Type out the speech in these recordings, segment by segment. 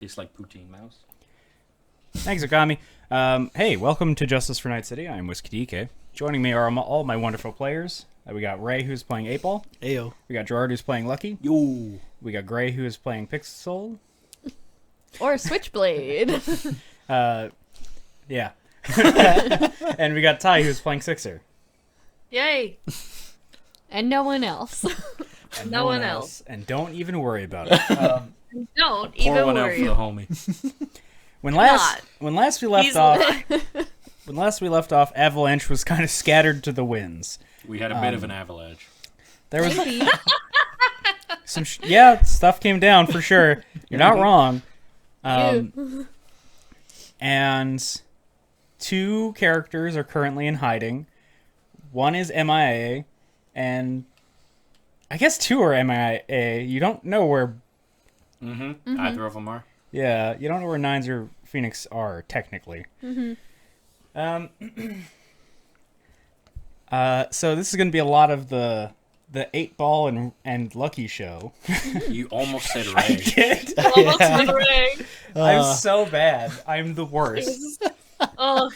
Tastes like poutine mouse. Thanks, Akami. Hey, welcome to Justice for Night City. I'm Whiskey DK. Joining me are all my wonderful players. We got Ray, who's playing 8-Ball. Ayo. We got Gerard, who's playing Lucky. Yo. We got Gray, who is playing Pixel. Or Switchblade. Yeah. And we got Ty, who's playing Sixer. Yay! And no one else. And No one else. And don't even worry about it. Don't Pour even one out worry. for the homie. When last we left He's off, Avalanche was kind of scattered to the winds. We had a bit of an avalanche. There was some stuff came down for sure. You're not wrong. And two characters are currently in hiding. One is MIA, and I guess two are MIA. You don't know where. Either of them are. Yeah, you don't know where Nines or Phoenix are technically. So this is going to be a lot of the 8-Ball and Lucky show. You almost said Ray. Kid. Almost the ring. I'm so bad. I'm the worst. Oh,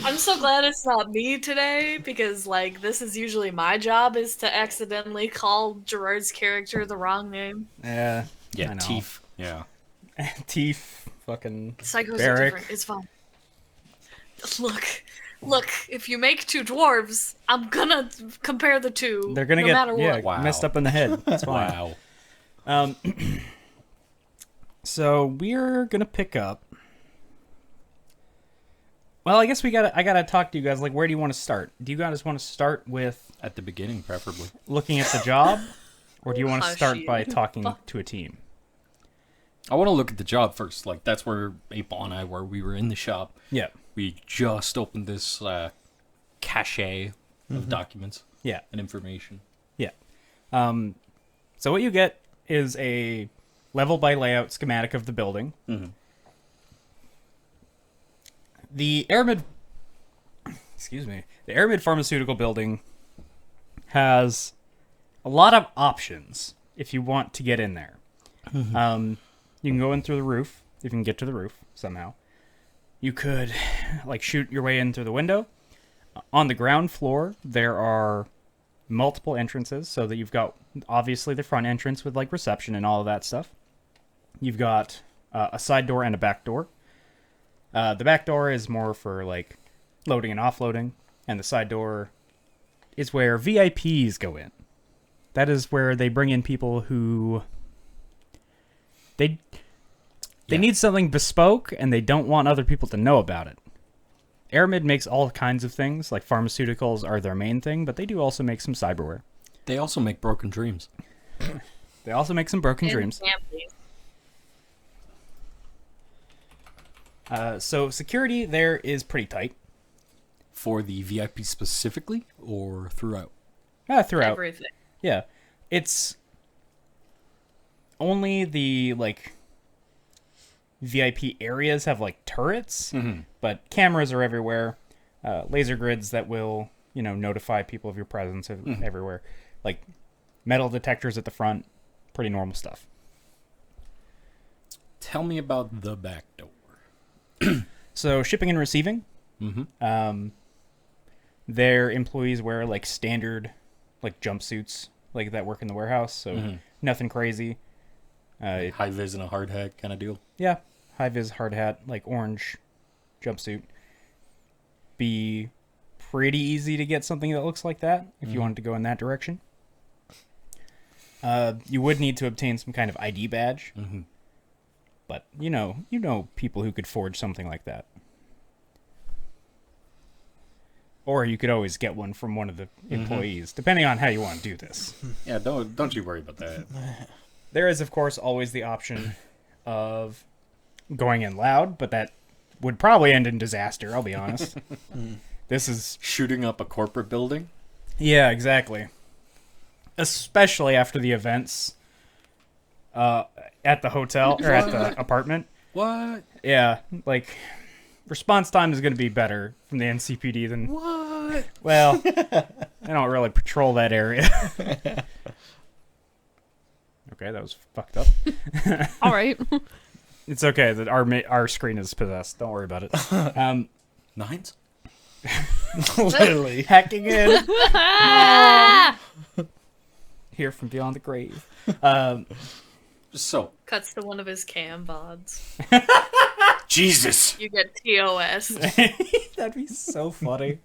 I'm so glad it's not me today because, like, this is usually my job is to accidentally call Gerard's character the wrong name. Yeah. Yeah, I know. Teef. Yeah. Teeth. Fucking. Psychos Barrack. are different. It's fine. Look. If you make two dwarves, I'm gonna compare the two. They're gonna no get matter what. Wow. messed up in the head. That's fine. Wow. So we're gonna pick up. Well, I guess I gotta talk to you guys. Like, where do you want to start? Do you guys want to start with At the beginning, preferably. looking at the job, or do you want to Oh, start shit. by talking to a team? I want to look at the job first. Like, that's where 8-Ball and I were. We were in the shop. Yeah. We just opened this cache of documents Yeah. and information. Yeah. So what you get is a level by layout schematic of the building. The Aramid Pharmaceutical Building has a lot of options if you want to get in there. You can go in through the roof, if you can get to the roof somehow. You could, like, shoot your way in through the window. On the ground floor, there are multiple entrances, so that you've got, obviously, the front entrance with, like, reception and all of that stuff. You've got a side door and a back door. The back door is more for, like, loading and offloading, and the side door is where VIPs go in. That is where they bring in people who they need something bespoke, and they don't want other people to know about it. Aramid makes all kinds of things, like pharmaceuticals are their main thing, but they do also make some cyberware. They also make Broken Dreams. They also make some broken And dreams. families. So security there is pretty tight. For the VIP specifically, or throughout? Throughout. Everything. Yeah. It's only the, like, VIP areas have, like, turrets, but cameras are everywhere. Laser grids that will, notify people of your presence everywhere. Like, metal detectors at the front. Pretty normal stuff. Tell me about the back door. So, shipping and receiving. Their employees wear, like, standard, like, jumpsuits, like, that work in the warehouse. So, nothing crazy. High vis and a hard hat kind of deal. Yeah, high vis, hard hat, like orange jumpsuit. Be pretty easy to get something that looks like that if you wanted to go in that direction. You would need to obtain some kind of ID badge, but you know people who could forge something like that. Or you could always get one from one of the employees, depending on how you want to do this. Yeah, don't you worry about that. There is, of course, always the option of going in loud, but that would probably end in disaster, I'll be honest. This is... Shooting up a corporate building? Yeah, exactly. Especially after the events at the hotel, or at the apartment. What? Yeah, like, response time is going to be better from the NCPD than... What? Well, I don't really patrol that area. Okay, that was fucked up. All right. It's okay that our screen is possessed. Don't worry about it. Nines? Literally. Hacking in. Here from beyond the grave. So, Cuts to one of his cam VODs. Jesus! You get TOS. That'd be so funny.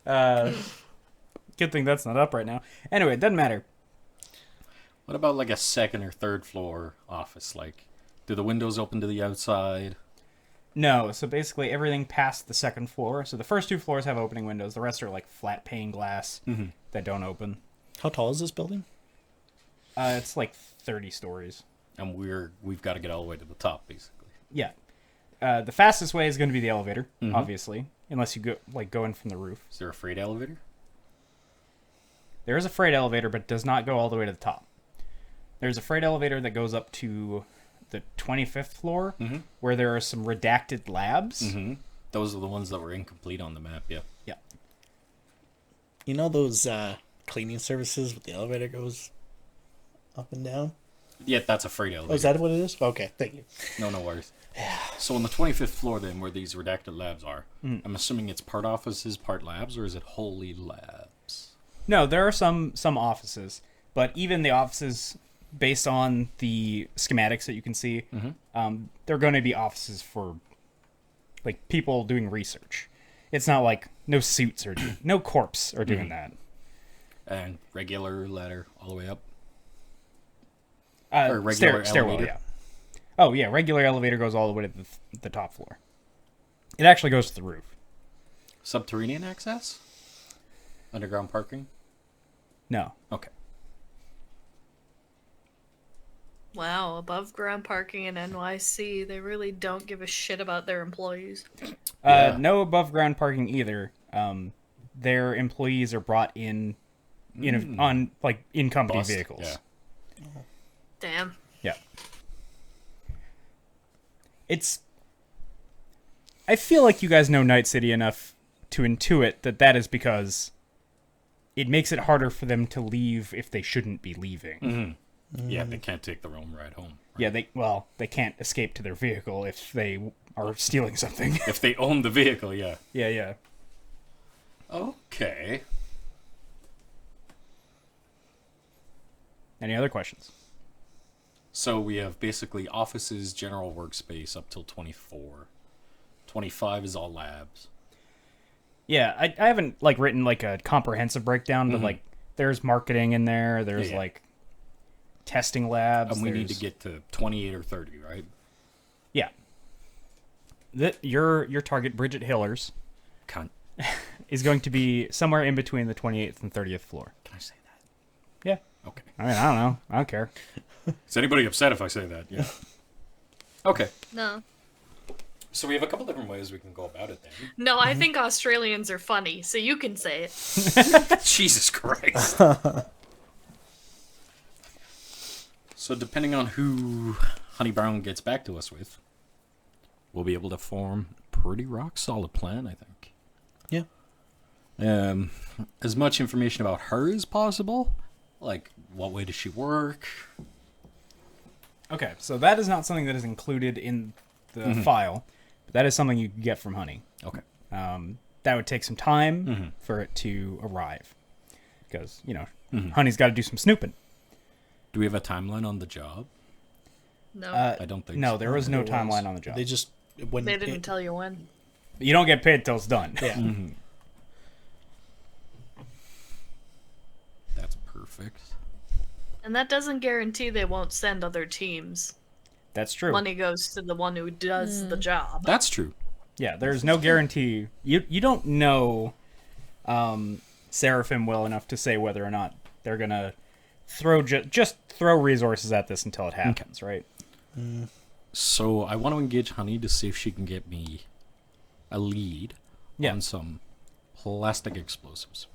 Good thing that's not up right now. Anyway, it doesn't matter. What about like a second or third floor office? Like, do the windows open to the outside? No, so basically everything past the second floor. So the first 2 floors have opening windows. The rest are like flat pane glass that don't open. How tall is this building? It's like 30 stories. And we've got to get all the way to the top, basically. Yeah. The fastest way is going to be the elevator, obviously, unless you go in from the roof. Is there a freight elevator? There is a freight elevator, but it does not go all the way to the top. There's a freight elevator that goes up to the 25th floor, where there are some redacted labs. Mm-hmm. Those are the ones that were incomplete on the map, yeah. Yeah. You know those cleaning services with the elevator goes up and down? Yeah, that's a freight elevator. Oh, is that what it is? Okay, thank you. No worries. So on the 25th floor, then, where these redacted labs are, I'm assuming it's part offices, part labs, or is it wholly labs? No, there are some offices, but even the offices, based on the schematics that you can see, they're going to be offices for like people doing research. It's not like no suits or no corps are doing that. And regular ladder all the way up? Or regular stairwell, elevator? yeah. Oh yeah, regular elevator goes all the way to the top floor. It actually goes to the roof. Subterranean access? Underground parking? No. Okay. Wow, above ground parking in NYC, they really don't give a shit about their employees. Yeah. No above ground parking either. Their employees are brought in on like in company Bust, vehicles. yeah. Damn. Yeah. I feel like you guys know Night City enough to intuit that is because it makes it harder for them to leave if they shouldn't be leaving. Yeah, they can't take their own ride home. Yeah, they can't escape to their vehicle if they are stealing something. If they own the vehicle, yeah. Yeah. Okay. Any other questions? So we have basically offices, general workspace up till 24. 25 is all labs. Yeah, I haven't like written like a comprehensive breakdown, but like there's marketing in there. There's Yeah. like testing labs. And we need to there's- get to 28 or 30, right? Yeah. Your target, Bridget Hillers, Can is going to be somewhere in between the 28th and 30th floor. I say that? Yeah. Okay. I mean, I don't know. I don't care. Is anybody upset if I say that? Yeah. Okay. No. So we have a couple different ways we can go about it then. No, I think Australians are funny, so you can say it. Jesus Christ. So depending on who Honey Brown gets back to us with, we'll be able to form a pretty rock solid plan, I think. Yeah. As much information about her as possible. Like, what way does she work? Okay, so that is not something that is included in the file, but that is something you can get from Honey. Okay. That would take some time for it to arrive, because Honey's got to do some snooping. Do we have a timeline on the job? No, I don't think No, so. there was no There was. timeline on the job. They just when they didn't tell you when. You don't get paid till it's done. Yeah. That's perfect. And that doesn't guarantee they won't send other teams. That's true. Money goes to the one who does the job. That's true. Yeah, there's no guarantee. You don't know Seraphim well enough to say whether or not they're gonna just throw resources at this until it happens, right? So I want to engage Honey to see if she can get me a lead Yeah. on some plastic explosives.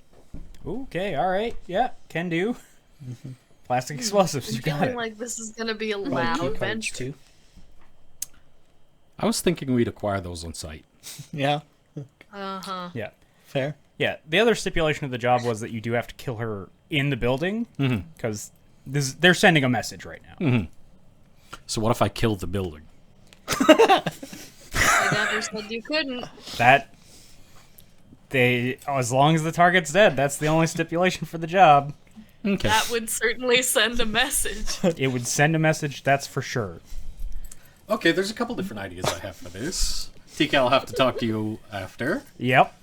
Okay, all right, yeah, can do. Plastic explosives, I'm you got feeling it. like this is gonna be a Key loud cards venture. too. I was thinking we'd acquire those on site. Yeah. Uh-huh. Yeah, Fair. yeah. The other stipulation of the job was that you do have to kill her in the building because they're sending a message right now. So what if I kill the building? I never said you couldn't. As long as the target's dead, that's the only stipulation for the job. Okay. That would certainly send a message. It would send a message, that's for sure. Okay, there's a couple different ideas I have for this. TK, I'll have to talk to you after. Yep.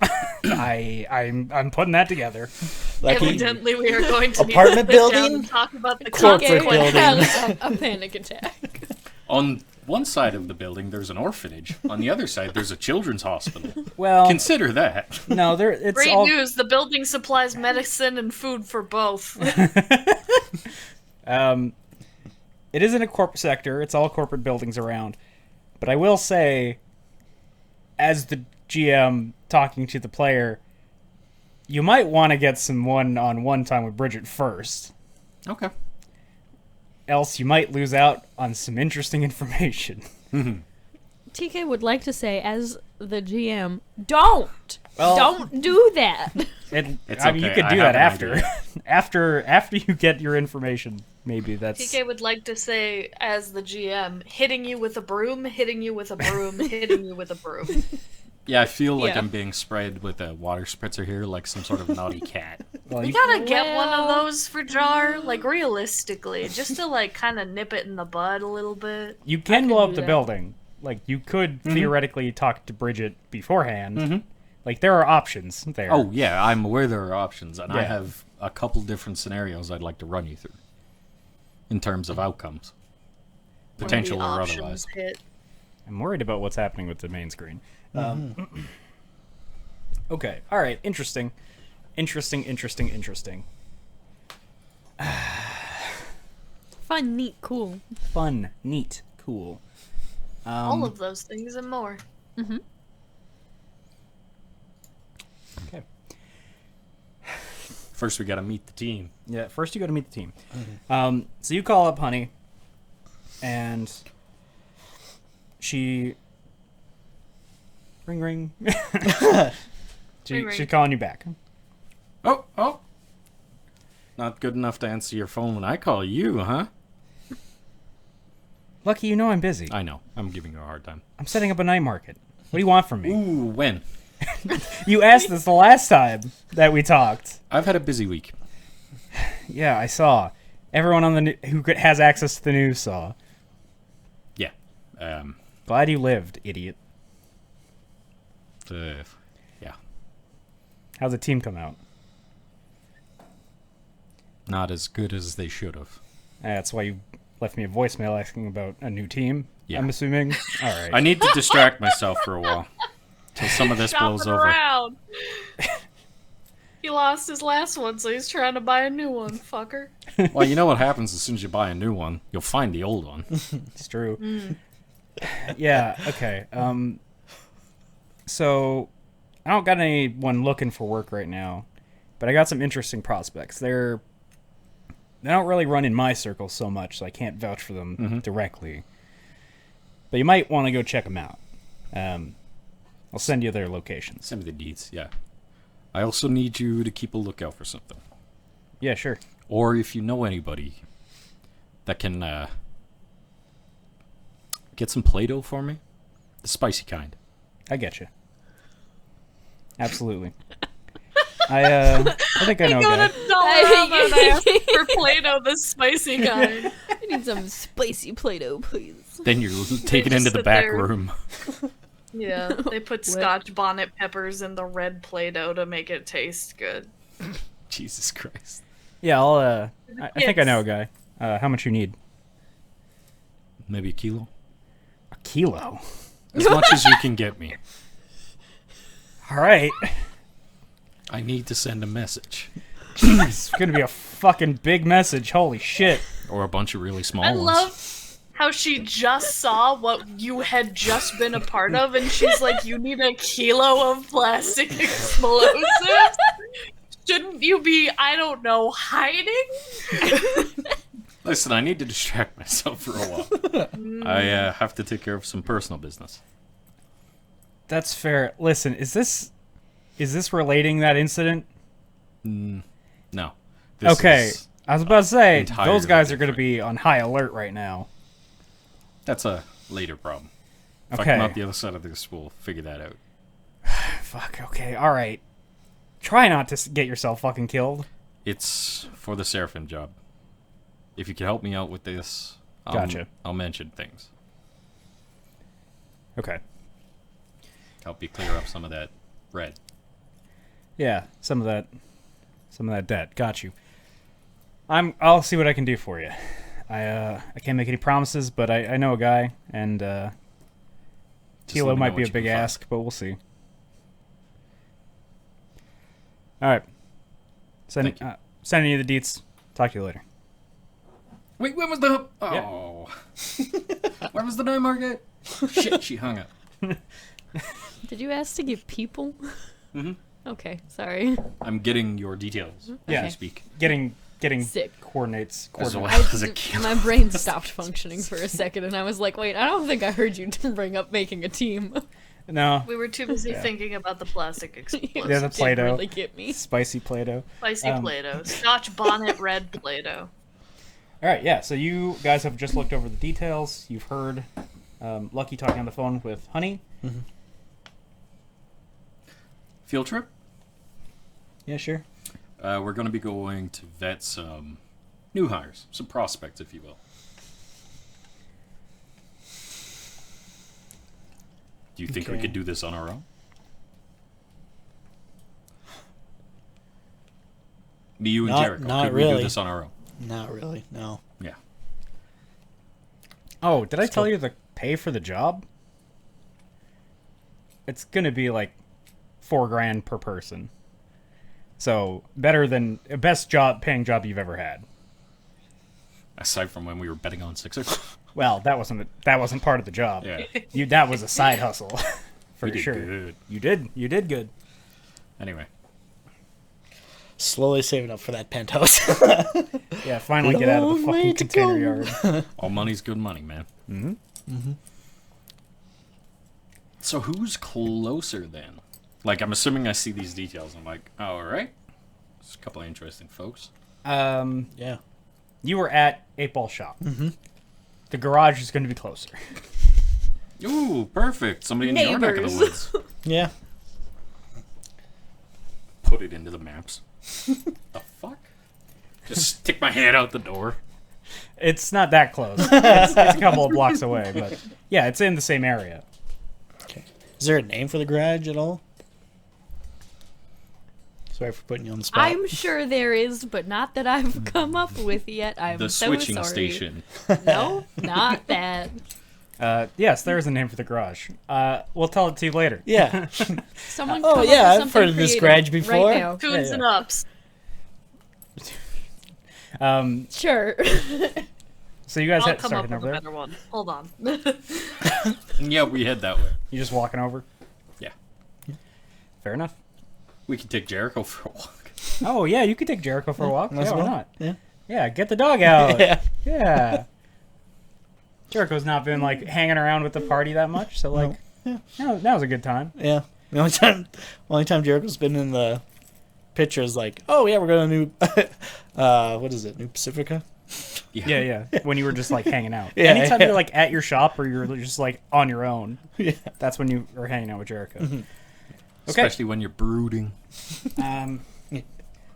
I'm putting that together. Like Evidently, we are going to Apartment need to sit down building? and talk about the Corporate TK would building. have a panic attack. On one side of the building, there's an orphanage. On the other side, there's a children's hospital. Well, Consider that. no, it's Great all news! The building supplies medicine and food for both. It isn't a corporate sector. It's all corporate buildings around. But I will say, as the GM talking to the player, you might want to get some one-on-one time with Bridget first. Okay. Else you might lose out on some interesting information. TK would like to say, as the GM, don't! Well- Don't do that! It's I mean, you okay, could I do have that an after. idea. after you get your information. Maybe that's... TK would like to say, as the GM, hitting you with a broom, hitting you with a broom, hitting you with a broom. Yeah, I feel like Yeah. I'm being sprayed with a water spritzer here, like some sort of naughty cat. Well, You you, gotta get one of Well- those for Jar, like realistically, just to like kind of nip it in the bud a little bit. you can could blow up do the that. building. Like, you could theoretically talk to Bridget beforehand. Like, there are options there. Oh, yeah, I'm aware there are options, and I Yeah. have a couple different scenarios I'd like to run you through in terms of outcomes. When Potential the or options otherwise. hit. I'm worried about what's happening with the main screen. Okay, alright, interesting. Interesting. Fun, neat, cool. Fun, neat, cool. All of those things and more. Okay. First, we gotta meet the team. Yeah, first you gotta meet the team. So you call up Honey, and she... Ring, ring. Ring, ring. She's calling you back. Oh! Not good enough to answer your phone when I call you, huh? Lucky, you know I'm busy. I know. I'm giving you a hard time. I'm setting up a night market. What do you want from me? Ooh, when? You asked this the last time that we talked. I've had a busy week. Yeah, I saw. Everyone on the who has access to the news saw. Yeah. Glad you lived, idiot. Yeah. How'd the team come out? Not as good as they should have. That's why you left me a voicemail asking about a new team. Yeah. I'm assuming. All right. I need to distract myself for a while. Till some of this blows Shopping over. around. He lost his last one, so he's trying to buy a new one, fucker. Well, you know what happens as soon as you buy a new one? You'll find the old one. It's true. Yeah. Okay. So I don't got anyone looking for work right now, but I got some interesting prospects. They don't really run in my circle so much, so I can't vouch for them directly. But you might want to go check them out. I'll send you their locations. Send me the deeds, yeah. I also need you to keep a lookout for something. Yeah, sure. Or if you know anybody that can get some Play-Doh for me. The spicy kind. I get you. Absolutely. I think I know a Go guy. to Dollarama and ask for Play-Doh, the spicy kind. I need some spicy Play-Doh, please. Then you're taken just into the sit back there. room. Yeah, they put Scotch bonnet peppers in the red Play-Doh to make it taste good. Jesus Christ. Yeah, I think I know a guy. How much you need? Maybe a kilo? A kilo. As much as you can get me. All right. I need to send a message. It's gonna be a fucking big message. Holy shit. Or a bunch of really small I ones. love how she just saw what you had just been a part of, and she's like, "You need a kilo of plastic explosives." Shouldn't you be, I don't know, hiding? Listen, I need to distract myself for a while. I have to take care of some personal business. That's fair. Listen, is this relating that incident? No. This Okay. is- I was about to say, entirely those guys are going to different. be on high alert right now. That's a later problem. If I come out the other side of this, we'll figure that out. Fuck, okay, alright. Try not to get yourself fucking killed. It's for the Seraphim job. If you can help me out with this, Gotcha. I'll mention things. Okay. Help you clear up some of that red. Yeah, some of that debt. Got you. I'll see what I can do for you. I can't make any promises, but I know a guy, and Just let Kilo me might know be what a you big can find. ask, but we'll see. Alright. Thank you. Sending you the deets. Talk to you later. Wait, when was the... Oh. Where was the night market? Shit, she hung up. Did you ask to give people? Mm-hmm. Okay, sorry. I'm getting your details. Yeah. As you speak. Getting Sick. As coordinates. well coordinates. as a killer. My brain stopped functioning for a second, and I was like, "Wait, I don't think I heard you bring up making a team." No. We were too busy thinking about the plastic explosives. Yeah, the Didn't Play-Doh. really get me. Spicy Play-Doh. Spicy Play-Doh. Scotch bonnet red Play-Doh. Alright, yeah, so you guys have just looked over the details. You've heard Lucky talking on the phone with Honey. Field trip? Yeah, sure. We're going to be going to vet some new hires. Some prospects, if you will. Do you think we Okay. could do this on our own? Me, you, and Not- Jericho. not Could we really. do this on our own? Not really. No. Yeah. Oh, did I tell you the pay for the job? It's gonna be like $4,000 per person. So better than best paying job you've ever had. Aside from when we were betting on Sixers. Well, that wasn't part of the job. Yeah. That was a side hustle, for We did sure. good. You did good. Anyway. Slowly saving up for that penthouse. Yeah, finally get out of the Long way fucking to container go. yard. All money's good money, man. Mm-hmm. So who's closer then? Like, I'm assuming I see these details. I'm like, oh, all right. There's a couple of interesting folks. Yeah. You were at 8-Ball Shop. Mm-hmm. The garage is going to be closer. Ooh, perfect. Somebody in your neck of the Neighbors. woods. Yeah. Put it into the maps. The fuck? Just stick my head out the door. It's not that close. It's a couple of blocks away, but yeah, it's in the same area. Okay. Is there a name for the garage at all? Sorry for putting you on the spot. I'm sure there is, but not that I've come up with yet. I'm The so switching sorry. station. No, not that. Yes, there is a name for the garage. We'll tell it to you later. Yeah. Someone Oh, come up yeah, with I've something heard of this creative garage before. Right now. Tunes yeah. and ups. Sure. So you guys I'll had come up started with over a there. better one. Hold on. Yeah, we head that way. You just walking over? Yeah. Fair enough. We can take Jericho for a walk. Oh yeah, you could take Jericho for a walk. That's Yeah, why well. not? Yeah. Yeah, get the dog out. Yeah. Yeah. Jericho's not been like hanging around with the party that much, so like, now's a good time. Yeah. The only time Jericho's been in the picture is like, oh yeah, we're going to New, what is it, New Pacifica? Yeah. When you were just like hanging out. Yeah, Anytime yeah. you're like at your shop or you're just like on your own, Yeah. that's when you are hanging out with Jericho. Mm-hmm. Okay. Especially when you're brooding.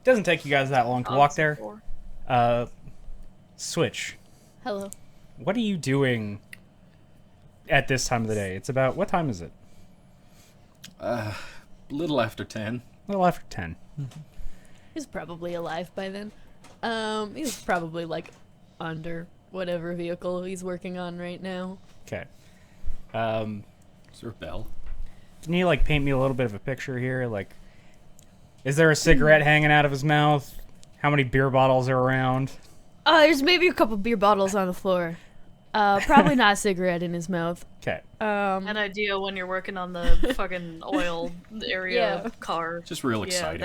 Doesn't take you guys that long to walk there. Switch. Hello. What are you doing at this time of the day? It's about, what time is it? Little after 10. A little after 10. He's probably alive by then. He's probably like under whatever vehicle he's working on right now. Okay. Is there a bell? Can you like paint me a little bit of a picture here? Like, is there a cigarette hanging out of his mouth? How many beer bottles are around? There's maybe a couple beer bottles on the floor. Probably not a cigarette in his mouth. Okay. An idea when you're working on the fucking oil area Yeah. car. Just real Yeah, exciting.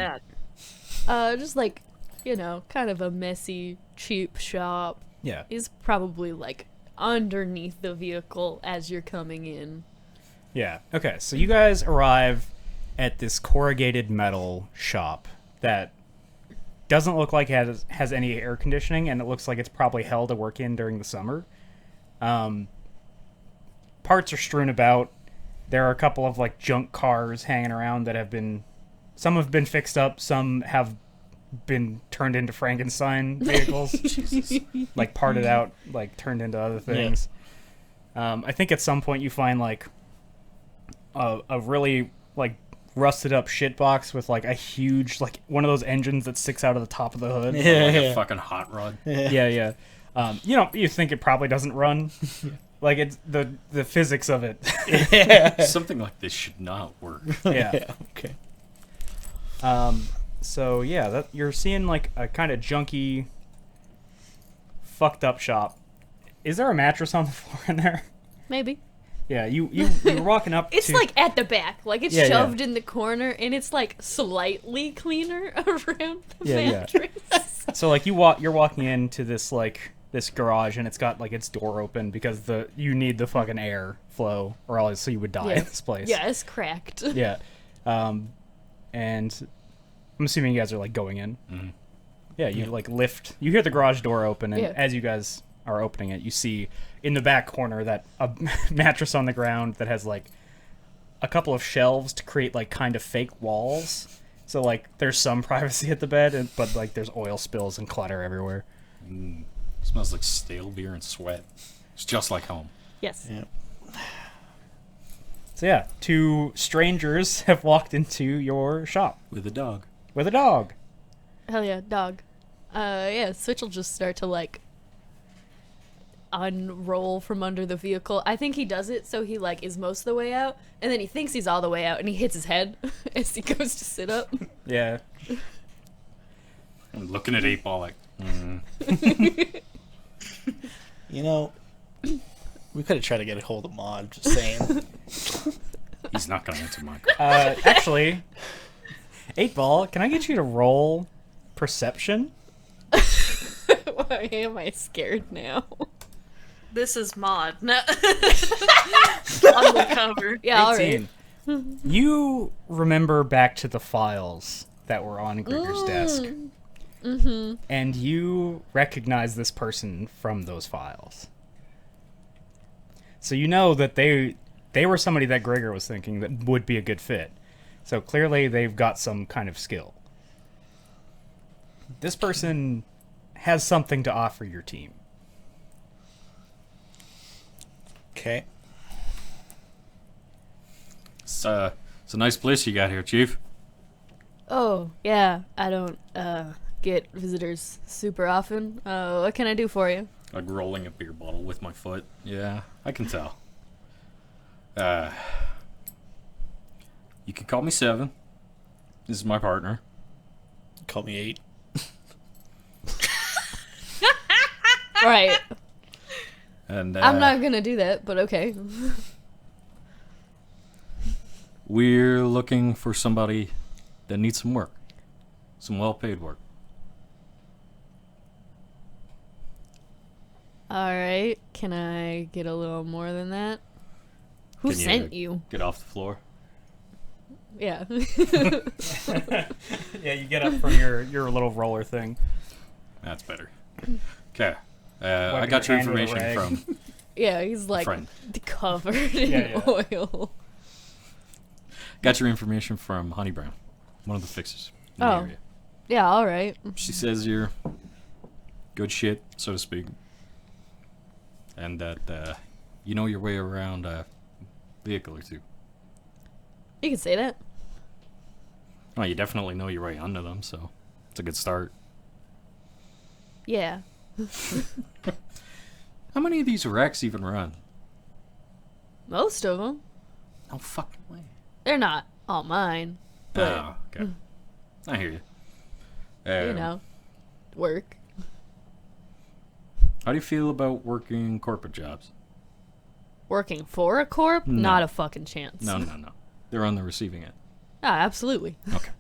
that. Just like, kind of a messy, cheap shop. Yeah. Is probably like underneath the vehicle as you're coming in. Yeah. Okay. So you guys arrive at this corrugated metal shop that doesn't look like it has any air conditioning, and it looks like it's probably hell to work in during the summer. parts are strewn about. There are a couple of like junk cars hanging around that some have been fixed up, some have been turned into Frankenstein vehicles, like parted out, like turned into other things. I think at some point you find like a really like rusted up shit box with like a huge like one of those engines that sticks out of the top of the hood. Like a fucking hot rod. Yeah. You think it probably doesn't run. Like it's the physics of it. Something like this should not work. Yeah. Okay. So yeah, that you're seeing like a kind of junky, fucked up shop. Is there a mattress on the floor in there? Maybe. Yeah, you're walking up. It's to, like at the back, like it's Yeah, yeah. shoved in the corner, and it's like slightly cleaner around the Yeah. mattress. So like you're walking into this garage, and it's got like its door open because you need the fucking air flow, or else you would die Yeah. in this place. Yeah, it's cracked. Yeah. And I'm assuming you guys are like going in. Mhm. Yeah, you like lift. You hear the garage door open, and Yeah. as you guys are opening it, you see in the back corner that a mattress on the ground that has like a couple of shelves to create like kind of fake walls. So like there's some privacy at the bed, but like there's oil spills and clutter everywhere. Smells like stale beer and sweat. It's just like home. Yes. Yeah. So yeah, two strangers have walked into your shop With a dog. with a dog. Hell yeah, dog. Yeah, Switch will just start to like unroll from under the vehicle. I think he does it so he like is most of the way out, and then he thinks he's all the way out, and he hits his head as he goes to sit up. Yeah. I'm looking at 8 Ball like, You know, we could have tried to get a hold of Maud. Just saying. he's not going to answer my call. Actually, 8 Ball, can I get you to roll perception? Why am I scared now? This is Maud. No. On the cover. Yeah, all right. 18. You remember back to the files that were on Grieger's desk. Mm-hmm. And you recognize this person from those files. So you know that they were somebody that Grieger was thinking that would be a good fit. So clearly they've got some kind of skill. This person has something to offer your team. Okay. It's a nice place you got here, Chief. Oh, yeah. I don't get visitors super often. What can I do for you? Like rolling a beer bottle with my foot. Yeah, I can tell. You can call me 7. This is my partner. Call me 8. Right. And I'm not gonna do that, but okay. we're looking for somebody that needs some work. Some well-paid work. Alright. Can I get a little more than that? Who Can you sent you? Get off the floor. Yeah. Yeah, you get up from your little roller thing. That's better. Okay. I Wiping got your your hand with a information rag. from Yeah, he's like friend. covered in Yeah, yeah. oil. Got your information from Honey Brown, one of the fixers in the Oh. area. Yeah, alright. She says you're good shit, so to speak, and that you know your way around a vehicle or two. You can say that. Well, you definitely know your way under them, so it's a good start. Yeah. How many of these wrecks even run? Most of them. No fucking way. They're not all mine. But, Oh, okay. I hear you. you know, work. How do you feel about working corporate jobs? Working for a corp? No. Not a fucking chance. No. They're on the receiving end. Ah, absolutely. Okay.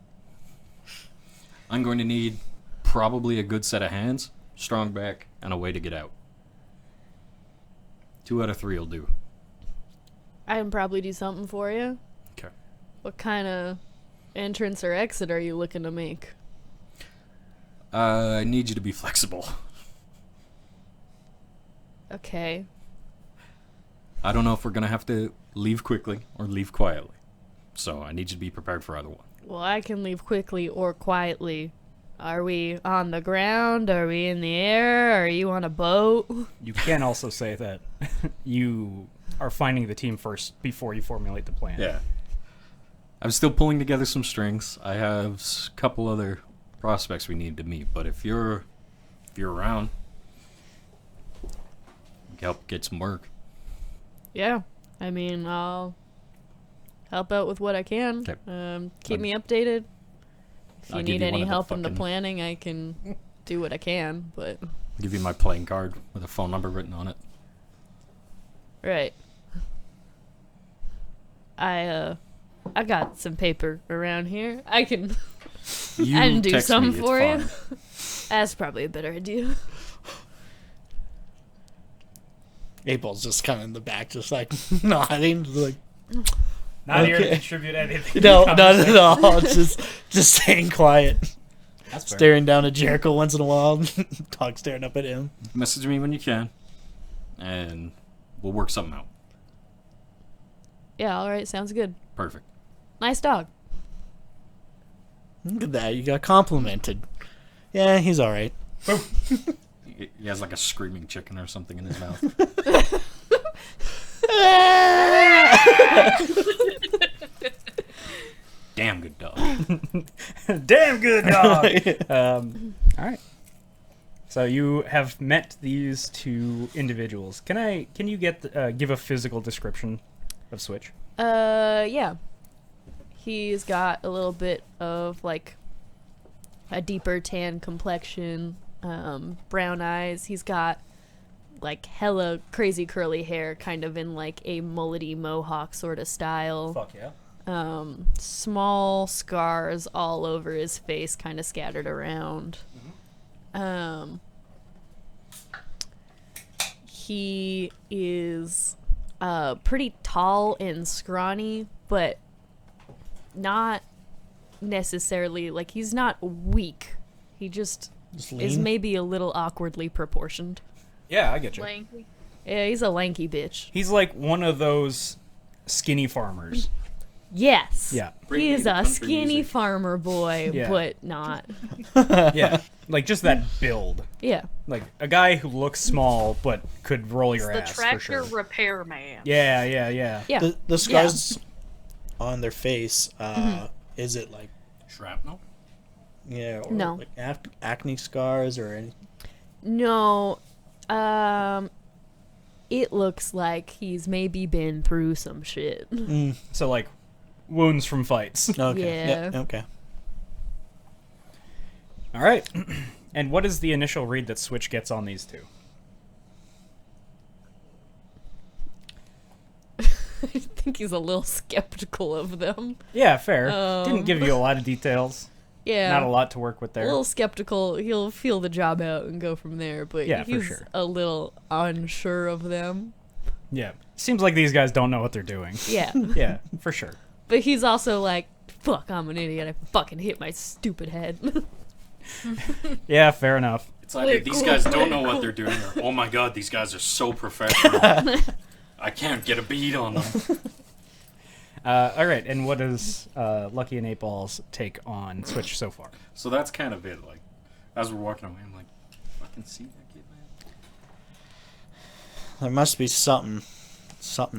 I'm going to need probably a good set of hands, strong back, and a way to get out. 2 out of 3 will do. I can probably do something for you. Okay. What kind of entrance or exit are you looking to make? I need you to be flexible. Okay. I don't know if we're gonna have to leave quickly or leave quietly. So I need you to be prepared for either one. Well, I can leave quickly or quietly. Are we on the ground? Are we in the air? Are you on a boat? You can also say that you are finding the team first before you formulate the plan. Yeah. I'm still pulling together some strings. I have a couple other prospects we need to meet, but if you're around, we can help get some work. Yeah. I mean, I'll help out with what I can. Okay. Keep me updated. If I'll you give need you one any of the help in the fucking- planning, I can do what I can, but I'll give you my playing card with a phone number written on it. right. I got some paper around here. I can You I can do text something me, it's for you. fine. That's probably a better idea. 8-Ball's just kind of in the back, just like nodding, like Not here to Okay. contribute anything. no, not at all. Just staying quiet, That's fair. staring down at Jericho once in a while. Dog staring up at him. Message me when you can, and we'll work something out. Yeah, all right, sounds good. Perfect. Nice dog. Look at that, you got complimented. Yeah, he's all right. He has like a screaming chicken or something in his mouth. Damn good dog. Damn good dog. All right. So you have met these two individuals. Can you give a physical description of Switch? Yeah. He's got a little bit of like a deeper tan complexion, brown eyes. He's got like hella crazy curly hair, kind of in like a mullety mohawk sort of style. Fuck yeah. Small scars all over his face, kind of scattered around. He is pretty tall and scrawny, but not necessarily like he's not weak. He just Just is lean. maybe a little awkwardly proportioned. Yeah, I get you. Lanky. Yeah, he's a lanky bitch. He's like one of those skinny farmers. Yes. Yeah. Bring He me is the a country skinny music. farmer boy, Yeah. but not. Yeah. Like just that build. Yeah. Like a guy who looks small but could roll your The ass tractor for sure. repair man. Yeah, yeah, yeah. Yeah. The scars on their face. Is it like Shrapnel? or No. like acne scars or anything? No. It looks like he's maybe been through some shit. So like wounds from fights. Okay. Yeah. Okay. All right. And what is the initial read that Switch gets on these two? I think he's a little skeptical of them. Yeah, fair. Oh. Didn't give you a lot of details. Yeah. Not a lot to work with A there. little skeptical. He'll feel the job out and go from there, but Yeah, for he's sure. a little unsure of them. Yeah. Seems like these guys don't know what they're doing. Yeah. Yeah, for sure. But he's also like, fuck, I'm an idiot. I fucking hit my stupid head. Yeah, fair enough. It's either these guys don't know what they're doing, or oh my god, these guys are so professional. I can't get a beat on them. All right, and what is Lucky and 8-Ball's take on Switch so far? So that's kind of it. Like, as we're walking away, I'm like, fucking see that kid, man. There must be something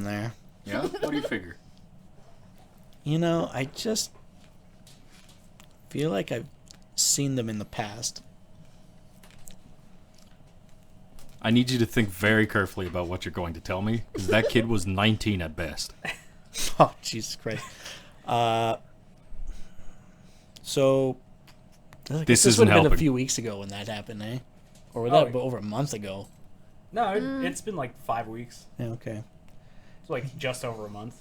there. Yeah? What do you figure? You know, I just feel like I've seen them in the past. I need you to think very carefully about what you're going to tell me, because that kid was 19 at best. Oh, Jesus Christ. So I guess This this isn't would have been a helping. few weeks ago when that happened, eh? Or would Oh, that have been over a month ago? No, it's been like 5 weeks. Yeah, okay. It's like just over a month.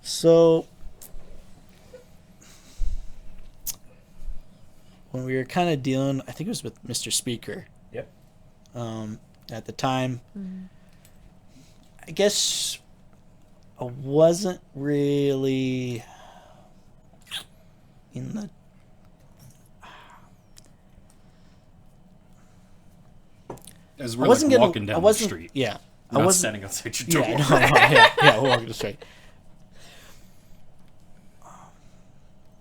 So when we were kind of dealing, I think it was with Mr. Speaker. Yep. At the time, I guess I wasn't really in the. As I we're wasn't like getting. walking I down the wasn't. street. Yeah, Not wasn't- standing outside your door. Yeah, no, yeah, we're walking straight.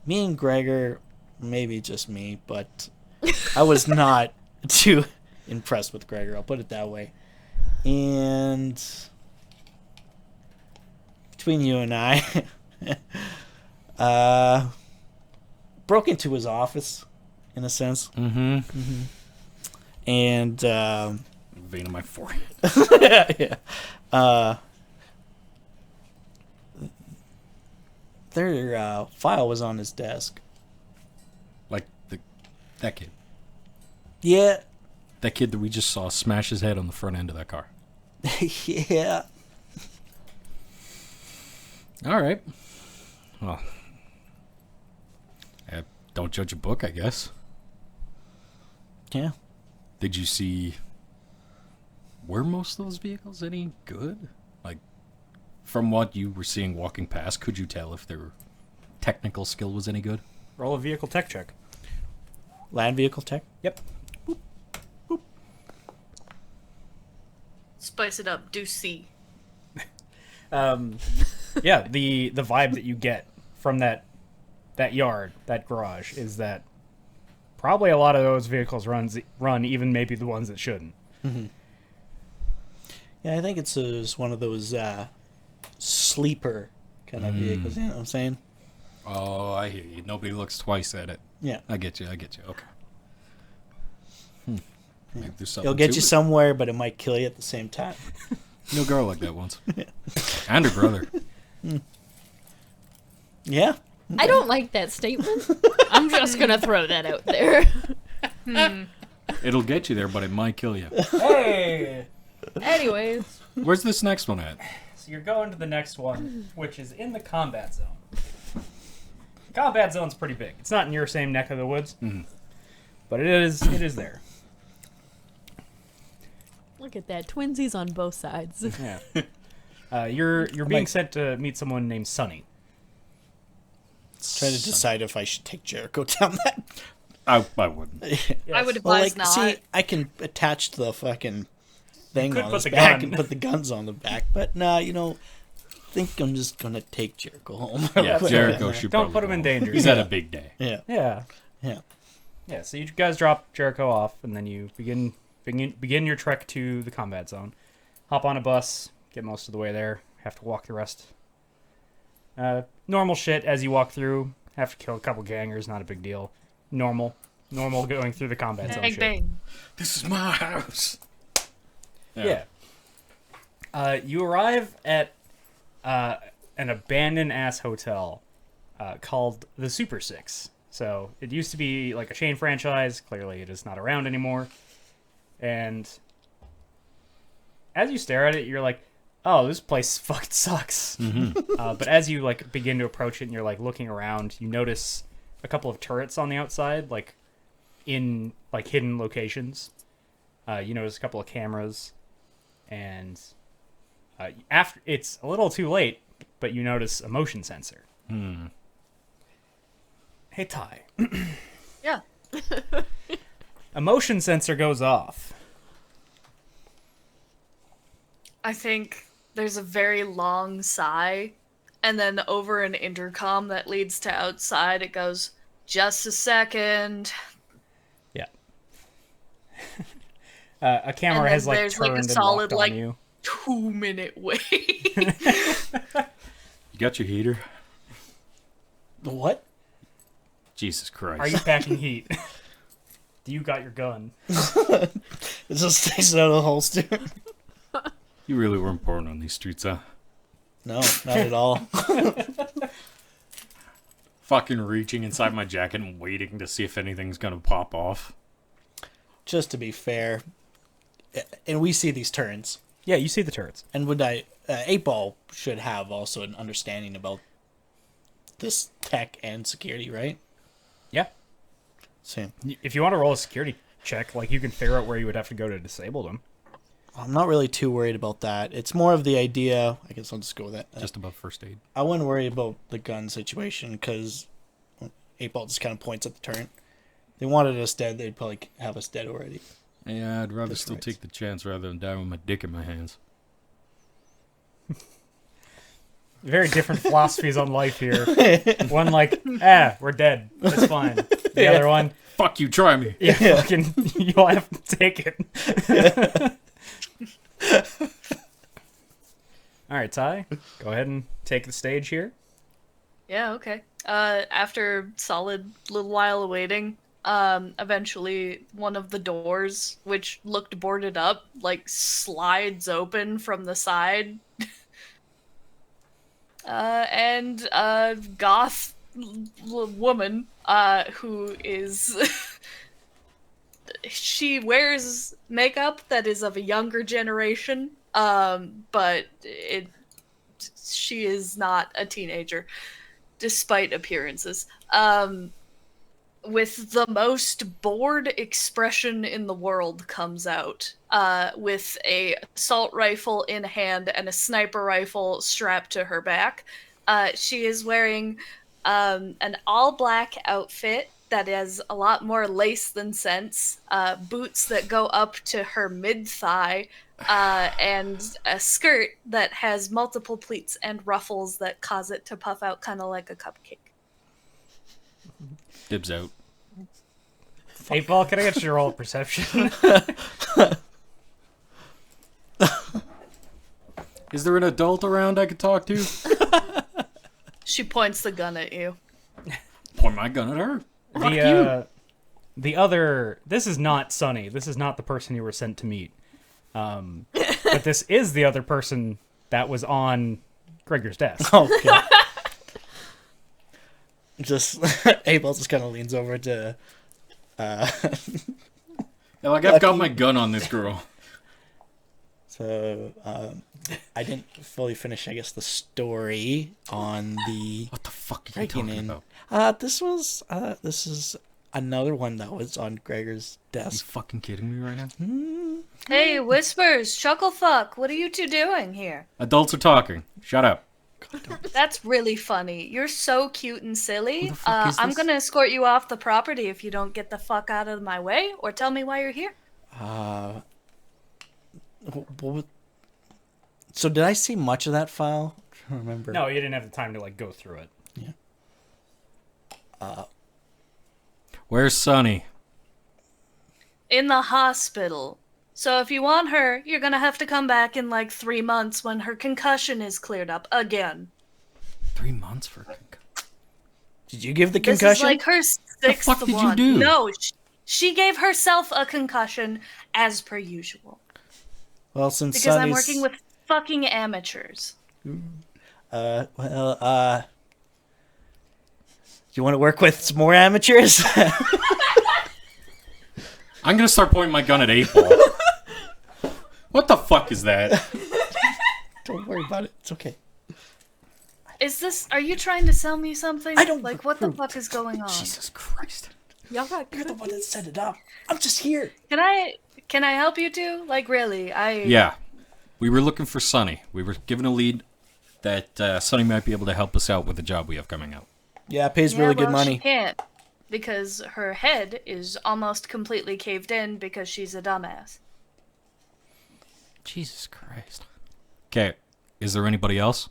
Me and Gregor, maybe just me, but I was not too impressed with Gregor. I'll put it that way. And between you and I, broke into his office, in a sense, Mm-hmm. and Vein in my forehead. yeah. Their file was on his desk. Like that kid. Yeah, That kid that we just saw smash his head on the front end of that car. yeah. All right. Well, don't judge a book, I guess. Yeah. Did you see... Were most of those vehicles any good? Like, from what you were seeing walking past, could you tell if their technical skill was any good? Roll a vehicle tech check. Land vehicle tech. Yep. Spice it up. Do C. Yeah, the vibe that you get from that yard, that garage, is that probably a lot of those vehicles run even maybe the ones that shouldn't. Yeah, I think it's one of those sleeper kind of vehicles. You know what I'm saying? Oh, I hear you. Nobody looks twice at it. Yeah. I get you. Okay. Maybe there's something It'll get to you it. somewhere, but it might kill you at the same time. No girl like that once. And her brother. Yeah. I don't like that statement. I'm just gonna throw that out there. It'll get you there, but it might kill you. Hey! Anyways, Where's this next one at? So you're going to the next one, which is in the combat zone. Combat zone's pretty big. It's not in your same neck of the woods, but it is there. look at that. Twinsies on both sides. Yeah. You're being sent to meet someone named Sunny. Trying to decide if I should take Jericho down that. I wouldn't. I would Well, advise like, not. see, I can attach the fucking thing could on put his the back gun. and put the guns on the back, but nah, I think I'm just gonna take Jericho home. Yeah, Jericho should Don't probably put him go in home. danger. He's had a big day. Yeah, Yeah. yeah. Yeah, so you guys drop Jericho off, and then you begin your trek to the combat zone. Hop on a bus, get most of the way there. Have to walk the rest. Normal shit as you walk through. Have to kill a couple gangers, not a big deal. Normal going through the combat zone Bang shit. bang. This is my house. Yeah. You arrive at an abandoned ass hotel called the Super Six. So it used to be like a chain franchise. Clearly, it is not around anymore. And as you stare at it, you're like, "Oh, this place fucking sucks." But as you begin to approach it, and you're looking around, you notice a couple of turrets on the outside, in hidden locations. You notice a couple of cameras, and after it's a little too late, but you notice a motion sensor. Hey Ty, Yeah. a motion sensor goes off. I think there's a very long sigh, and then over an intercom that leads to outside, it goes, "Just a second." Yeah. A camera And has then there's, turned a and solid, locked on you. 2-minute wait. You got your heater? What? Jesus Christ. Are you packing heat? Do you got your gun? It just sticks out of the holster. You really were important on these streets, huh? No, not at all. Fucking reaching inside my jacket and waiting to see if anything's gonna pop off. Just to be fair, and we see these turns, Yeah, you see the turrets. and would 8-Ball should have also an understanding about this tech and security, right? Yeah. Same. If you want to roll a security check, you can figure out where you would have to go to disable them. I'm not really too worried about that. It's more of the idea. I guess I'll just go with that. Just above first aid. I wouldn't worry about the gun situation because 8-Ball just kind of points at the turret. If they wanted us dead, they'd probably have us dead already. Yeah, I'd rather That's still right. take the chance rather than die with my dick in my hands. very different philosophies on life here. One like, we're dead. It's fine. The other one, Fuck you, try me. fucking, you'll have to take it. All right, Ty, go ahead and take the stage here. Yeah, okay. After solid little while of waiting, eventually one of the doors, which looked boarded up, like slides open from the side. And a goth woman, who is... she wears makeup that is of a younger generation, but she is not a teenager, despite appearances. With the most bored expression in the world comes out, with a assault rifle in hand and a sniper rifle strapped to her back. She is wearing an all-black outfit that has a lot more lace than sense, boots that go up to her mid-thigh, and a skirt that has multiple pleats and ruffles that cause it to puff out kind of like a cupcake. Dibs out. 8-Ball, can I get your roll of perception? Is there an adult around I could talk to? She points the gun at you. Point my gun at her. Fuck you. The other, this is not Sunny. This is not the person you were sent to meet. But this is the other person that was on Gregor's desk. Okay. Just Abel just kind of leans over to. Yeah, like I've got my gun on this girl. So I didn't fully finish, I guess, the story on the What the fuck are you breaking talking in. about? This is another one that was on Gregor's Are you desk. fucking kidding me right now? Hey, Whispers, Chucklefuck, what are you two doing here? Adults are talking. Shut up. That's really funny. You're so cute and silly. Who the fuck is I'm this? gonna escort you off the property if you don't get the fuck out of my way, or tell me why you're here. So did I see much of that file? I don't remember. No, you didn't have the time to like go through it. Where's Sunny? In the hospital. So if you want her, you're gonna have to come back in like 3 months when her concussion is cleared up again. 3 months for Did you give the This concussion? is like her sixth fuck did you one. do? No, she gave herself a concussion as per usual. Well, since Because I'm Sonny's- working with fucking amateurs. you want to work with some more amateurs? I'm gonna start pointing my gun at 8-Ball. What the fuck is that? Don't worry about it. It's okay. Are you trying to sell me something? I don't Like, what the recruit. fuck is going on? Jesus Christ. Y'all got You're the one that set it up. I'm just here. Can I help you two? Like, really? Yeah. We were looking for Sunny. We were given a lead that Sunny might be able to help us out with the job we have coming out. Yeah, it pays Yeah, really good well, She money. can't because her head is almost completely caved in because she's a dumbass. Jesus Christ. Okay. Is there anybody else?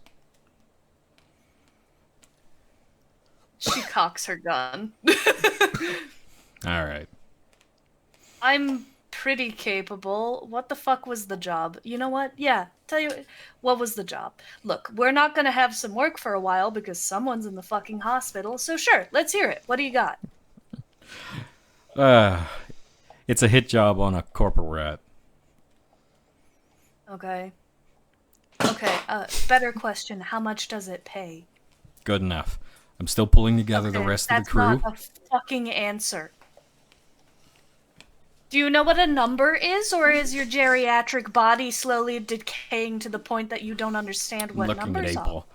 She cocks her gun. All right. I'm pretty capable. What the fuck was the job? You know what? Yeah, tell you what was the job. Look, we're not gonna have some work for a while because someone's in the fucking hospital. So sure, let's hear it. What do you got? It's a hit job on a corporate rat. Okay. Okay, better question. How much does it pay? Good enough. I'm still pulling together the Okay, rest of the that's crew. not a fucking answer. Do you know what a number is, or is your geriatric body slowly decaying to the point that you don't understand I'm what looking at numbers are? 8-Ball.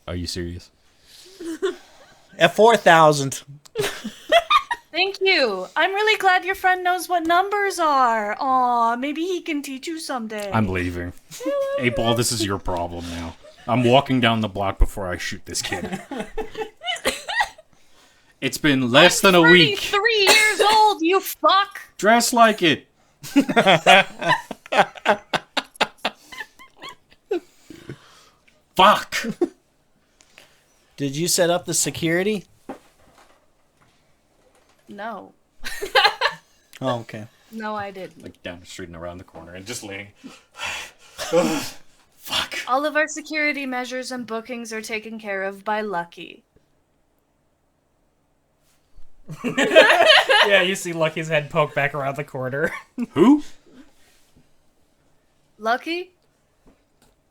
Are you serious? At 4,000. Thank you. I'm really glad your friend knows what numbers are. Aw, maybe he can teach you someday. I'm leaving. 8-Ball, this is your problem now. I'm walking down the block before I shoot this kid. It's been less than a week. 3 years old, you fuck. Dress like it. Fuck. Did you set up the security? No. Oh, okay. No, I didn't. Like down the street and around the corner and just leaning. Fuck. All of our security measures and bookings are taken care of by Lucky. Yeah, you see Lucky's head poke back around the corner. Who? Lucky?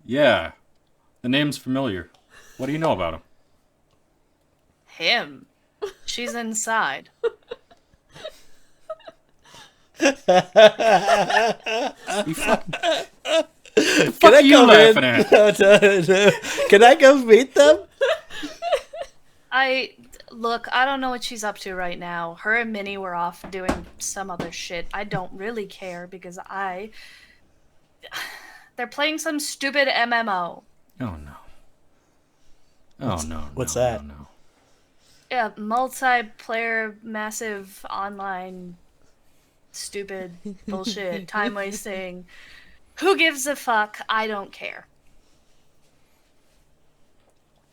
Yeah. The name's familiar. What do you know about him? Him. She's inside. You fucking... Can I you come laughing in? at? Can I come meet them? Look, I don't know what she's up to right now. Her and Minnie were off doing some other shit. I don't really care because they're playing some stupid MMO. Oh, no. Oh, no. What's no, that? No, no. Yeah, multiplayer, massive, online, stupid bullshit, time wasting. Who gives a fuck? I don't care.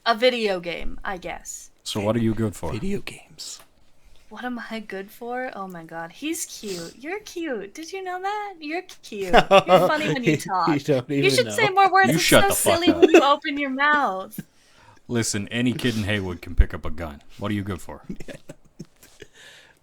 A video game, I guess. So what are you good for? Video games. What am I good for? Oh my god, he's cute. You're cute. Did you know that? You're cute. You're funny when you talk. You don't even You should know. say more words. You It's shut so the fuck silly up. when you open your mouth. Listen, any kid in Haywood can pick up a gun. What are you good for?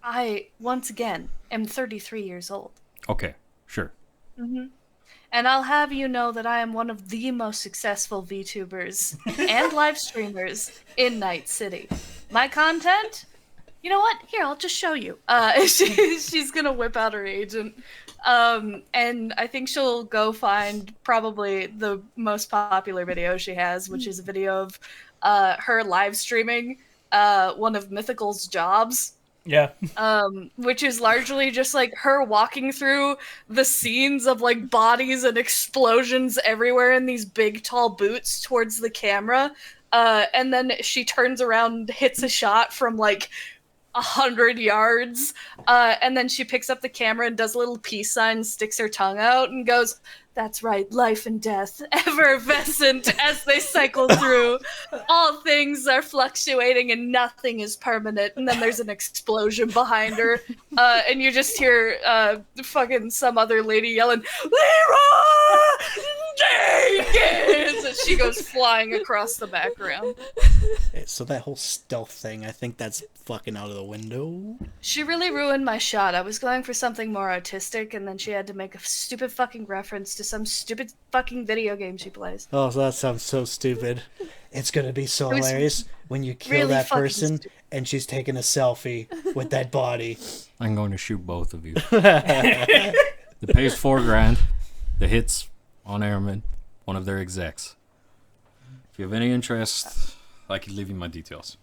I, once again, am 33 years old. Okay, sure. And I'll have you know that I am one of the most successful VTubers and live streamers in Night City. My content? You know what? Here, I'll just show you. She's gonna whip out her agent. And I think she'll go find probably the most popular video she has, which is a video of her live streaming one of Mythical's jobs. Yeah. Which is largely just like her walking through the scenes of like bodies and explosions everywhere in these big tall boots towards the camera. And then she turns around, hits a shot from like 100 yards. And then she picks up the camera and does a little peace sign, sticks her tongue out and goes, "That's right, life and death, effervescent as they cycle through. All things are fluctuating and nothing is permanent." And then there's an explosion behind her. And you just hear fucking some other lady yelling, "Leroy Jenkins!" And she goes flying across the background. So that whole stealth thing, I think that's fucking out of the window. She really ruined my shot. I was going for something more artistic, and then she had to make a stupid fucking reference to some stupid fucking video game she plays. Oh, that sounds so stupid. It's gonna be so It was hilarious when you kill really that fucking person stupid. and she's taking a selfie with that body. I'm going to shoot both of you. The pay's $4,000. The hit's on Airman, one of their execs. If you have any interest, I could leave you my details.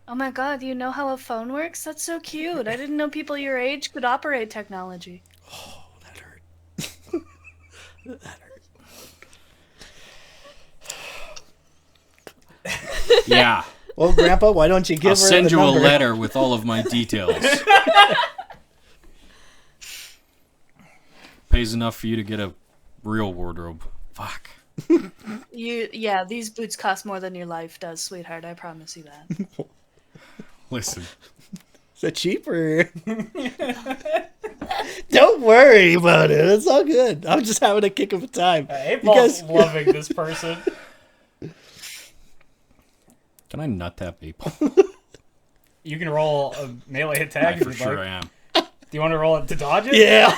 Oh my god, you know how a phone works? That's so cute. I didn't know people your age could operate technology. Oh, that hurt. That hurt. Yeah. Well, Grandpa, why don't you give I'll her send the you number? a letter with all of my details. Pays enough for you to get a real wardrobe. Fuck. Yeah, these boots cost more than your life does, sweetheart. I promise you that. Listen. Is it cheaper? Don't worry about it. It's all good. I'm just having a kick of a time. April's loving this person. Can I nut tap April? You can roll a melee I attack if for you'd sure like. I am. Do you want to roll it to dodge it? Yeah.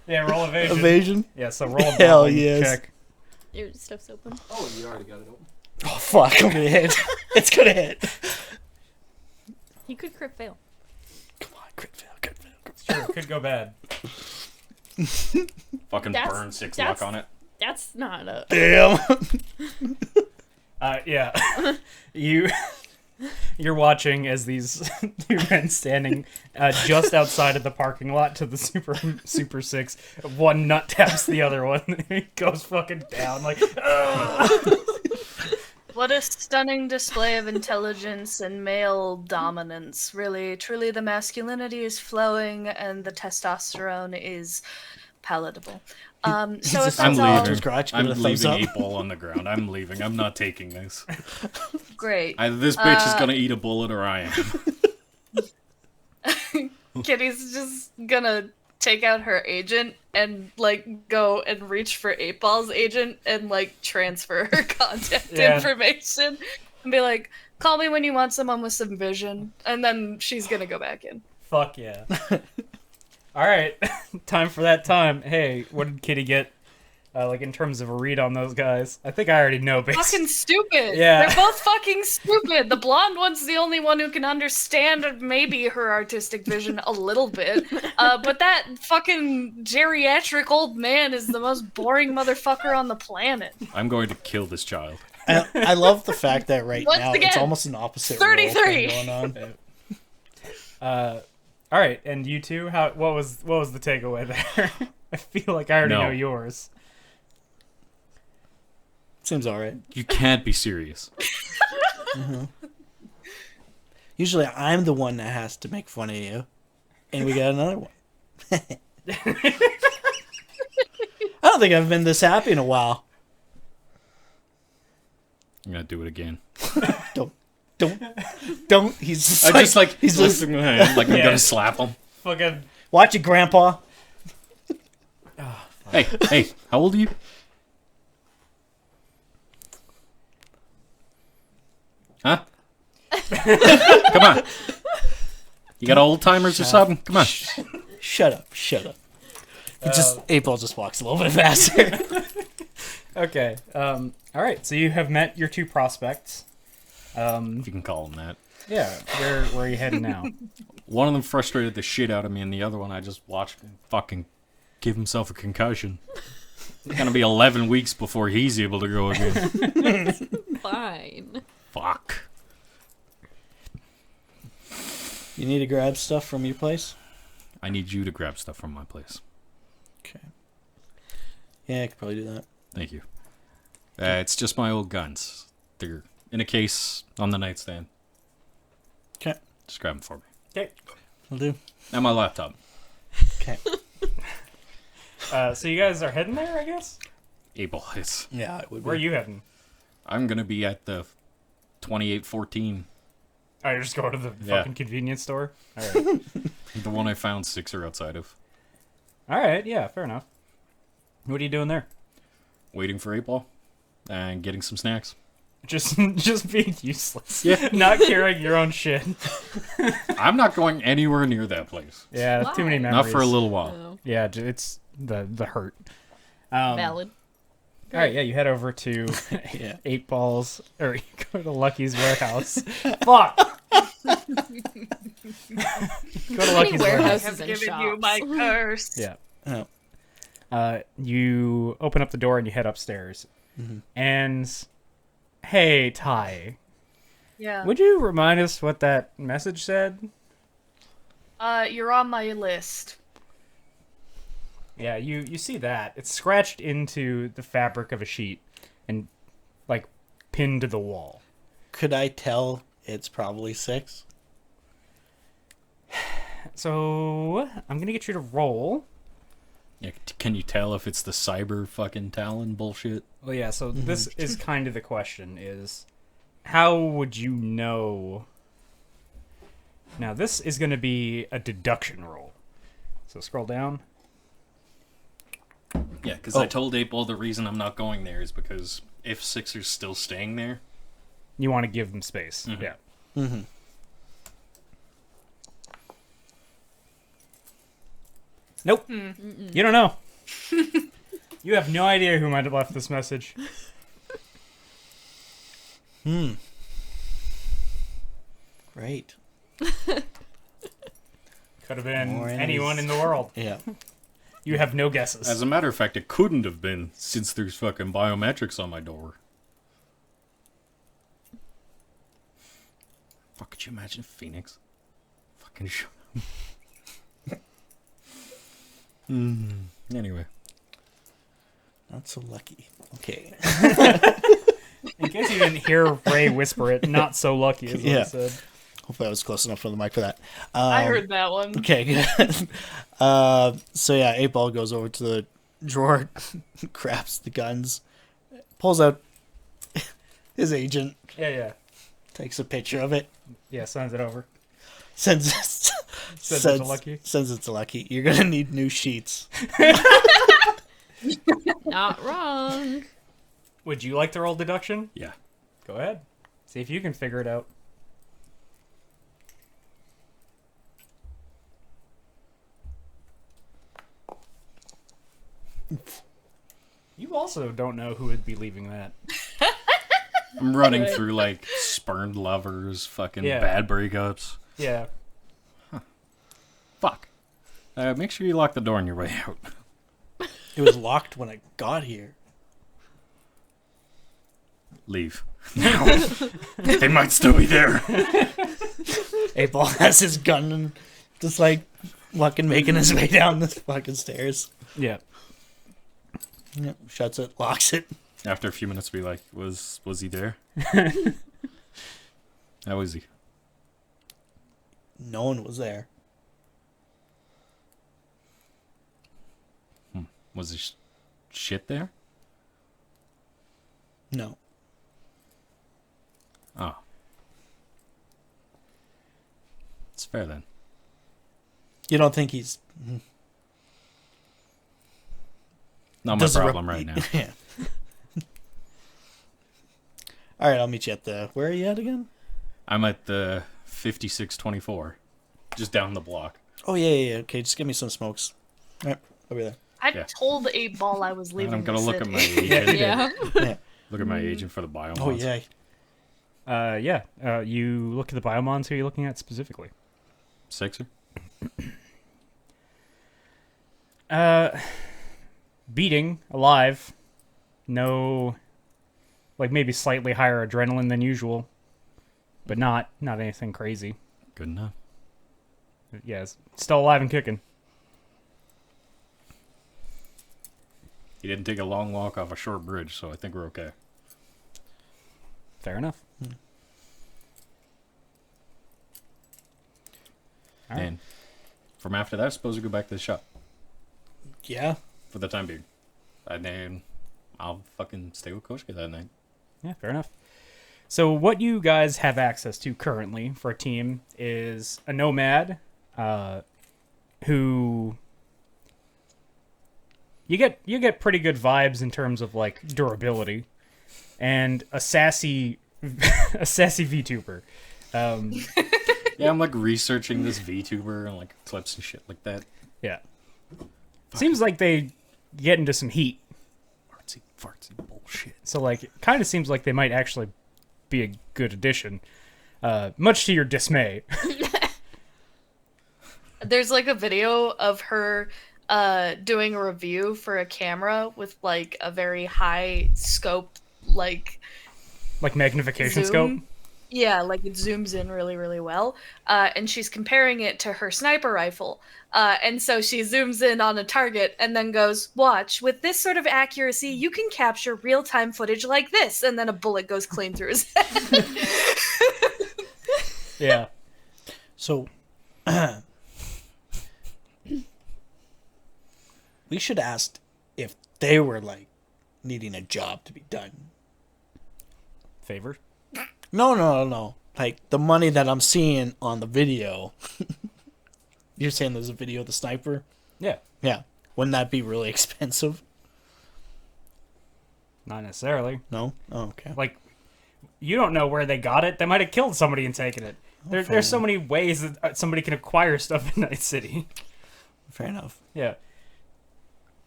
Yeah, roll evasion. Evasion. Yeah, so roll a Hell bottom yes. check. Your stuff's open. Oh, you already got it open. Oh, fuck. I'm gonna hit. It's gonna hit. You could crit fail. Come on. Crit fail. Crit fail. Crit fail. Sure, could go bad. Fucking That's- burn 6 that's- luck on it. That's not a. Damn. Yeah. You're watching as these two men standing just outside of the parking lot to the Super 6. One nut taps the other one. It goes fucking down like. What a stunning display of intelligence and male dominance. Really, truly, the masculinity is flowing and the testosterone is palatable. So He's if just I'm that's out all to his leaving. garage, give I'm it a thumbs leaving up. 8-Ball on the ground. I'm leaving. I'm not taking this. great, Either this bitch is gonna eat a bullet or I am. Kitty's just gonna take out her agent and like go and reach for 8-Ball's agent and like transfer her contact Yeah. information and be like, "Call me when you want someone with some vision," and then she's gonna go back in. Fuck yeah. All right, time for that time. Hey, what did Kitty get? Like in terms of a read on those guys, I think I already know. Fucking stupid. Yeah. They're both fucking stupid. The blonde one's the only one who can understand maybe her artistic vision a little bit. But that fucking geriatric old man is the most boring motherfucker on the planet. I'm going to kill this child. I love the fact that right Once now again, it's almost an opposite role 33. thing going on. All right, and you two, what was the takeaway there? I feel like I already No. know yours. Seems all right. You can't be serious. Usually I'm the one that has to make fun of you, and we got another one. I don't think I've been this happy in a while. I'm gonna do it again. Don't. He's just I like, just like he's just lifting my hand, like I'm Yeah. gonna slap him. Fucking watch it, Grandpa. Hey, how old are you? Huh? Come on. You got old timers or something? Come on. Shut up. He just April just walks a little bit faster. okay. All right, so you have met your two prospects. If you can call them that. Yeah, where are you heading now? One of them frustrated the shit out of me, and the other one I just watched him fucking give himself a concussion. It's gonna be 11 weeks before he's able to go again. Fine. Fuck. You need to grab stuff from your place? I need you to grab stuff from my place. Okay. Yeah, I could probably do that. Thank you. It's just my old guns. They're in a case on the nightstand. Okay. Just grab them for me. Okay. Will do. And my laptop. Okay. So you guys are heading there, I guess? Able. It's, Yeah, it would be. Where are you heading? I'm gonna be at the 2814. Oh, you're just going to the Yeah. fucking convenience store? All right. The one I found Sixer outside of. All right, yeah, fair enough. What are you doing there? Waiting for 8-Ball. And getting some snacks. Just being useless. Yeah. Not carrying your own shit. I'm not going anywhere near that place. Yeah, too many Why? memories. Not for a little while. Oh, Yeah, it's the hurt. valid. All right, yeah, you head over to Yeah. 8-Balls, or you go to Lucky's warehouse. Fuck. Go to Lucky's warehouse? warehouse. I have and given you shops. my curse. Yeah. Oh. You open up the door and you head upstairs. And hey, Ty, Yeah. would you remind us what that message said? You're on my list. Yeah, you see that. It's scratched into the fabric of a sheet and like pinned to the wall. Could I tell it's probably 6? So I'm gonna get you to roll. Yeah, can you tell if it's the cyber fucking Talon bullshit? Well, yeah. So this is kind of the question: is how would you know? Now this is gonna be a deduction roll. So scroll down. Yeah, because I told 8-Ball the reason I'm not going there is because if Sixer's still staying there, You want to give them space. Yeah. Mm-hmm. Nope. You don't know. You have no idea who might have left this message. Great. Could have been More enemies. anyone in the world. Yeah. You have no guesses. as a matter of fact, it couldn't have been since there's fucking biometrics on my door. Fuck, could you imagine Phoenix? Fucking shut up. Anyway. Not so lucky. Okay. In case you didn't hear Ray whisper it, not so lucky is what Yeah. he said. Hopefully I was close enough for the mic for that. I heard that one. Okay, good. So yeah, 8-Ball goes over to drawer, grabs the guns, pulls out his agent, Yeah. takes a picture of it, Yeah, sends it over. sends Sends it to Lucky. Sends it to Lucky. You're gonna need new sheets. Not wrong. Would you like to roll deduction? Yeah. Go ahead. See if you can figure it out. You also don't know who would be leaving that. I'm running through like spurned lovers, fucking Yeah. bad breakups. Yeah. Fuck. Make sure you lock the door on your way out. It was locked when I got here. Leave. Now. They might still be there. 8-Ball has his gun and just like fucking making his way down the fucking stairs. Yeah. Yep, shuts it, locks it. After a few minutes, be like, was he there? How was he? No one was there. Was his shit there? No. Oh. It's fair then. You don't think he's Not my doesn't problem right now. Yeah. All right, I'll meet you at the. Where are you at again? I'm at the 5624, just down the block. Oh yeah. Okay, just give me some smokes. All right, over there. I Yeah. told 8-Ball I was And leaving. I'm gonna the look at city. my agent. Yeah. Yeah. Look at my agent for the biomes. Oh yeah. You look at the biomons. Who are you looking at specifically? Sixer. Beating, alive. No, like maybe slightly higher adrenaline than usual, but not anything crazy. Good enough. Yeah, it's still alive and kicking. He didn't take a long walk off a short bridge, so I think we're okay. Fair enough. All right. And from after that, I suppose we go back to the shop Yeah. for the time being. And then I'll fucking stay with Koshka that night. Yeah, fair enough. So what you guys have access to currently for a team is a nomad, who you get pretty good vibes in terms of like durability, and a sassy VTuber. Yeah, I'm like researching this VTuber and like clips and shit like that. Yeah, seems like they get into some heat. Fartsy bullshit. So like, it kind of seems like they might actually be a good addition, much to your dismay. There's like a video of her doing a review for a camera with like a very high scope, like Like magnification zoom. scope. Yeah, like it zooms in really, really well. And she's comparing it to her sniper rifle. And so she zooms in on a target and then goes, "Watch, with this sort of accuracy, you can capture real-time footage like this." And then a bullet goes clean through his head. Yeah. So we should ask if they were like needing a job to be done. Favor. No. Like the money that I'm seeing on the video. You're saying there's a video of the sniper? Yeah. Yeah. Wouldn't that be really expensive? Not necessarily. No? Oh, okay. Like, you don't know where they got it. They might have killed somebody and taken it. There's so many ways that somebody can acquire stuff in Night City. Fair enough. Yeah.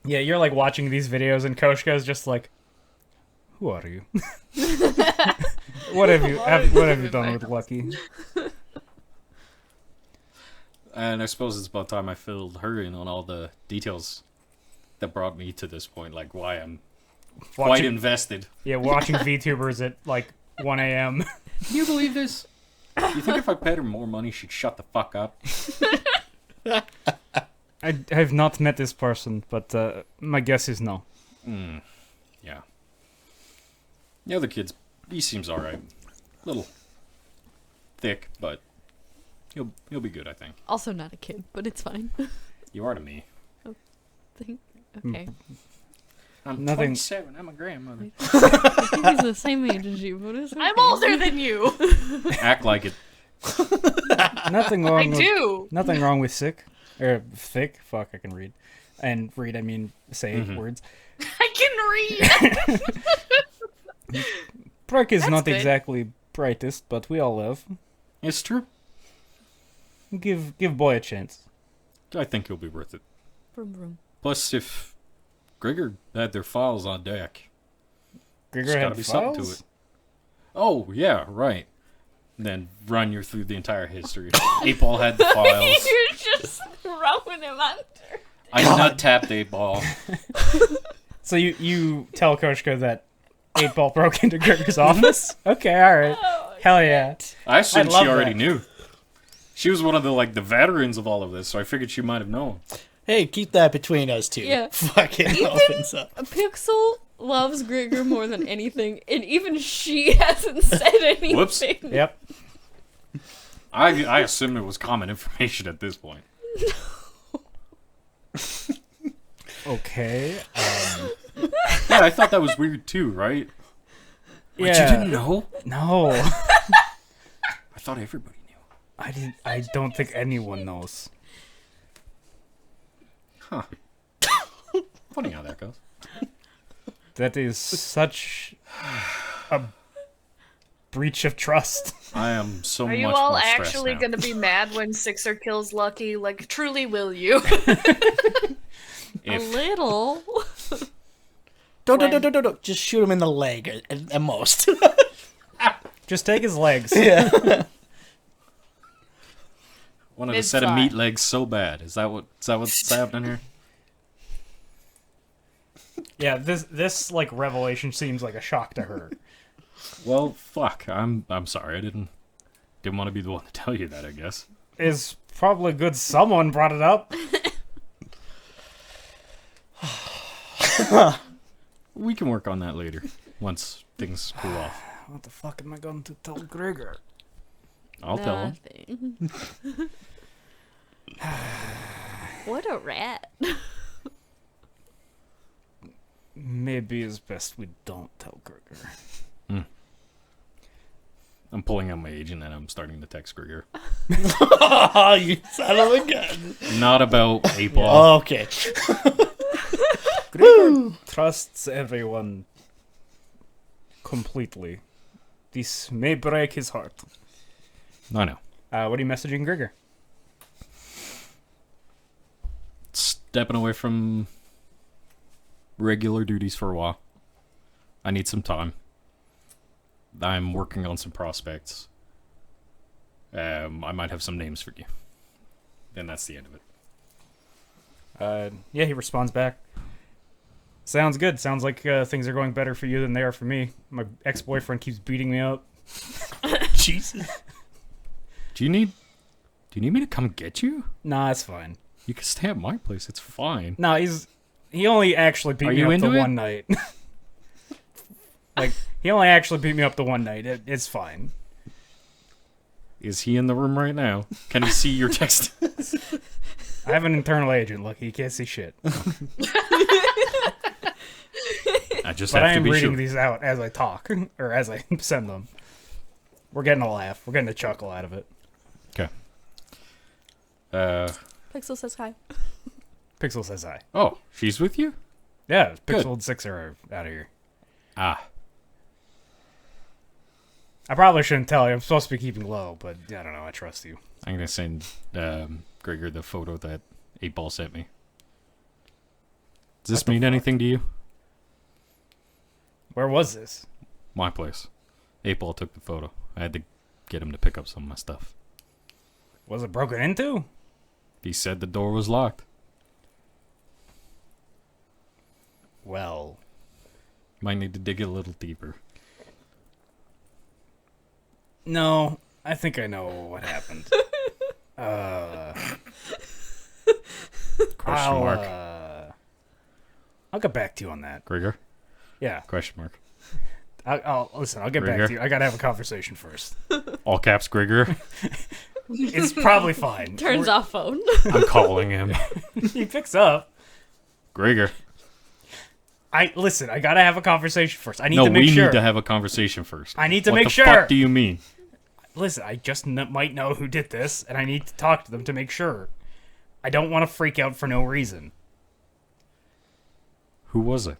Yeah, you're like watching these videos and Koshka's just like, who are you? What have you done with Lucky? And I suppose it's about time I filled her in on all the details that brought me to this point, like why I'm quite Watching, invested. yeah, watching VTubers at like 1 a.m. Can you believe this? You think if I paid her more money, she'd shut the fuck up? I have not met this person, but my guess is no. Yeah. The other kid's, he seems alright. Little thick, but he'll be good, I think. Also not a kid, but it's fine. You are to me. Thank- Okay. I'm Nothing- 27. I'm a grandmother. I think he's the same age as you, but it's okay. I'm older than you. Act like it. Nothing I wrong with do. nothing wrong with sick or thick. Fuck, I can read. And read, I mean say words. I can read. Brooke is That's not good. exactly brightest, but we all love. It's true. Give boy a chance. I think he'll be worth it. Vroom, vroom. Plus, if Grigor had their files on deck, Grigor there's had gotta be something to files? it. Oh, yeah, right. And then run you through the entire history. 8-Ball had the files. You're just throwing him under. I nut tapped 8-Ball. So you tell Koshka that 8-Ball broke into Grigor's office? Okay, alright. Oh, Hell yeah. I assumed love she already that. knew. She was one of the veterans of all of this, so I figured she might have known. Hey, keep that between us two. Yeah. Fucking Even- opens up. Pixel loves Grigor more than anything, and even she hasn't said anything. Whoops. Yep. I assumed it was common information at this point. Okay. Yeah, I thought that was weird too, right? But Yeah. you didn't know? No. I thought everybody knew. I don't think anyone knows. Huh. Funny how that goes. That is such a breach of trust. I am so Are much you all more stressed actually now. gonna be mad when Sixer kills Lucky? Like, truly will you? A If little. Don't. Just shoot him in the leg at most. Just take his legs. Yeah. wanted a set of Mid-thigh. meat legs so bad. Is that what's happening here? Yeah, this like revelation seems like a shock to her. Well, fuck. I'm sorry. I didn't want to be the one to tell you that, I guess. It's probably good someone brought it up. We can work on that later once things cool off. What the fuck am I going to tell Grigor? I'll tell him. Nothing. What a rat. Maybe it's best we don't tell Grigor. I'm pulling out my agent and I'm starting to text Grigor. Oh, you son of a gun. Not about 8-Ball. Okay. Grigor trusts everyone completely. This may break his heart. I know. What are you messaging Grigor? Stepping away from regular duties for a while. I need some time. I'm working on some prospects. I might have some names for you. And that's the end of it. Yeah, he responds back. Sounds good. Sounds like things are going better for you than they are for me. My ex-boyfriend keeps beating me up. Jesus. Do you need me to come get you? Nah, it's fine. You can stay at my place. It's fine. No, he only actually beat Are me you up the into it? one night. Like, he only actually beat me up the one night. It's fine. Is he in the room right now? Can he see your text? I have an internal agent. Look, he can't see shit. I just But have I to am be reading sure. these out as I talk, or as I send them. We're getting a laugh. We're getting a chuckle out of it. Okay. Pixel says hi. Pixel says hi. Oh, she's with you? Yeah, Good. Pixel and Six are out of here. Ah. I probably shouldn't tell you. I'm supposed to be keeping low, but I don't know. I trust you. I'm gonna send Grigor the photo that 8-Ball sent me. Does this What the mean fuck? anything to you? Where was this? My place. 8-Ball took the photo. I had to get him to pick up some of my stuff. Was it broken into? He said the door was locked. Well, Might need to dig a little deeper. no. I think I know what happened. Question mark. I'll get back to you on that. Grigor? Yeah. Question mark. I'll listen. I'll get back Grigor? to you. I gotta have a conversation first. All caps Grigor. It's probably fine. Turns off phone. I'm calling him. He picks up. Grigor. Listen, I gotta have a conversation first. I need No, to make we sure. need to have a conversation first. I need to what make the sure. fuck do you mean? Listen, I just might know who did this, and I need to talk to them to make sure. I don't want to freak out for no reason. Who was it?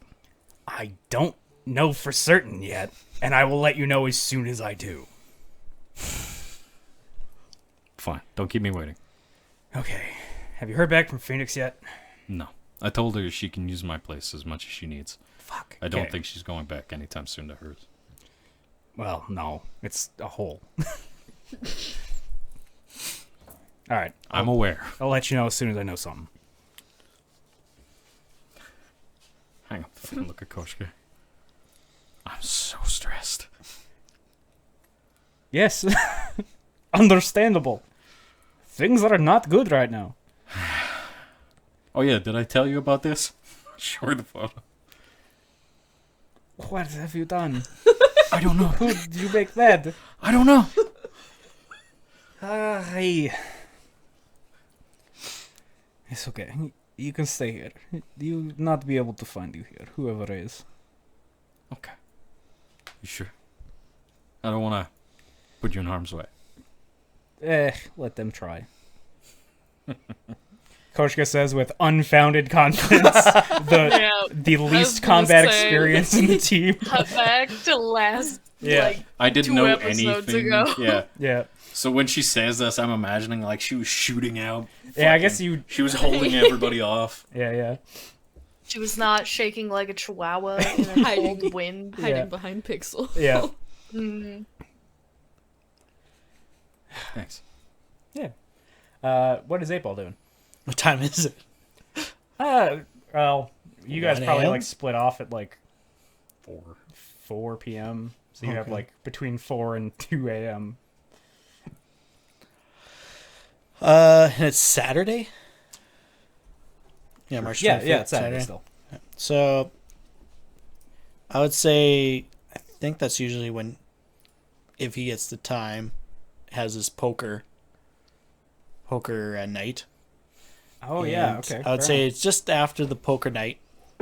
I don't know for certain yet, and I will let you know as soon as I do. Fine. Don't keep me waiting. Okay. Have you heard back from Phoenix yet? No. I told her she can use my place as much as she needs. Fuck. I don't Okay. think she's going back anytime soon to hers. Well, no. It's a hole. Alright. I'm aware. I'll let you know as soon as I know something. Hang up the phone. Look at Koshka. I'm so stressed. Yes. Understandable. Things are not good right now. Oh yeah, did I tell you about this? Show her the photo. What have you done? I don't know. Who did you make mad? I don't know. It's okay. You can stay here. You will not be able to find you here, whoever it is. Okay. You sure? I don't want to put you in harm's way. Let them try. Koshka says with unfounded confidence, Yeah. the was least gonna combat say- experience in the team. Cut back to last, Yeah. like, I didn't 2 know episodes anything. ago. Yeah. Yeah. So when she says this, I'm imagining like she was shooting out. Yeah, I guess fucking- you... She was holding everybody off. Yeah. she was not shaking like a chihuahua in a Hiding. cold wind. Hiding Yeah. behind Pixel. Yeah. Mm. Thanks. What is 8-Ball doing? What time is it? Well, you guys 1 probably a.m.? like split off at like 4. 4 p.m. So you have Okay. like between 4 and 2 a.m. And it's Saturday? Yeah, March 25th. Yeah, it's Saturday still. So, I would say, I think that's usually when, if he gets the time, has his poker at night. Oh yeah, And okay. I would fair say enough. it's just after the poker night,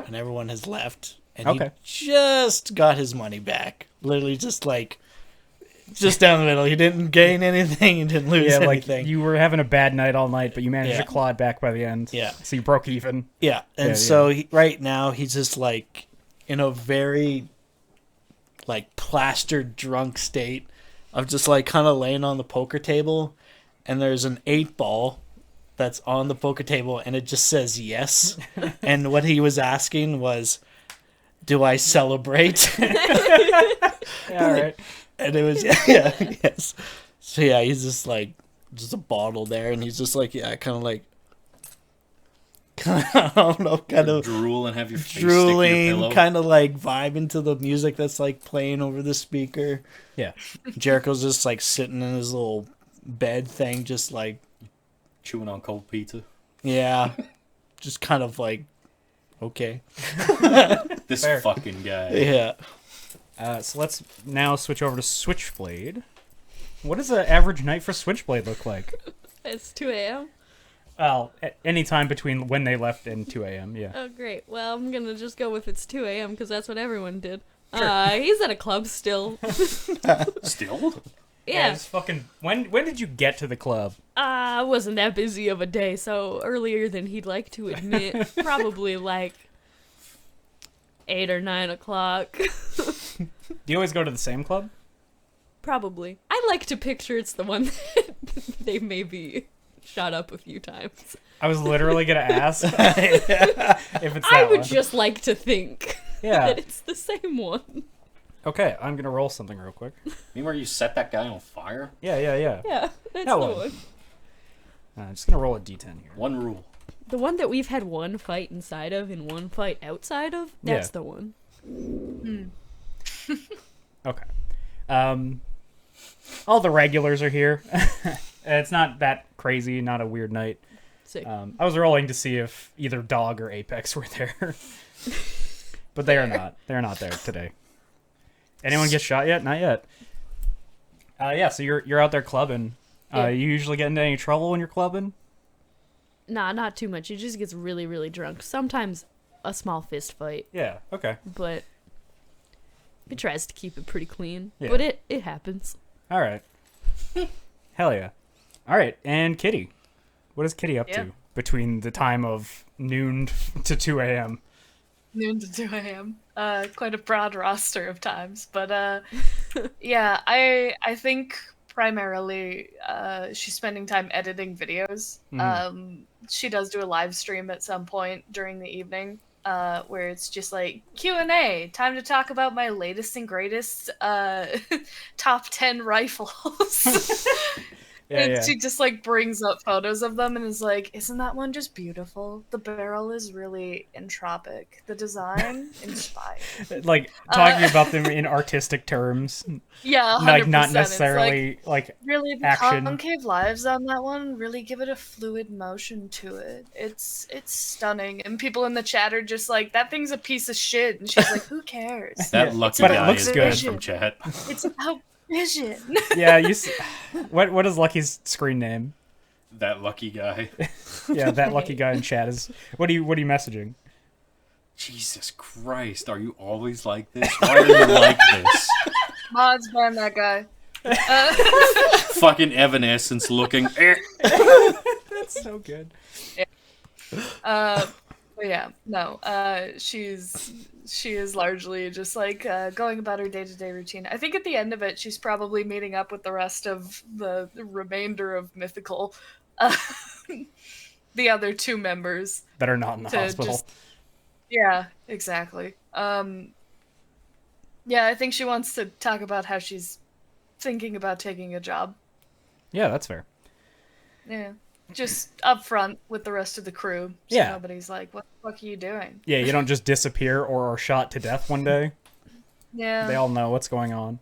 and everyone has left, and Okay. he just got his money back. Literally, just down the middle. He didn't gain anything. He didn't lose yeah, like anything. you were having a bad night all night, but you managed Yeah. to claw it back by the end. Yeah. So you broke even. Yeah, and Yeah, so right now he's just like in a very like plastered drunk state of just like kind of laying on the poker table, and there's an 8-ball that's on the poker table, and it just says yes. And what he was asking was, "Do I celebrate?" Yeah, all right. And it was yes. So yeah, he's just like just a bottle there, and he's just like kind of like I don't know, kind of Drool and have your face stick to your drooling, pillow. kind of like vibing to the music that's like playing over the speaker. Yeah. Jericho's just like sitting in his little bed thing, just like Chewing on cold pizza. yeah, just kind of like okay, This Fair. fucking guy. yeah. So let's now switch over to Switchblade. What does an average night for Switchblade look like? It's 2 a.m. Well, any time between when they left and 2 a.m. Yeah. Oh, great. Well, I'm gonna just go with it's 2 a.m. because that's what everyone did. He's at a club still. Still? Yeah. Just fucking. When did you get to the club? Wasn't that busy of a day, so earlier than he'd like to admit. Probably like 8 or 9 o'clock. Do you always go to the same club? Probably. I like to picture it's the one that they maybe shot up a few times. I was literally gonna ask if it's that I would one. just like to think Yeah. that it's the same one. Okay, I'm gonna roll something real quick. Remember you set that guy on fire? Yeah. Yeah, that's That the one. one. I'm just gonna roll a d10 here. One rule. The one that we've had one fight inside of and one fight outside of, that's Yeah. the one. Okay. All the regulars are here. It's not that crazy, not a weird night. Sick. I was rolling to see if either Dog or Apex were there. But they are not. They're not there today. Anyone get shot yet? Not yet. Yeah, so you're out there clubbing. Yeah. You usually get into any trouble when you're clubbing? Nah, not too much. He just gets really, really drunk. Sometimes a small fist fight, Yeah. Okay. but he tries to keep it pretty clean. Yeah. But it happens. All right. Hell yeah. All right. And Kitty, what is Kitty up Yeah. to between the time of noon to 2 a.m.? Noon to 2 a.m. Quite a broad roster of times, but yeah, I think primarily she's spending time editing videos. She does do a live stream at some point during the evening, where it's just like Q&A, time to talk about my latest and greatest top 10 rifles. Yeah, And yeah. she just like brings up photos of them and is like, isn't that one just beautiful? The barrel is really entropic. The design inspired. Like talking about them in artistic terms, Yeah, 100%. like not It's necessarily like really, the action. concave lives on that one really give it a fluid motion to it. It's stunning, and people in the chat are just like, "That thing's a piece of shit," and she's like, "Who cares? That Yeah, lucky but it guy looks is good. banned from chat. It's about vision." yeah. What is Lucky's screen name? That lucky guy. Yeah, that lucky guy in chat is. What are you messaging? Jesus Christ, are you always like this? Why are you like this? Mods ban that guy. Fucking Evanescence looking. That's so good. But yeah, no. She is largely just like going about her day-to-day routine. I think at the end of it, she's probably meeting up with the rest of the remainder of Mythical, the other two members. That are not in the To hospital. just- Yeah, exactly. Yeah, I think she wants to talk about how she's thinking about taking a job. Yeah, that's fair. Yeah. Just up front with the rest of the crew. So Yeah. nobody's like, what the fuck are you doing? Yeah, you don't just disappear or are shot to death one day. Yeah. They all know what's going on.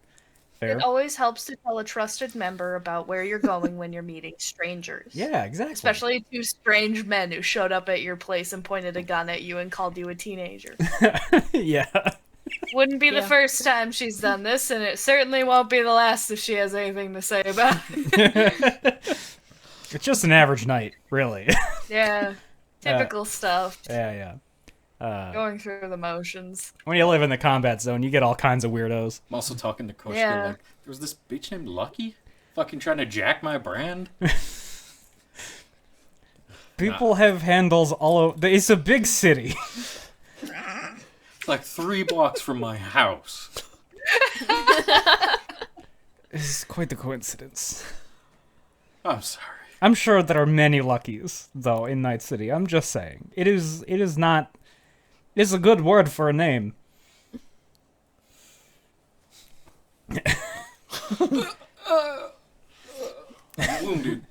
Fair. It always helps to tell a trusted member about where you're going when you're meeting strangers. Yeah, exactly. Especially two strange men who showed up at your place and pointed a gun at you and called you a teenager. Yeah. Wouldn't be the Yeah. first time she's done this, and it certainly won't be the last if she has anything to say about it. It's just an average night, really. Yeah. Typical stuff. Yeah. Going through the motions. When you live in the combat zone, you get all kinds of weirdos. I'm also talking to Kushka Yeah. like, there was this bitch named Lucky? Fucking trying to jack my brand? People have handles all over. It's a big city. It's like 3 blocks from my house. This is quite the coincidence. I'm sorry. I'm sure there are many Luckies, though, in Night City. I'm just saying. It is not... It is a good word for a name. I'm wounded.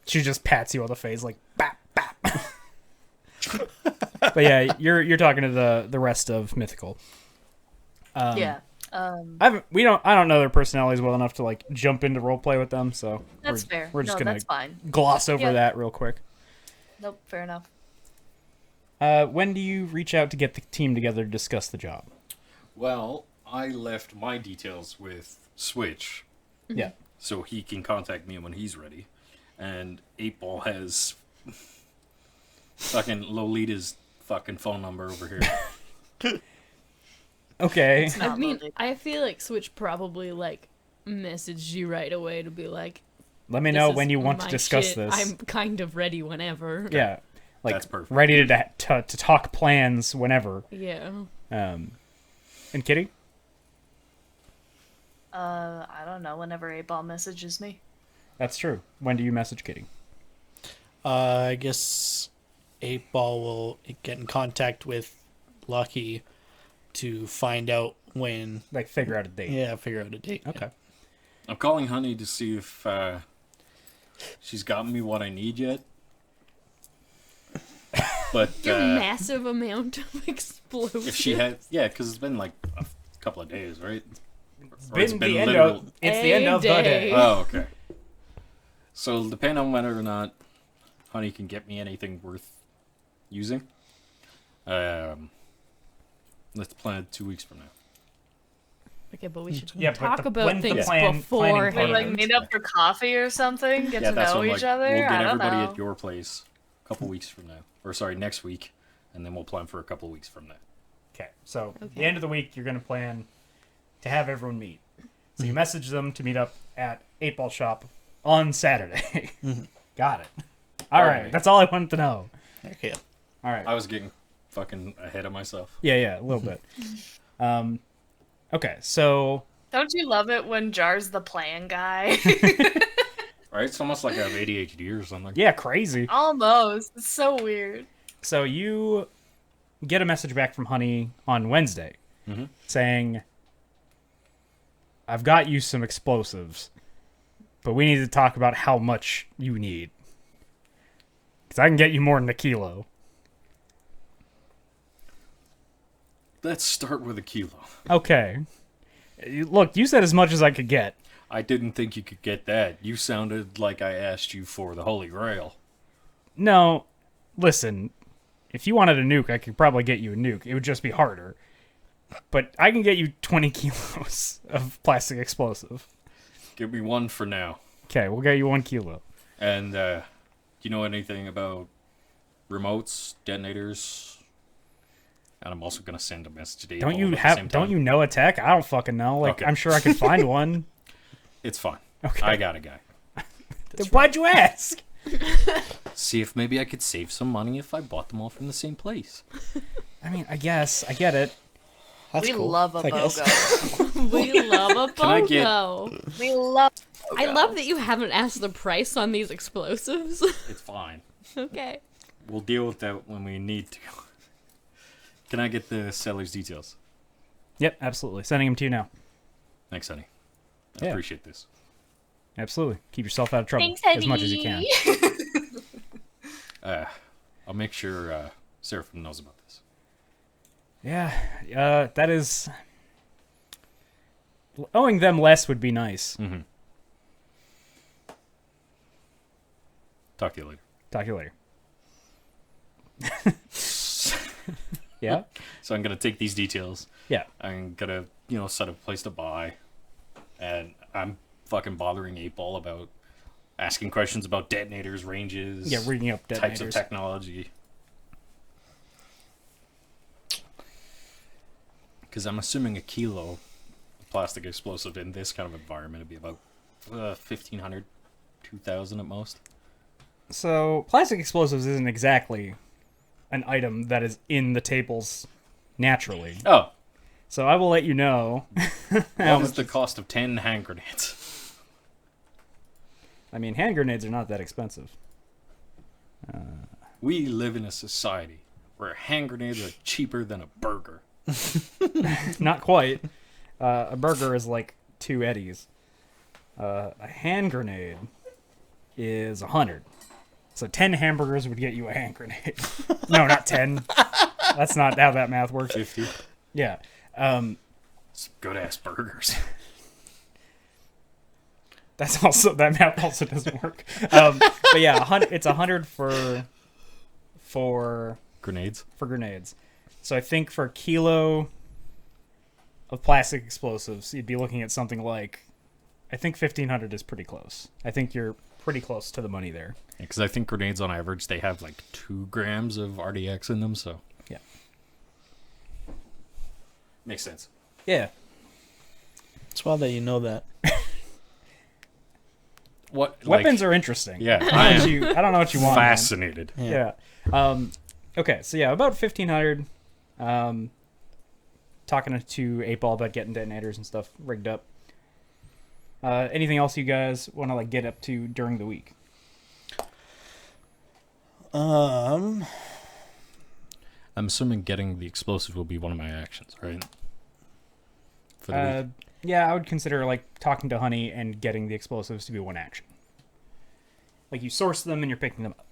She just pats you on the face like bap bap. But yeah, you're talking to the rest of Mythical. Yeah. I don't know their personalities well enough to like jump into roleplay with them, so That's fair. We're just No, gonna that's fine. gloss over Yeah. that real quick. Nope, fair enough. When do you reach out to get the team together to discuss the job? Well, I left my details with Switch, Yeah. so he can contact me when he's ready. And 8-Ball has fucking Lolita's fucking phone number over here. Okay. I Not mean, loaded. I feel like Switch probably like messaged you right away to be like, Let me "This know is when you want to my discuss shit. this. I'm kind of ready whenever." Yeah. Like That's perfect. ready to talk plans whenever. Yeah. And Kitty? I don't know, whenever 8-Ball messages me. That's true. When do you message Kitty? I guess 8-Ball will get in contact with Lucky to find out when. Like figure out a date. Yeah, figure out a date. Okay. I'm calling Honey to see if she's gotten me what I need yet. But Your massive amount of explosives. if she had, yeah, because it's been like a couple of days, right? Or It's the end literal- of the end of the A day. day. Oh, okay. So depending on whether or not Honey can get me anything worth using, let's plan 2 weeks from now. Okay, but we should Yeah, but talk the- about when's the things planning beforehand. plan? Like, meet up for coffee or something? Get Yeah, to that's know what I'm each like. other? We'll get I don't everybody know. at your place a couple weeks from now, or sorry, next week, and then we'll plan for a couple of weeks from there. Okay, so Okay. the end of the week, you're going to plan to have everyone meet. So you message them to meet up at 8 Ball Shop on Saturday. Got it. All right, Alright. that's all I wanted to know. Okay. All right. I was getting fucking ahead of myself. Yeah, a little bit. Okay, so Don't you love it when Jar's the plan guy? Right? It's almost like I have ADHD or something. yeah, crazy. Almost. It's so weird. So you get a message back from Honey on Wednesday saying, I've got you some explosives, but we need to talk about how much you need. Because I can get you more than a kilo. Let's start with a kilo. Okay. Look, you said as much as I could get. I didn't think you could get that. You sounded like I asked you for the Holy Grail. No, listen, if you wanted a nuke, I could probably get you a nuke. It would just be harder. But I can get you 20 kilos of plastic explosive. Give me one for now. Okay, we'll get you 1 kilo. And, do you know anything about remotes, detonators? And I'm also gonna send a message to Don't Abel you at the same don't time. you know a tech? I don't fucking know. Like, Okay. I'm sure I could find one. It's fine. Okay. I got a guy. Then why'd you ask? See if maybe I could save some money if I bought them all from the same place. I mean, I guess. I get it. That's We cool, love a I guess. BOGO. We love a Can I get- BOGO. We love I BOGO. love that you haven't asked the price on these explosives. It's fine. Okay. We'll deal with that when we need to. Can I get the seller's details? Yep, absolutely. Sending them to you now. Thanks, honey. I Yeah. appreciate this. Absolutely. Keep yourself out of trouble Thanks, as much as you can. I'll make sure Seraphim knows about this. Yeah, that is... Owing them less would be nice. Mm-hmm. Talk to you later. Talk to you later. Yeah? So I'm gonna take these details. Yeah. I'm gonna, set a place to buy, and I'm fucking bothering 8 Ball about asking questions about detonators, ranges, Yeah, reading up types of detonators. technology. Because I'm assuming a kilo of plastic explosive in this kind of environment would be about 1,500, 2,000 at most. So, plastic explosives isn't exactly an item that is in the tables naturally. Oh, So I will let you know. what is the cost of 10 hand grenades? I mean, hand grenades are not that expensive. We live in a society where hand grenades are cheaper than a burger. Not quite. A burger is like 2 eddies. A hand grenade is 100. So 10 hamburgers would get you a hand grenade. No, not 10. That's not how that math works. 50. Yeah. Good ass burgers. That's also, that math also doesn't work. But yeah, it's 100 for Grenades? grenades. So I think for a kilo of plastic explosives, you'd be looking at something like, I think 1,500 is pretty close. I think you're pretty close to the money there. Because I think grenades on average, they have like 2 grams of RDX in them, so. Yeah. Makes sense. Yeah. It's wild that you know that. What Weapons are interesting. Yeah, I I don't know what am you, I don't know what you want. man. fascinated. Yeah. Okay, so yeah, about 1,500. Talking to 8 Ball about getting detonators and stuff rigged up. Anything else you guys want to like get up to during the week? I'm assuming getting the explosive will be one of my actions, right? For the week. Yeah, I would consider like talking to Honey and getting the explosives to be one action. Like you source them and you're picking them up.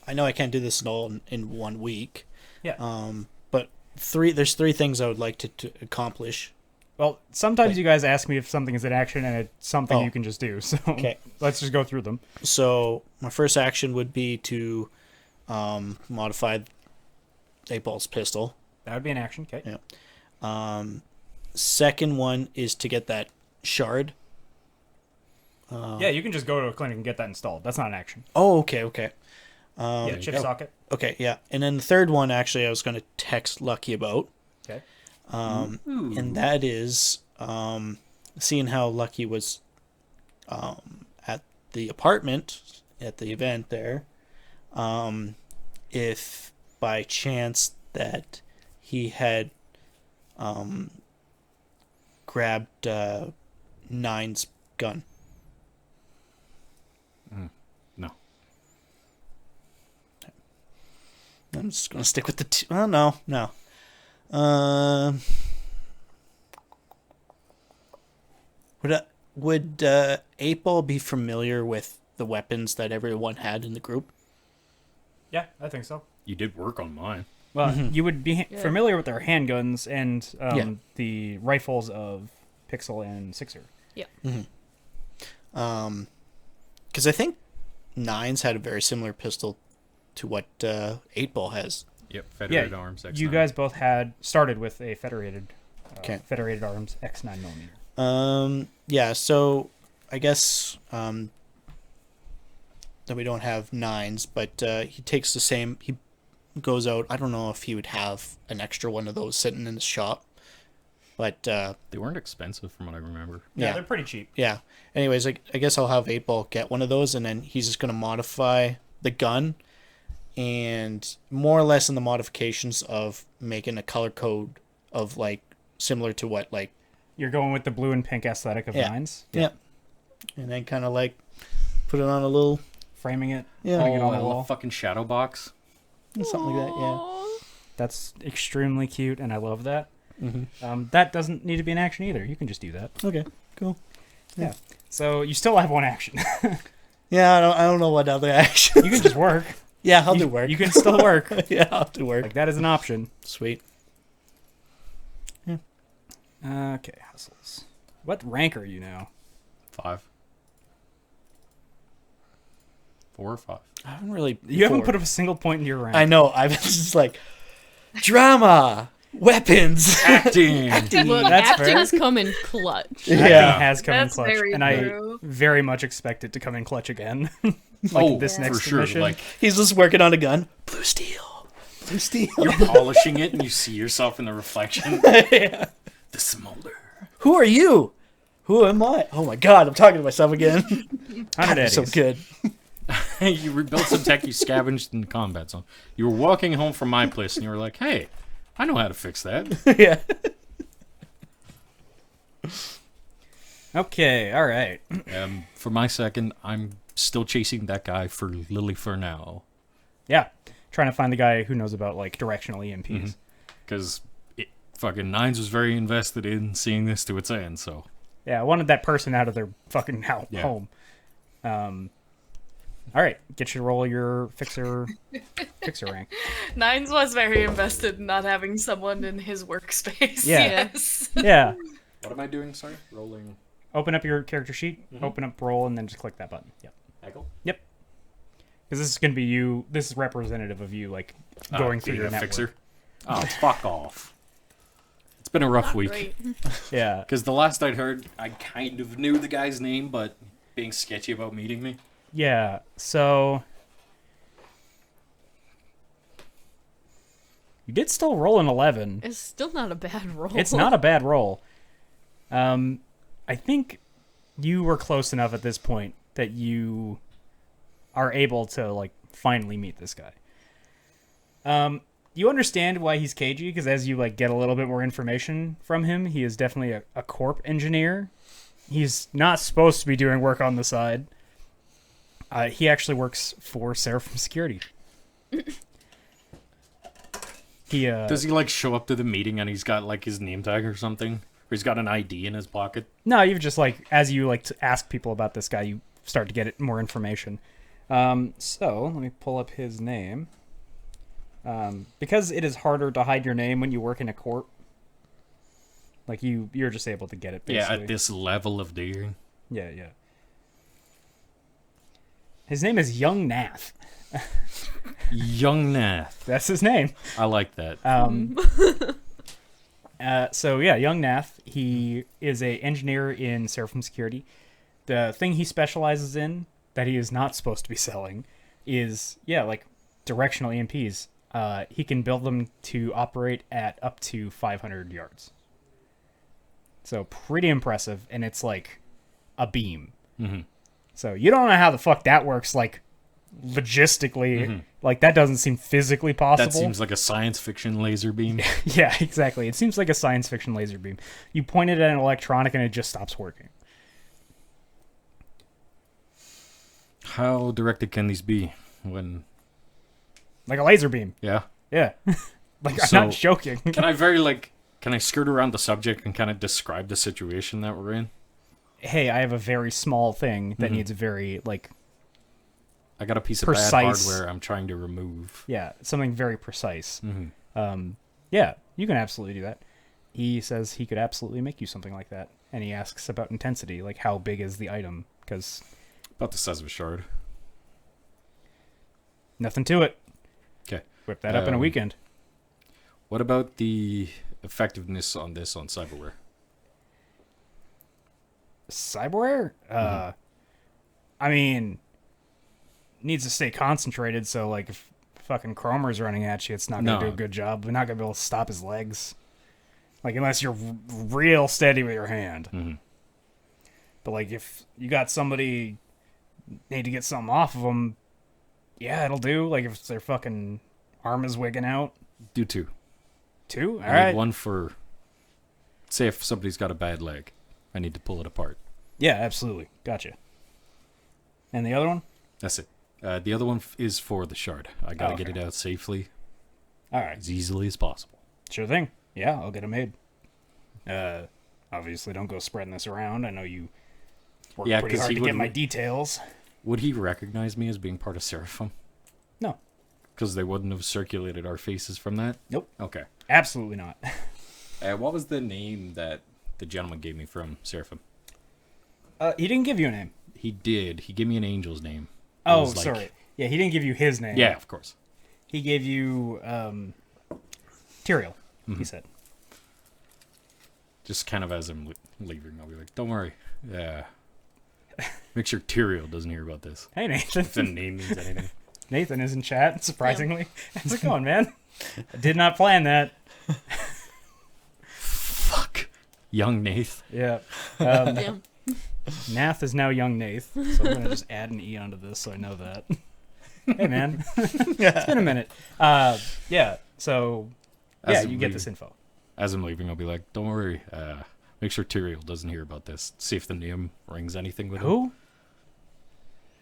I know I can't do this all in 1 week. Yeah. But there's 3 things I would like to accomplish. Well, sometimes you guys ask me if something is an action and it's something Oh. you can just do. So Okay. let's just go through them. So my first action would be to modify 8 Ball's pistol. That would be an action. Okay. Yeah. Second one is to get that shard. Yeah, you can just go to a clinic and get that installed. That's not an action. Oh, okay. Yeah, chip go. socket. Okay, yeah. And then the third one, actually, I was going to text Lucky about. Okay. And that is seeing how Lucky was at the apartment at the event there. If by chance that he had grabbed Nine's gun. No. I'm just gonna stick with the oh no. Would 8-Ball be familiar with the weapons that everyone had in the group? Yeah, I think so. You did work on mine. Well, you would be Yeah. familiar with their handguns and Yeah. the rifles of Pixel and Sixer. Because I think Nines had a very similar pistol to what 8-Ball has. Yep, Federated Arms X9. You guys both had started with a Federated, Okay. Federated Arms X9mm. Yeah, so I guess that we don't have Nines, but he takes the same. He goes out. I don't know if he would have an extra one of those sitting in his shop, but They weren't expensive from what I remember. Yeah, Yeah. they're pretty cheap. yeah. Anyways, I guess I'll have 8-Ball get one of those, and then he's just gonna modify the gun, and more or less in the modifications of making a color code of like similar to what like You're going with the blue and pink aesthetic of Yeah. Nines. yeah, and then kind of like put it on a little Framing it. Yeah. putting it Oh, on I the wall. love fucking Shadow Box. something like that. Yeah. Aw. That's extremely cute, and I love that. Mm-hmm. That doesn't need to be an action either. You can just do that. Okay. Cool. So you still have one action. Yeah, I don't know what other action. You can just work. Yeah, I'll you, do work. You can still work. Yeah, I'll do work. Like that is an option. Sweet. Okay, hustles. What rank are you now? 5. 4 or 5. I haven't really. You haven't put up a single point in your rank. I know. I've been just like drama, weapons. Acting! Look, That's acting fair. has come in clutch. Acting Yeah. has come That's in clutch, very and true. I very much expect it to come in clutch again. oh, this for next sure. mission. Like, He's just working on a gun. Blue steel. Blue steel. you're polishing it and you see yourself in the reflection. Yeah. The smolder. Who are you? Who am I? Oh my god, I'm talking to myself again. 100 eddies. So good. You rebuilt some tech you scavenged in the combat zone. You were walking home from my place and you were like, hey, I know how to fix that. Yeah. Okay, all right. For my second, I'm still chasing that guy for Lily for now. Yeah, trying to find the guy who knows about like directional EMPs. Because fucking Nines was very invested in seeing this to its end, so. Yeah, I wanted that person out of their fucking Yeah. home. All right, get you to roll your fixer rank. Nines was very invested in not having someone in his workspace. Yeah. Yes. Yeah, What am I doing? Sorry? Rolling. open up your character sheet, open up roll, and then just click that button. Yep. Haggle? Yep. Because this is going to be you. This is representative of you, like going through your network. fixer. Oh, fuck off. It's been a rough week. Great. Yeah. Because the last I'd heard, I kind of knew the guy's name, but being sketchy about meeting me. Yeah. So you did still roll an 11. It's still not a bad roll. It's not a bad roll. I think you were close enough at this point that you are able to like finally meet this guy. You understand why he's cagey because as you like get a little bit more information from him, he is definitely a corp engineer. He's not supposed to be doing work on the side. He actually works for Seraphim Security. He Does he like show up to the meeting and he's got like his name tag or something? Or he's got an ID in his pocket? No, you've just like as you like to ask people about this guy, you start to get more information. So let me pull up his name. Because it is harder to hide your name when you work in a corp. Like you're just able to get it. Basically. Yeah, at this level of daring. Yeah. His name is Young Nath. Young Nath. That's his name. I like that. So yeah, Young Nath. He is a engineer in Seraphim Security. the thing he specializes in that he is not supposed to be selling is, like directional EMPs. He can build them to operate at up to 500 yards. So pretty impressive, and it's like a beam. Mm-hmm. So you don't know how the fuck that works, like logistically. Like that doesn't seem physically possible. That seems like a science fiction laser beam. Yeah, exactly. It seems like a science fiction laser beam. You point it at an electronic and it just stops working. How directed can these be? When Like a laser beam. yeah, Yeah. Like I'm So- not joking. can I skirt around the subject and kind of describe the situation that we're in? Hey, I have a very small thing that needs a very like I got a piece of Precise. bad hardware I'm trying to remove. something very precise. Mm-hmm. Yeah, you can absolutely do that. He says he could absolutely make you something like that, and he asks about intensity, like how big is the item? Because About the size of a shard. nothing to it. Okay. Whip that up in a weekend. What about the effectiveness on this on cyberware? Cyberware? I mean, needs to stay concentrated, so like if fucking Cromer's running at you, it's not gonna No. do a good job. We're not gonna be able to stop his legs. Like unless you're real steady with your hand. Mhm. But like if you got somebody need to get something off of them, yeah, it'll do. Like if their fucking arm is wigging out. Do two. Two? I Alright. need one for, say if somebody's got a bad leg, I need to pull it apart. Yeah, absolutely. Gotcha. And the other one? That's it. The other one is for the shard. I gotta get okay. it out safely, Alright. as easily as possible. Sure thing. Yeah, I'll get it made. Obviously don't go spreading this around. I know you work Yeah, pretty 'cause hard he to get would- my details. Would he recognize me as being part of Seraphim? No. Because they wouldn't have circulated our faces from that? Nope. Okay. Absolutely not. What was the name that the gentleman gave me from Seraphim? He didn't give you a name. He did. He gave me an angel's name. It Oh, was like- sorry. Yeah, he didn't give you his name. Yeah, of course. He gave you Tyrael, he said. Just kind of as I'm leaving, I'll be like, don't worry. Make sure Tyrael doesn't hear about this. Hey, If the Nathan. name means anything. Nathan is in chat, surprisingly. How's it going, man? I did not plan that. Fuck. Young Nath. Yeah. Damn. Nath is now young Nath, so I'm going to just add an E onto this so I know that. Hey, man. It's been a minute. Yeah, so, yeah, As I'm you get leaving- this info. As I'm leaving, I'll be like, don't worry. Make sure Tyrael doesn't hear about this. See if the name rings anything with him. Who?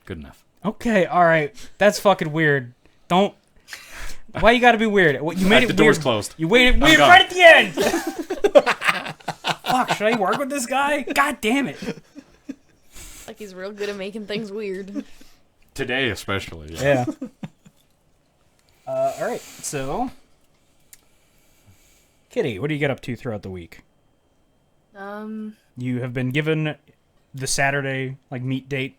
Good enough. Okay, all right. That's fucking weird. Don't. Why you gotta be weird? You made Right, it the door's weird. closed. You made it weird gone. right at the end. Fuck, should I work with this guy? God damn it. Like he's real good at making things weird. Today, especially. Yeah. Yeah. All right. So, Kitty, what do you get up to throughout the week? You have been given the Saturday meet date.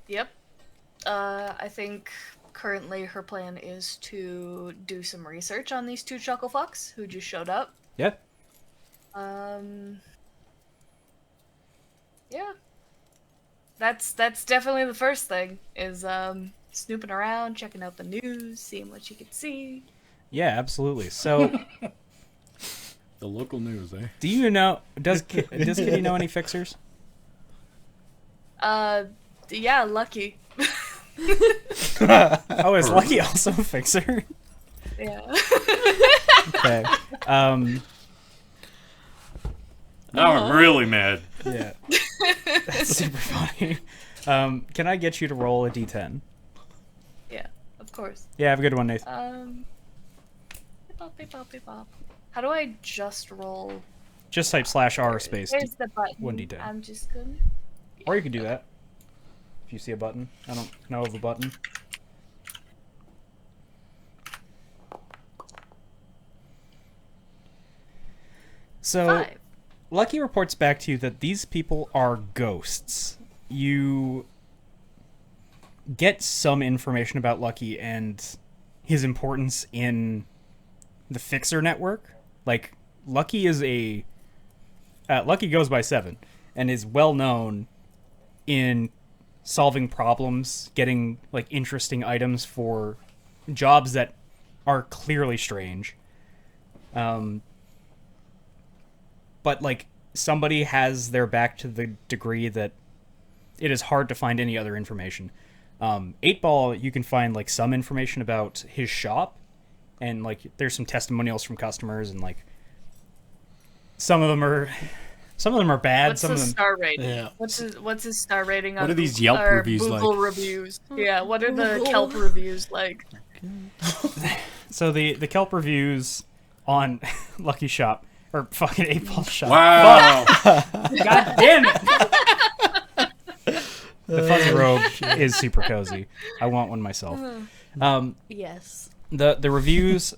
Yep. I think currently her plan is to do some research on these two chuckle fucks who just showed up. Yeah. Yeah. That's definitely the first thing is snooping around, checking out the news, seeing what you can see. Yeah, absolutely. So, The local news, eh? do you know? Does Kitty know any fixers? Yeah, Lucky. Oh, is Lucky also a fixer? Yeah. Okay. Now I'm really mad. Yeah. That's super funny. Can I get you to roll a d10? Yeah, of course. Yeah, have a good one, Nathan. Beep, bop, beep, bop. How do I just roll? Just type /r space. There's the button. 1d10. I'm just gonna. Or you could do that. If you see a button. I don't know of a button. So, 5. Lucky reports back to you that these people are ghosts. You get some information about Lucky and his importance in the Fixer network. Like, Lucky is a Lucky goes by 7 and is well known in solving problems, getting like interesting items for jobs that are clearly strange. But like somebody has their back to the degree that it is hard to find any other information. 8-Ball, you can find like some information about his shop, and like there's some testimonials from customers, and like some of them are bad. What's some the of them, star rating? Yeah. What's his star rating on What are these Google- Yelp or reviews Google like? reviews? Yeah, what are the Kelp reviews like? so the kelp reviews on Lucky Shop or fucking 8-Ball Shop. Wow. God damn it! The fuzzy robe is super cozy. I want one myself. Yes. The reviews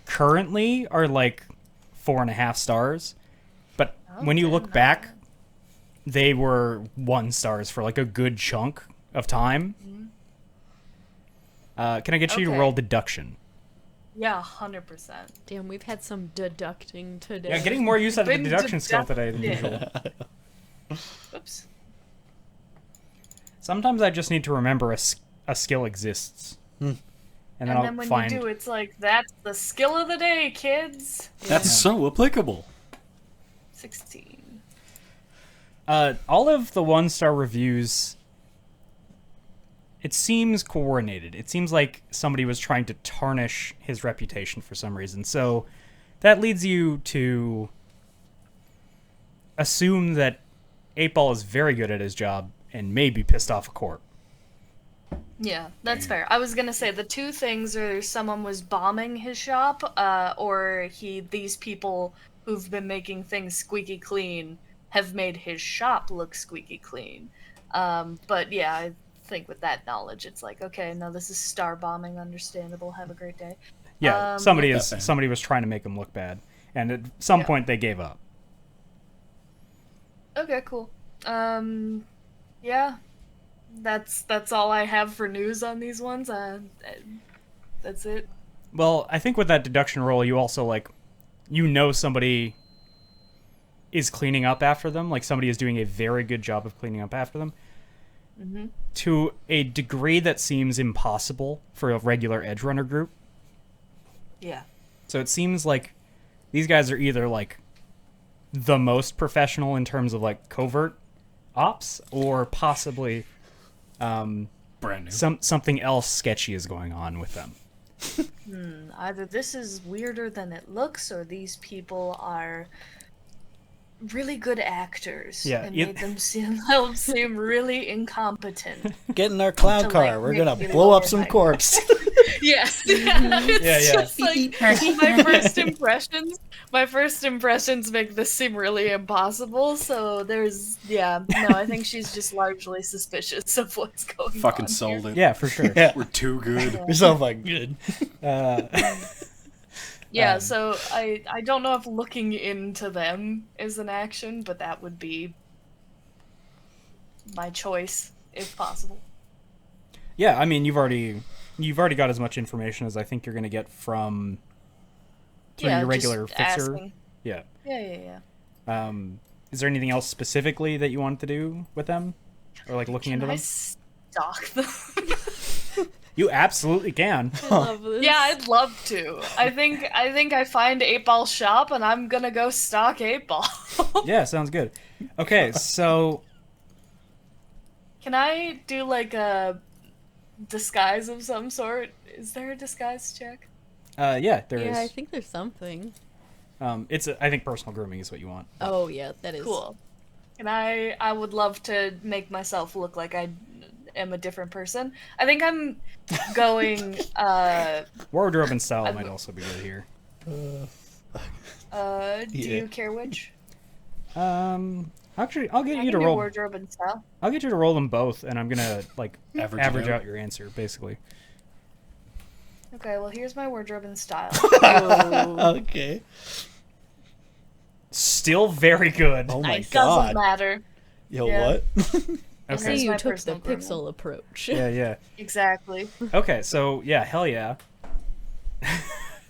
currently are like 4.5 stars, but when you look back, they were 1 stars for like a good chunk of time. Can I get you to Okay. roll deduction? Yeah, 100%. Damn, we've had some deducting today. Yeah, getting more use out of the Been deduction skill today than deducted. usual. Oops. Sometimes I just need to remember a skill exists, and then And I'll then when find. you do, it's like, that's the skill of the day, kids. That's so applicable. 16. All of the 1-star reviews, it seems coordinated. It seems like somebody was trying to tarnish his reputation for some reason. So that leads you to assume that 8-Ball is very good at his job and may be pissed off a corp. Yeah, that's fair. I was gonna say the two things are someone was bombing his shop, or these people who've been making things squeaky clean have made his shop look squeaky clean. But yeah, I think with that knowledge, it's like, okay, no, this is star bombing, understandable. Have a great day. Yeah, somebody Not that bad. somebody was trying to make him look bad, and at some Yeah. point they gave up. Okay, cool. Yeah, that's all I have for news on these ones. That's it. Well, I think with that deduction roll, you also like, somebody is cleaning up after them. Like somebody is doing a very good job of cleaning up after them. Mm-hmm. To a degree that seems impossible for a regular edge runner group. Yeah. So it seems like these guys are either like the most professional in terms of like covert ops, or possibly Brand new. something else sketchy is going on with them. Either this is weirder than it looks, or these people are really good actors. Yeah, and you- made them seem really incompetent. Get in our cloud To, car. like, We're gonna make you blow up look some like- corpse. Yes. It's Yeah. just like my first impressions make this seem really impossible. So I think she's just largely suspicious of what's going on. Fucking here. sold it. Yeah, for sure. Yeah, We're too good. you're so fucking good. Yeah, so I don't know if looking into them is an action, but that would be my choice if possible. Yeah, I mean, you've already got as much information as I think you're going to get from Yeah, your regular just fixer. asking. Yeah. Yeah. Is there anything else specifically that you wanted to do with them, or like looking Can into I them? stalk them? You absolutely can. I love this. Yeah, I'd love to. I think I find 8-Ball shop and I'm gonna go stalk 8-Ball. Yeah, sounds good. Okay, so Can I do like a disguise of some sort? Is there a disguise check? yeah, there is. Yeah, I think there's something. I think personal grooming is what you want. Oh yeah, that is Cool. And I would love to make myself look like I am a different person. I think I'm going Wardrobe and style might also be good here. do Yeah. you care which? Actually, I'll get I you can to do roll. wardrobe and style. I'll get you to roll them both, and I'm gonna like Average, average it out your answer, basically. Okay, well here's my wardrobe and style. Okay. Still very good. Oh my Nice. god. Doesn't matter. Yo, Yeah. what? I This see is you my took the personal grooming. pixel approach. Yeah. Exactly. Okay, so yeah, hell yeah.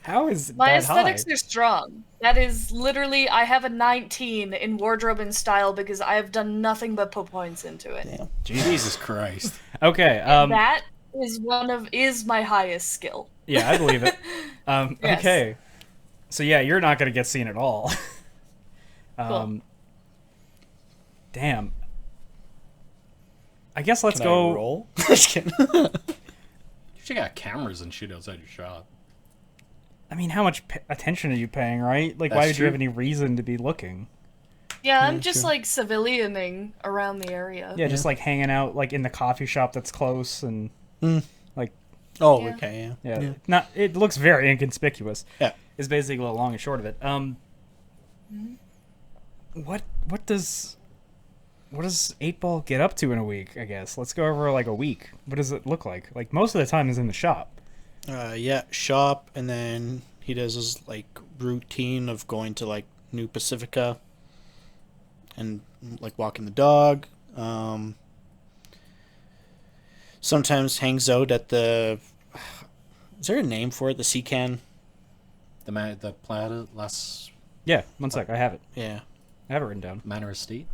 How is My that aesthetics high? are strong. That is literally, I have a 19 in wardrobe and style because I have done nothing but put points into it. Damn. Jesus Christ. Okay. That is my highest skill. Yeah, I believe it. Yes. Okay. So yeah, you're not gonna get seen at all. Cool. Damn. I guess let's Can I go. roll? Just kidding. You should got cameras and shit outside your shop. I mean, how much attention are you paying, right? Like, why That's would you have true. any reason to be looking? Yeah, I'm Yeah, just sure. like civilianing around the area. Yeah, just like hanging out like in the coffee shop that's close and like Oh, Yeah. okay, yeah. Not it looks very inconspicuous. Yeah. Is basically the long and short of it. What does 8-Ball get up to in a week, I guess? Let's go over like a week. What does it look like? Like most of the time is in the shop. Yeah, shop, and then he does his like routine of going to like New Pacifica and like walking the dog. Sometimes hangs out at the. Is there a name for it? The sea can. The Plata Las Yeah, one sec, I have it. Yeah. I have it written down. Manor Estate.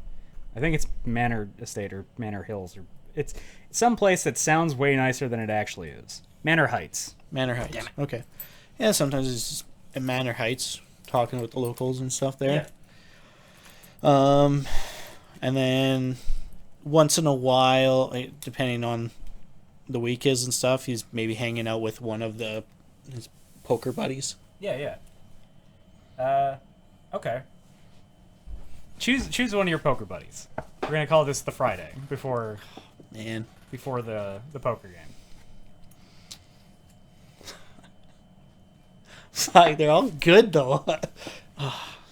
I think it's Manor Estate or Manor Hills or it's some place that sounds way nicer than it actually is. Manor Heights. Manor Heights. Okay. Yeah, sometimes it's just at Manor Heights talking with the locals and stuff there. And then once in a while, depending on the week is and stuff, he's maybe hanging out with one of his poker buddies. Yeah. Okay. Choose one of your poker buddies. We're gonna call this the Friday before Man. the poker game. Fuck, they're all good though.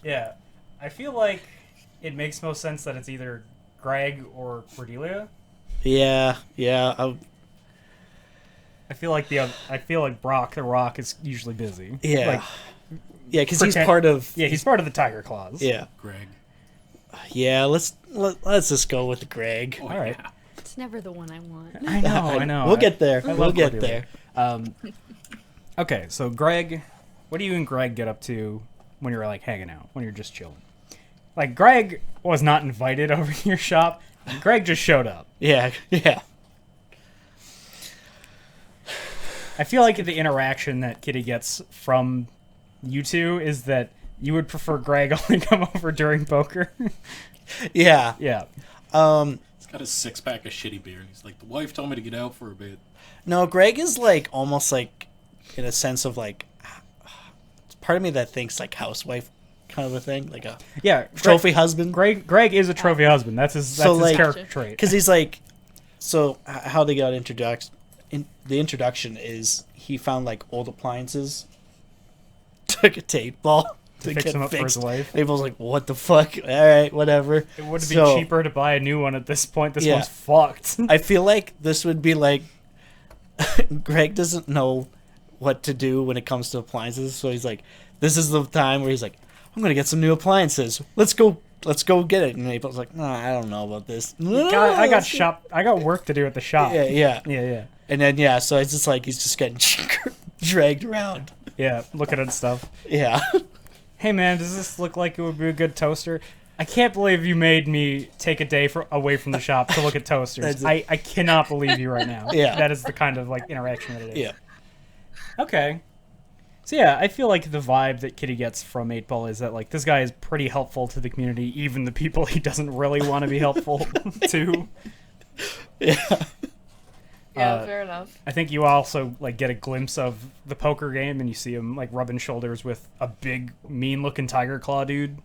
Yeah, I feel like it makes most sense that it's either Greg or Cordelia. yeah. I feel like Brock the Rock is usually busy. Yeah. Like, Yeah, because he's pretend- part of. yeah, he's part of the Tiger Claws. Yeah. Greg. Yeah, let's just go with Greg. Oh, All right. yeah. It's never the one I want. I know. We'll get there. I We'll love get Cordelia. there. Okay, so Greg, what do you and Greg get up to when you're like hanging out, when you're just chilling? Like Greg was not invited over to your shop. Greg just showed up. Yeah. I feel like the interaction that Kitty gets from you two is that you would prefer Greg only come over during poker. Yeah. Yeah. He's got a 6-pack of shitty beer. He's like, the wife told me to get out for a bit. No, Greg is like almost like in a sense of like it's part of me that thinks like housewife kind of a thing, like a Yeah. trophy husband. Greg is a trophy husband. That's his like- character trait. Because he's like, so how they got introduced. The introduction is he found like old appliances, took a tape ball to fix get him up for his fixed. wife. Abel's like, what the fuck? All right, whatever. It would be So, cheaper to buy a new one at this point. This Yeah. one's fucked. I feel like this would be like Greg doesn't know what to do when it comes to appliances, so he's like, this is the time where he's like, I'm gonna get some new appliances. Let's go get it. And Abel's like, nah, I don't know about this. I got work to do at the shop. Yeah. And then so it's just like he's just getting dragged around. Yeah, looking at stuff. Yeah. Hey man, does this look like it would be a good toaster? I can't believe you made me take a day away from the shop to look at toasters. That's I cannot believe you right now. Yeah. That is the kind of like interaction that it is. Yeah. Okay. So yeah, I feel like the vibe that Kitty gets from 8-Ball is that like this guy is pretty helpful to the community, even the people he doesn't really want to be helpful to. Yeah. Yeah, fair enough. I think you also like get a glimpse of the poker game, and you see him like rubbing shoulders with a big, mean-looking Tiger Claw dude.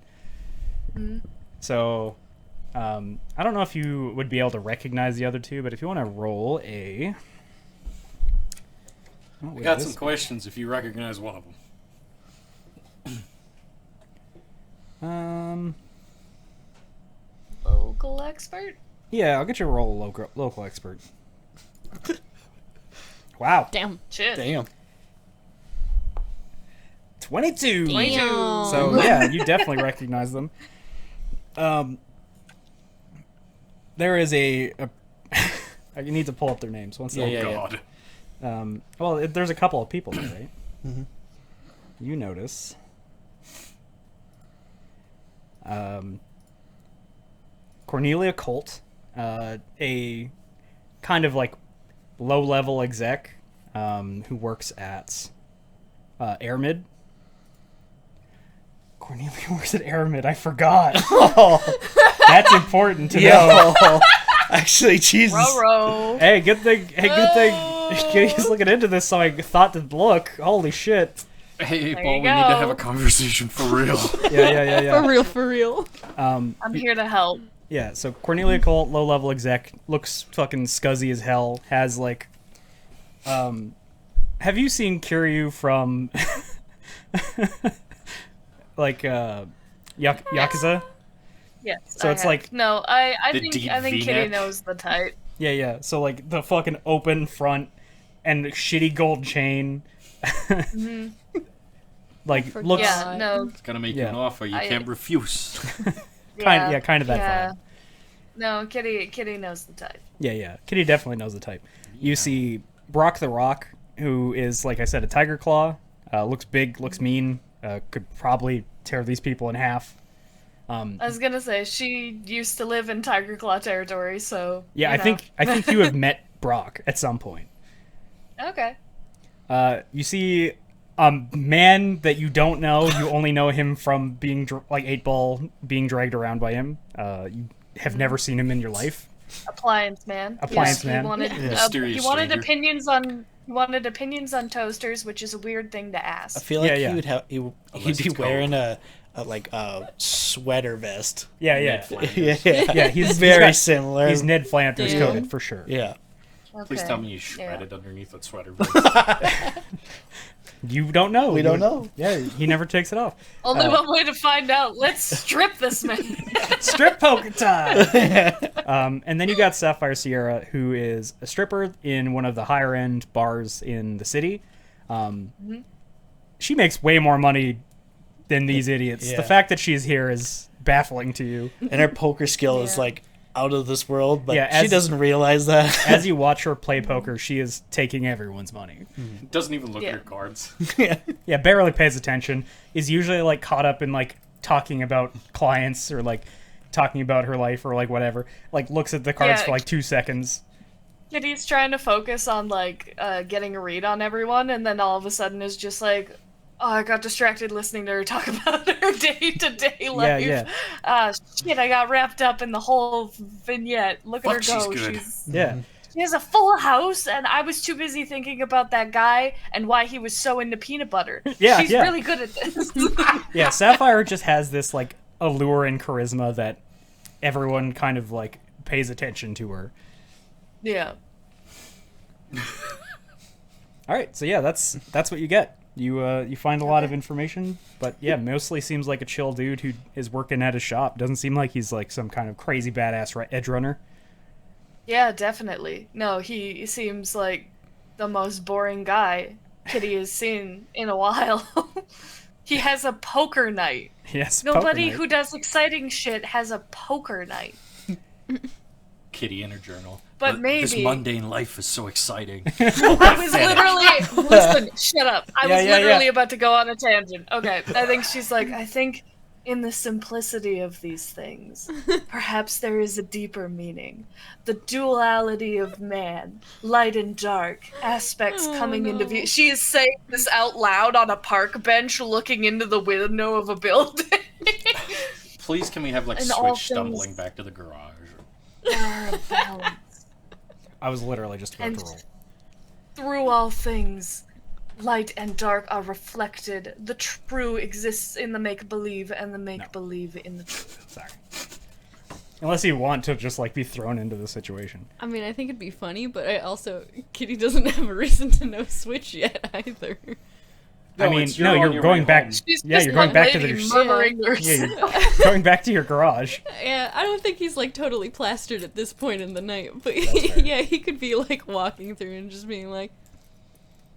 So, I don't know if you would be able to recognize the other two, but if you want to roll a, I got some questions if you recognize one of them. Local expert? Yeah, I'll get you a roll local expert. Wow, Damn. Shit. Damn. 22. Damn. So yeah, you definitely recognize them. There is a I need to pull up their names. One second. Yeah. God. Well, there's a couple of people there, right? Mhm. You notice. Cornelia Colt, a kind of like low-level exec who works at Airmid. Cornelia works at Airmid. I forgot. That's important to know. Yo, actually, Jesus. Roro. Hey, good thing. He's looking into this, so I thought to look. Holy shit. Hey, There Paul, you we need to go. have a conversation for real. Yeah. For real, for real. I'm here to help. Yeah, so Cornelia Colt, low-level exec, looks fucking scuzzy as hell, has, like, have you seen Kiryu from, like, Yakuza? Yes. So I it's have. like- no. I The think deep Kitty V-neck? knows the type. Yeah, so, like, the fucking open front and the shitty gold chain, like, forgot. looks, Yeah. No. It's gonna make Yeah. you an offer you I- can't refuse. kind of that yeah. vibe. No, Kitty knows the type. Yeah, Kitty definitely knows the type. You see Brock the Rock, who is, like I said, a Tiger Claw, looks big, looks mean, could probably tear these people in half. I was gonna say she used to live in Tiger Claw territory, so Yeah, you I know. think you have met Brock at some point. Okay. You see a man that you don't know. You only know him from being like 8-Ball being dragged around by him. You have never seen him in your life. Appliance man. Appliance Yes, man. He wanted, Mysterious he wanted stranger. opinions on toasters, which is a weird thing to I ask. feel like Yeah. he would have. Unless He'd be it's wearing a sweater vest. Yeah. Ned Flanders. Yeah, he's very got- similar. He's Ned Flanders Yeah. coded for sure. Yeah. Please Okay. tell me you Yeah. shredded underneath that sweater vest. You don't know. We You don't would- know. Yeah, he never takes it off. Only one way to find out. Let's strip this man. Strip poker time. And then you got Sapphire Sierra, who is a stripper in one of the higher end bars in the city. She makes way more money than these idiots. Yeah. The fact that she's here is baffling to you. And her poker skill is Yeah. like out of this world, but Yeah, she as- doesn't realize that. As you watch her play poker, she is taking everyone's money. Doesn't even look Yeah. at your cards. Yeah, barely pays attention. Is usually like caught up in like talking about clients or like talking about her life or like whatever. Like looks at the cards Yeah. for like 2 seconds. Kitty's trying to focus on like getting a read on everyone, and then all of a sudden is just like, oh, I got distracted listening to her talk about her day-to-day life. yeah. Shit, I got wrapped up in the whole vignette. Look at Fuck, her she's go. good. Yeah. She has a full house, and I was too busy thinking about that guy and why he was so into peanut butter. Yeah, She's yeah. really good at this. Yeah, Sapphire just has this like allure and charisma that everyone kind of like pays attention to her. Yeah. All right, so yeah, that's what you get. You find a lot of information, but yeah, mostly seems like a chill dude who is working at a shop. Doesn't seem like he's like some kind of crazy badass edge runner. Yeah, definitely. No, he seems like the most boring guy Kitty has seen in a while. He has a poker night. Yes, poker Nobody night. who does exciting shit has a poker night. Kitty in her journal. But This maybe- mundane life is so exciting. I was literally listen, shut up. I was Yeah. literally about to go on a tangent. Okay. I think she's like, I think in the simplicity of these things, perhaps there is a deeper meaning. The duality of man, light and dark, aspects coming into view. She is saying this out loud on a park bench looking into the window of a building. Please, can we have like And all Switch things- stumbling back to the garage? There are balance. I was literally just about And- to roll. Through all things, light and dark are reflected. The true exists in the make-believe, and the make-believe in the true. Sorry. Unless you want to just like be thrown into the situation. I mean, I think it'd be funny, but I also Kitty doesn't have a reason to know Switch yet either. I mean, it's no, on you're your going way back. home. She's Yeah, just you're going one back to lady the- murmuring to Yeah, herself. you're going back to your garage. Yeah, I don't think he's like totally plastered at this point in the night, but fair. yeah, he could be like walking through and just being like,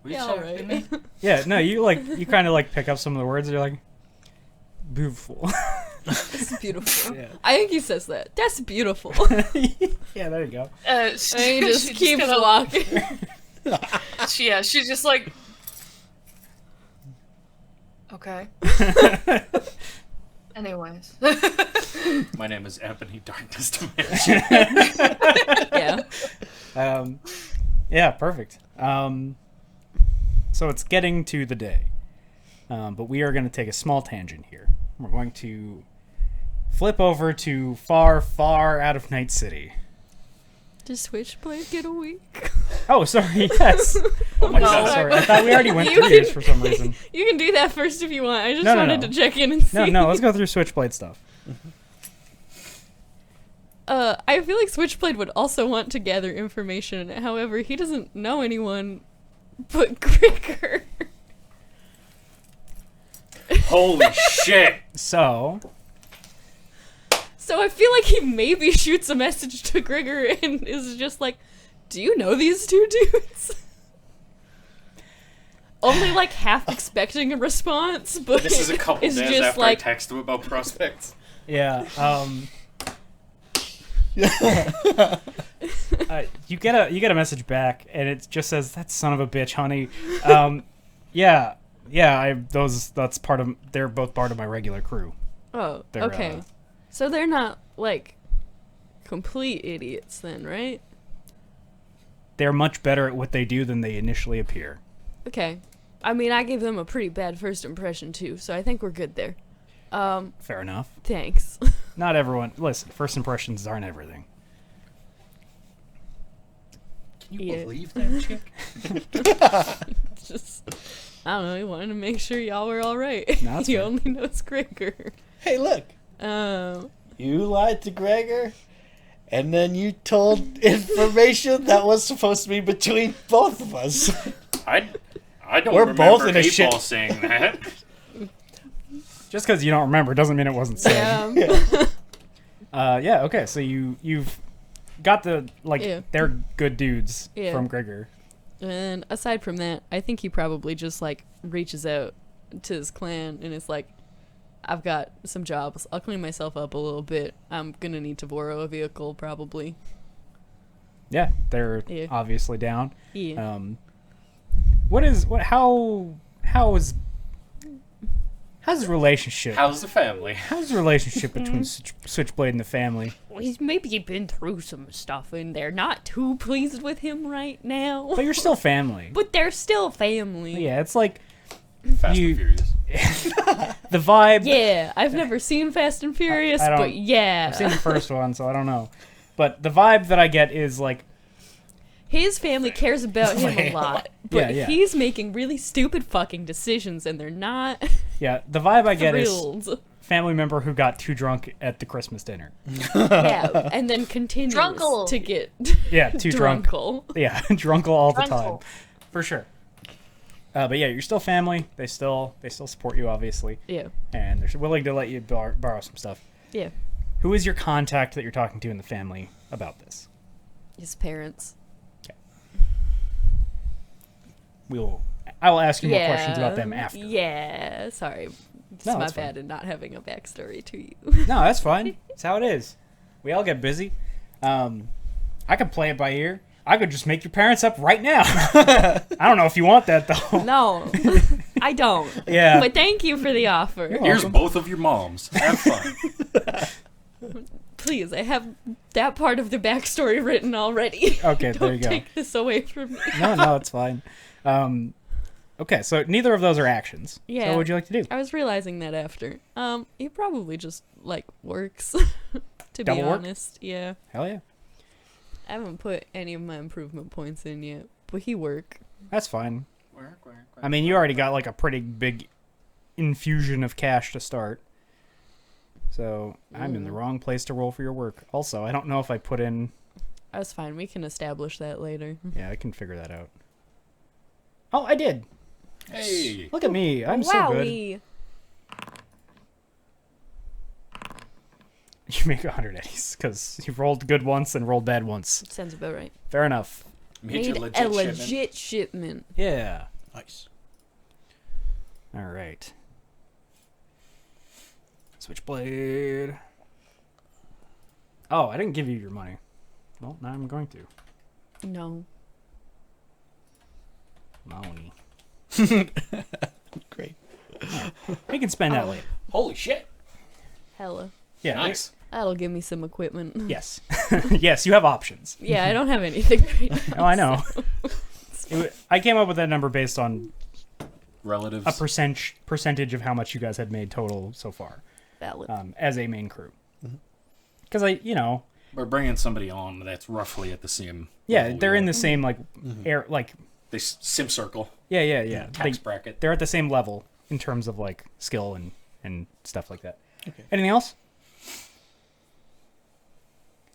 We yeah, saw all it, right. Yeah, no, you kind of like pick up some of the words. And you're like, beautiful. That's beautiful. Yeah. I think he says that. That's beautiful. Yeah, there you go. And he just she keeps kinda- walking. She's just like, okay. Anyway. anyways. My name is Ebony Darkness Dimension. Yeah. Yeah, perfect. So it's getting to the day. But we are going to take a small tangent here. We're going to flip over to far, far out of Night City. Does Switchblade get a week? Oh, sorry, yes. Oh my God, sorry. I thought we already went You through this for some reason. You can do that first if you want. I just No, wanted no. to check in and see. No, let's go through Switchblade stuff. I feel like Switchblade would also want to gather information. However, he doesn't know anyone but Grigger. Holy shit! So, So I feel like he maybe shoots a message to Grigger and is just like, "Do you know these two dudes?" Only like half expecting a response, but This is a couple it's days just after like, I text him about prospects. yeah, you get a message back, and it just says, "That son of a bitch, honey." That's part of. They're both part of my regular crew. oh, They're, okay. So they're not like complete idiots then, right? They're much better at what they do than they initially appear. Okay. I mean, I gave them a pretty bad first impression too, so I think we're good there. Fair enough. Thanks. Not everyone. Listen, first impressions aren't everything. Can you Yeah. believe that chick? Just, I don't know, he wanted to make sure y'all were alright. No, that's He fair. only knows Grigger. Hey, look. You lied to Gregor, and then you told information that was supposed to be between both of us. I don't We're remember both in a 8 shit- Ball saying that. Just because you don't remember doesn't mean it wasn't said. Yeah. Okay. So you've got the Yeah. they're good dudes Yeah. from Grigger. And aside from that, I think he probably just like reaches out to his clan and is like, "I've got some jobs. I'll clean myself up a little bit. I'm gonna need to borrow a vehicle probably." Yeah, they're Yeah. obviously down. Yeah. How's the relationship? How's the family? How's the relationship between Switchblade and the family? Well, he's maybe been through some stuff and they're not too pleased with him right now. But you're still family. But they're still family. Yeah, it's like Fast You- and Furious. the vibe. Yeah, I've never seen Fast and Furious, I don't- but yeah. I've seen the first one, so I don't know. But the vibe that I get is like, His family cares about him a lot, but Yeah. he's making really stupid fucking decisions and they're not yeah, the vibe I get is thrilled. family member who got too drunk at the Christmas dinner. Yeah, and then continues Drunkle. to get Yeah, too drunk. drunkle. Yeah, drunkle all the time, Drunkle. for sure. But yeah, you're still family. They still support you, obviously, Yeah, and they're willing to let you borrow some stuff. yeah. Who is your contact that you're talking to in the family about this? His parents. I will ask you more questions about them after. Yeah, sorry. It's No, my that's fine. bad in not having a backstory to you. No, that's fine. It's how it is. We all get busy. I could play it by ear. I could just make your parents up right now. I don't know if you want that though. No, I don't. Yeah. But thank you for the offer. Here's both of your moms. Have fun. Please, I have that part of the backstory written already. Okay, Don't there you go. take this away from me. No, it's fine. Okay, so neither of those are actions. Yeah. So what would you like to do? I was realizing that after. He probably just like works. To Double be work? honest, yeah. Hell yeah. I haven't put any of my improvement points in yet, but he work. That's fine. I mean, you already got like a pretty big infusion of cash to start. So I'm in the wrong place to roll for your work. Also, I don't know if I put in. That's fine. We can establish that later. Yeah, I can figure that out. Oh, I did. Hey. Look at me. I'm so good. Wowie. You make 100 eddies because you rolled good once and rolled bad once. Sounds about right. Fair enough. Made you Made legit a shipment. legit shipment. Yeah. Nice. All right. Switchblade. Oh, I didn't give you your money. Well, now I'm going to. No. Money. Great. We can spend that later. Holy shit. Hella. Yeah. Nice. That'll give me some equipment. Yes. Yes, you have options. Yeah, I don't have anything right now. Oh, I know. I came up with that number based on Relatives. a percentage of how much you guys had made total so far, Valid. as a main crew. Because We're bringing somebody on that's roughly at the same. yeah, level they're we in are. the same like air, like They sim circle. yeah. Tax bracket. They're at the same level in terms of like skill and stuff like that. Okay. Anything else?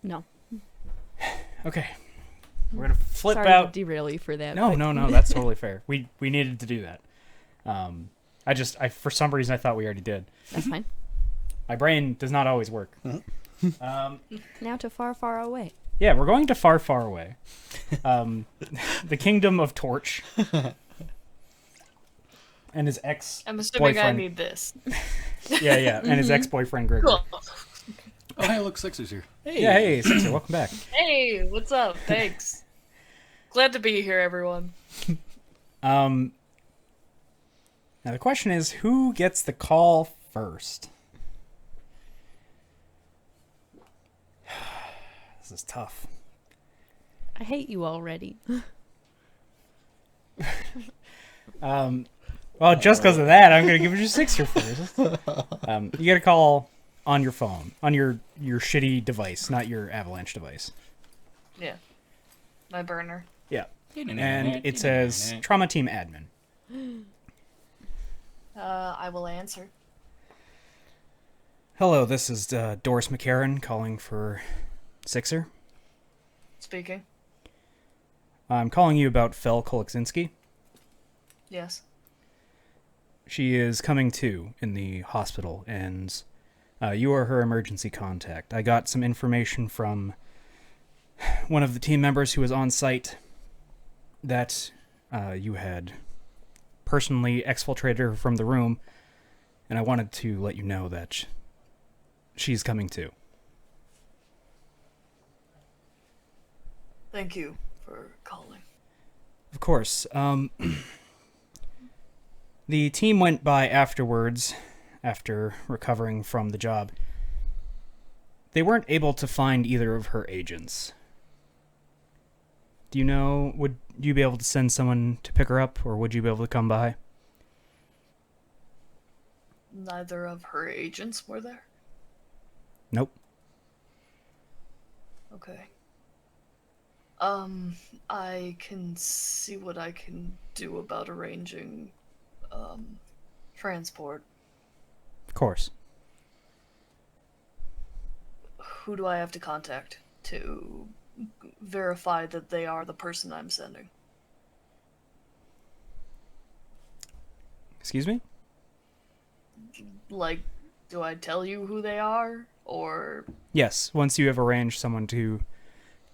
No. Okay. We're gonna flip Sorry out. to derail you for that. No, but- no, that's totally fair. We needed to do that. I for some reason I thought we already did. That's fine. My brain does not always work. Now to far, far away. Yeah, we're going to far, far away. The kingdom of Torch. And his I'm assuming I boyfriend. need this. Yeah, and his ex-boyfriend Gregory. Cool. Oh, hey, look, Sixer's here. Yeah, hey, Sixer, welcome back. Hey, what's up? Thanks. Glad to be here, everyone. Now the question is, who gets the call first? This is tough. I hate you already. Well, just because of that, I'm going to give you Sixer first. You get a call on your phone, on your shitty device, not your Avalanche device. Yeah. My burner. Yeah. And it says Trauma Team Admin. I will answer. Hello, this is Doris McCarran calling for Sixer. Speaking. I'm calling you about Fel Kolaksinski. Yes. She is coming to in the hospital, and you are her emergency contact. I got some information from one of the team members who was on site that you had personally exfiltrated her from the room, and I wanted to let you know that she's coming too. Thank you for calling. Of course. The team went by afterwards, after recovering from the job. They weren't able to find either of her agents. Do you know, would you be able to send someone to pick her up, or would you be able to come by? Neither of her agents were there? Nope. Okay. I can see what I can do about arranging, transport. Of course. Who do I have to contact to verify that they are the person I'm sending? Excuse me? Like, do I tell you who they are? Or... Yes, once you have arranged someone to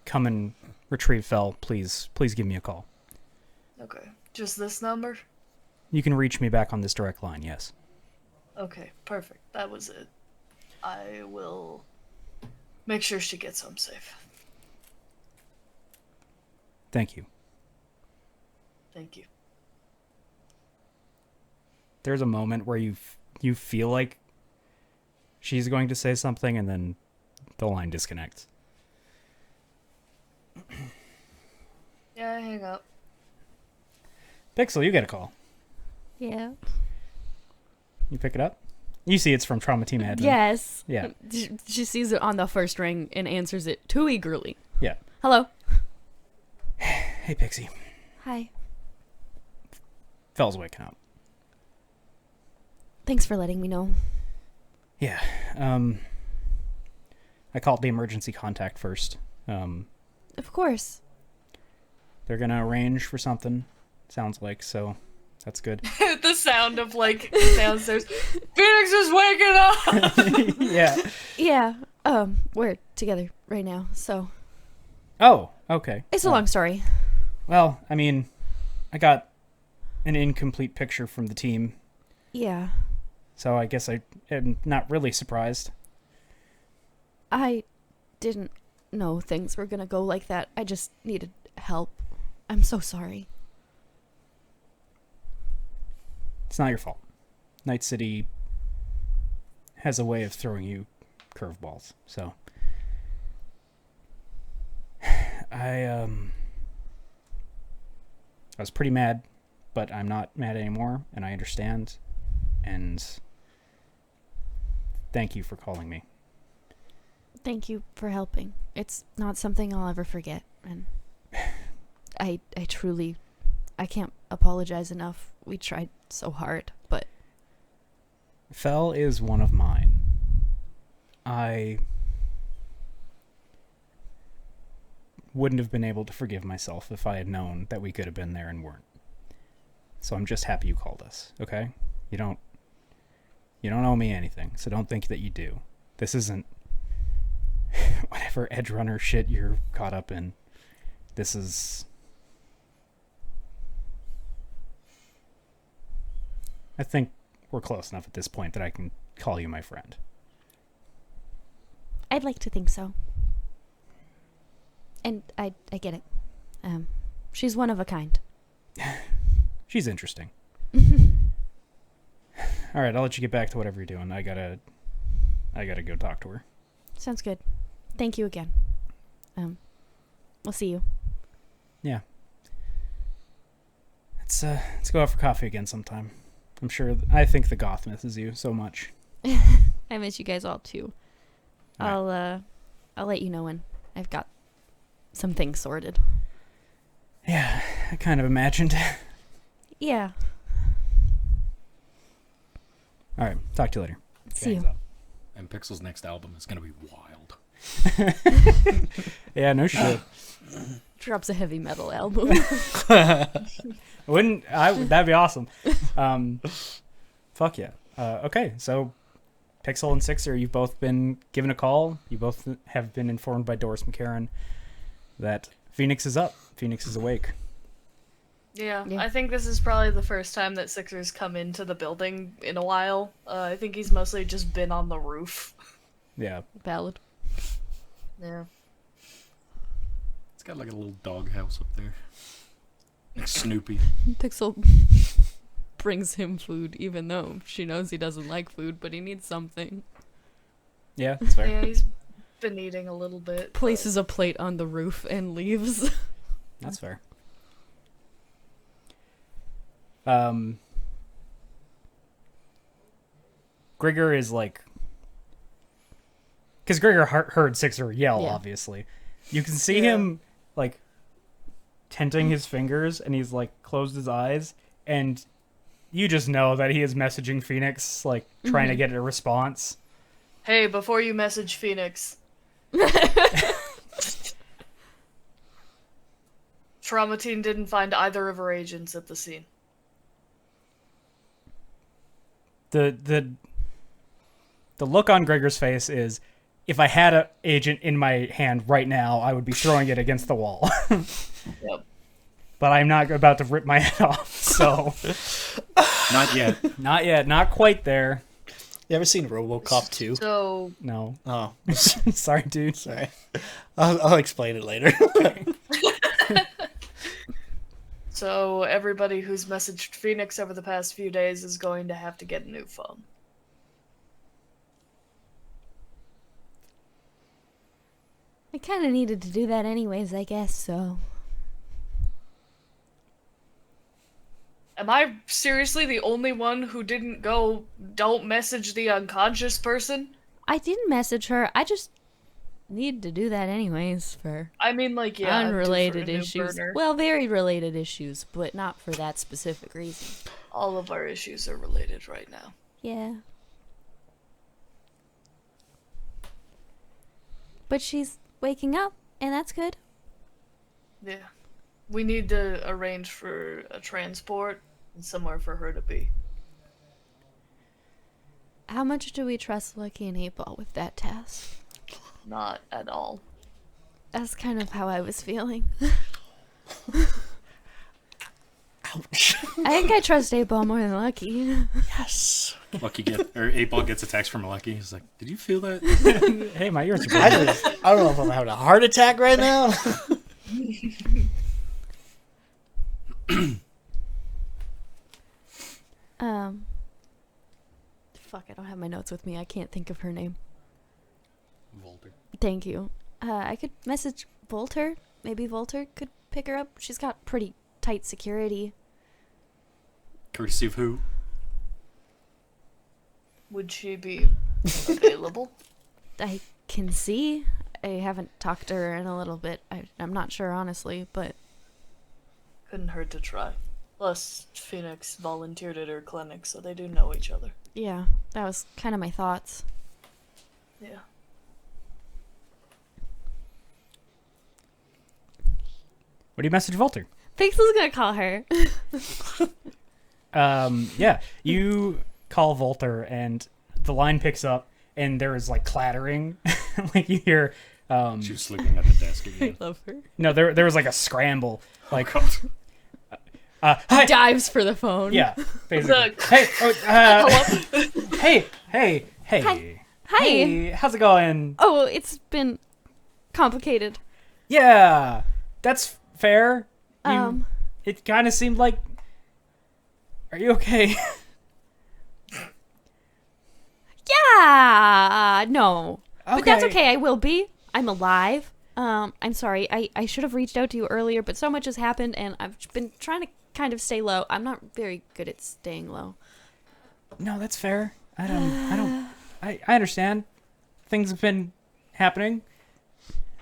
come and retrieve Fel, please give me a call. Okay. Just this number? You can reach me back on this direct line, yes. Okay, perfect. That was it. I will make sure she gets home safe. Thank you. Thank you. There's a moment where you feel like she's going to say something, and then the line disconnects. Yeah, hang up. Pixel, you get a call. Yeah. You pick it up. You see it's from Trauma Team Admin. Yes. Yeah. She sees it on the first ring and answers it too eagerly. Yeah. Hello. Hey, Pixie. Hi. Fel's waking up. Thanks for letting me know. Yeah. I called the emergency contact first. Of course. They're gonna arrange for something. Sounds like, so that's good. The sound of, like, downstairs. Phoenix is waking up! Yeah. Yeah. We're together right now, so Oh, okay. it's a long story. Well, I mean, I got an incomplete picture from the team, Yeah. so I guess I am not really surprised. I didn't know things were gonna go like that. I just needed help. I'm so sorry. It's not your fault. Night City has a way of throwing you curveballs. So I was pretty mad, but I'm not mad anymore, and I understand. And thank you for calling me. Thank you for helping. It's not something I'll ever forget, and I truly, I can't apologize enough. We tried so hard, but Fel is one of mine. I wouldn't have been able to forgive myself if I had known that we could have been there and weren't. So I'm just happy you called us, okay? You don't owe me anything, so don't think that you do. This isn't whatever edge runner shit you're caught up in. This is... I think we're close enough at this point that I can call you my friend. I'd like to think so. And I get it. She's one of a kind. She's interesting. All right, I'll let you get back to whatever you're doing. I gotta go talk to her. Sounds good. Thank you again. We'll see you. Yeah. Let's go out for coffee again sometime. I'm sure. I think the goth misses you so much. I miss you guys all too. All right. I'll let you know when I've got some things sorted. Yeah, I kind of imagined. Yeah. All right, talk to you later. See Hands you. up. And Pixel's next album is gonna be wild. Yeah, no shit. Drops a heavy metal album. That'd be awesome. Fuck yeah. Okay, so Pixel and Sixer, you've both been given a call. You both have been informed by Doris McCarran that Phoenix is up. Phoenix is awake. Yeah, Yeah. I think this is probably the first time that Sixer's come into the building in a while. I think he's mostly just been on the roof. Yeah. Valid. Yeah. It's got like a little dog house up there. Like Snoopy. Pixel brings him food, even though she knows he doesn't like food, but he needs something. Yeah, that's fair. Yeah, he's been eating a little bit. Places a plate on the roof and leaves. That's fair. Grigor is like... Because Grigor heard Sixer yell, Yeah. obviously. You can see Yeah. him, like, tenting his fingers, and he's, like, closed his eyes, and you just know that he is messaging Phoenix, like, trying to get a response. Hey, before you message Phoenix. Trauma team didn't find either of her agents at the scene. The look on Gregor's face is, if I had an agent in my hand right now, I would be throwing it against the wall. Yep. But I'm not about to rip my head off, so... Not yet. Not yet, not quite there. You ever seen RoboCop 2? So, No. Oh, Sorry, dude. sorry. I'll explain it later. so everybody who's messaged Phoenix over the past few days is going to have to get a new phone. I kind of needed to do that anyways, I guess, so. Am I seriously the only one who didn't go, don't message the unconscious person? I didn't message her. I just needed to do that anyways for I mean, like, yeah. unrelated for a new issues. burner. Well, very related issues, but not for that specific reason. All of our issues are related right now. Yeah. But she's waking up, and that's good. Yeah. We need to arrange for a transport and somewhere for her to be. How much do we trust Lucky and 8-Ball with that task? Not at all. That's kind of how I was feeling. Ouch. I think I trust 8-Ball more than Lucky. Yes. Lucky 8-Ball gets a text from Lucky. He's like, "Did you feel that?" Hey, my ears are I bleeding. don't know if I'm having a heart attack right now. fuck, I don't have my notes with me. I can't think of her name. Volter. Thank you. I could message Volter. Maybe Volter could pick her up. She's got pretty tight security. Courtesy of who? Would she be available? I can see. I haven't talked to her in a little bit. I'm not sure, honestly, but Couldn't hurt to try. Plus, Phoenix volunteered at her clinic, so they do know each other. yeah, that was kind of my thoughts. Yeah. What do you message Volter? Pixel's gonna call her. Yeah, you call Volter, and the line picks up, and there is like clattering. Like you hear. She was sleeping at the desk again. Love her. No, there was like a scramble. Like, God. hi. Dives for the phone. Yeah, basically. The- Hey, Hello? hey. Hi. Hey, how's it going? Oh, it's been complicated. Yeah, that's fair. Um, It kind of seemed like. Are you okay? yeah, no. But that's Okay. okay, I will be. I'm alive. I'm sorry. I should have reached out to you earlier, but so much has happened, and I've been trying to kind of stay low. I'm not very good at staying low. No, that's fair. I understand. Things have been happening.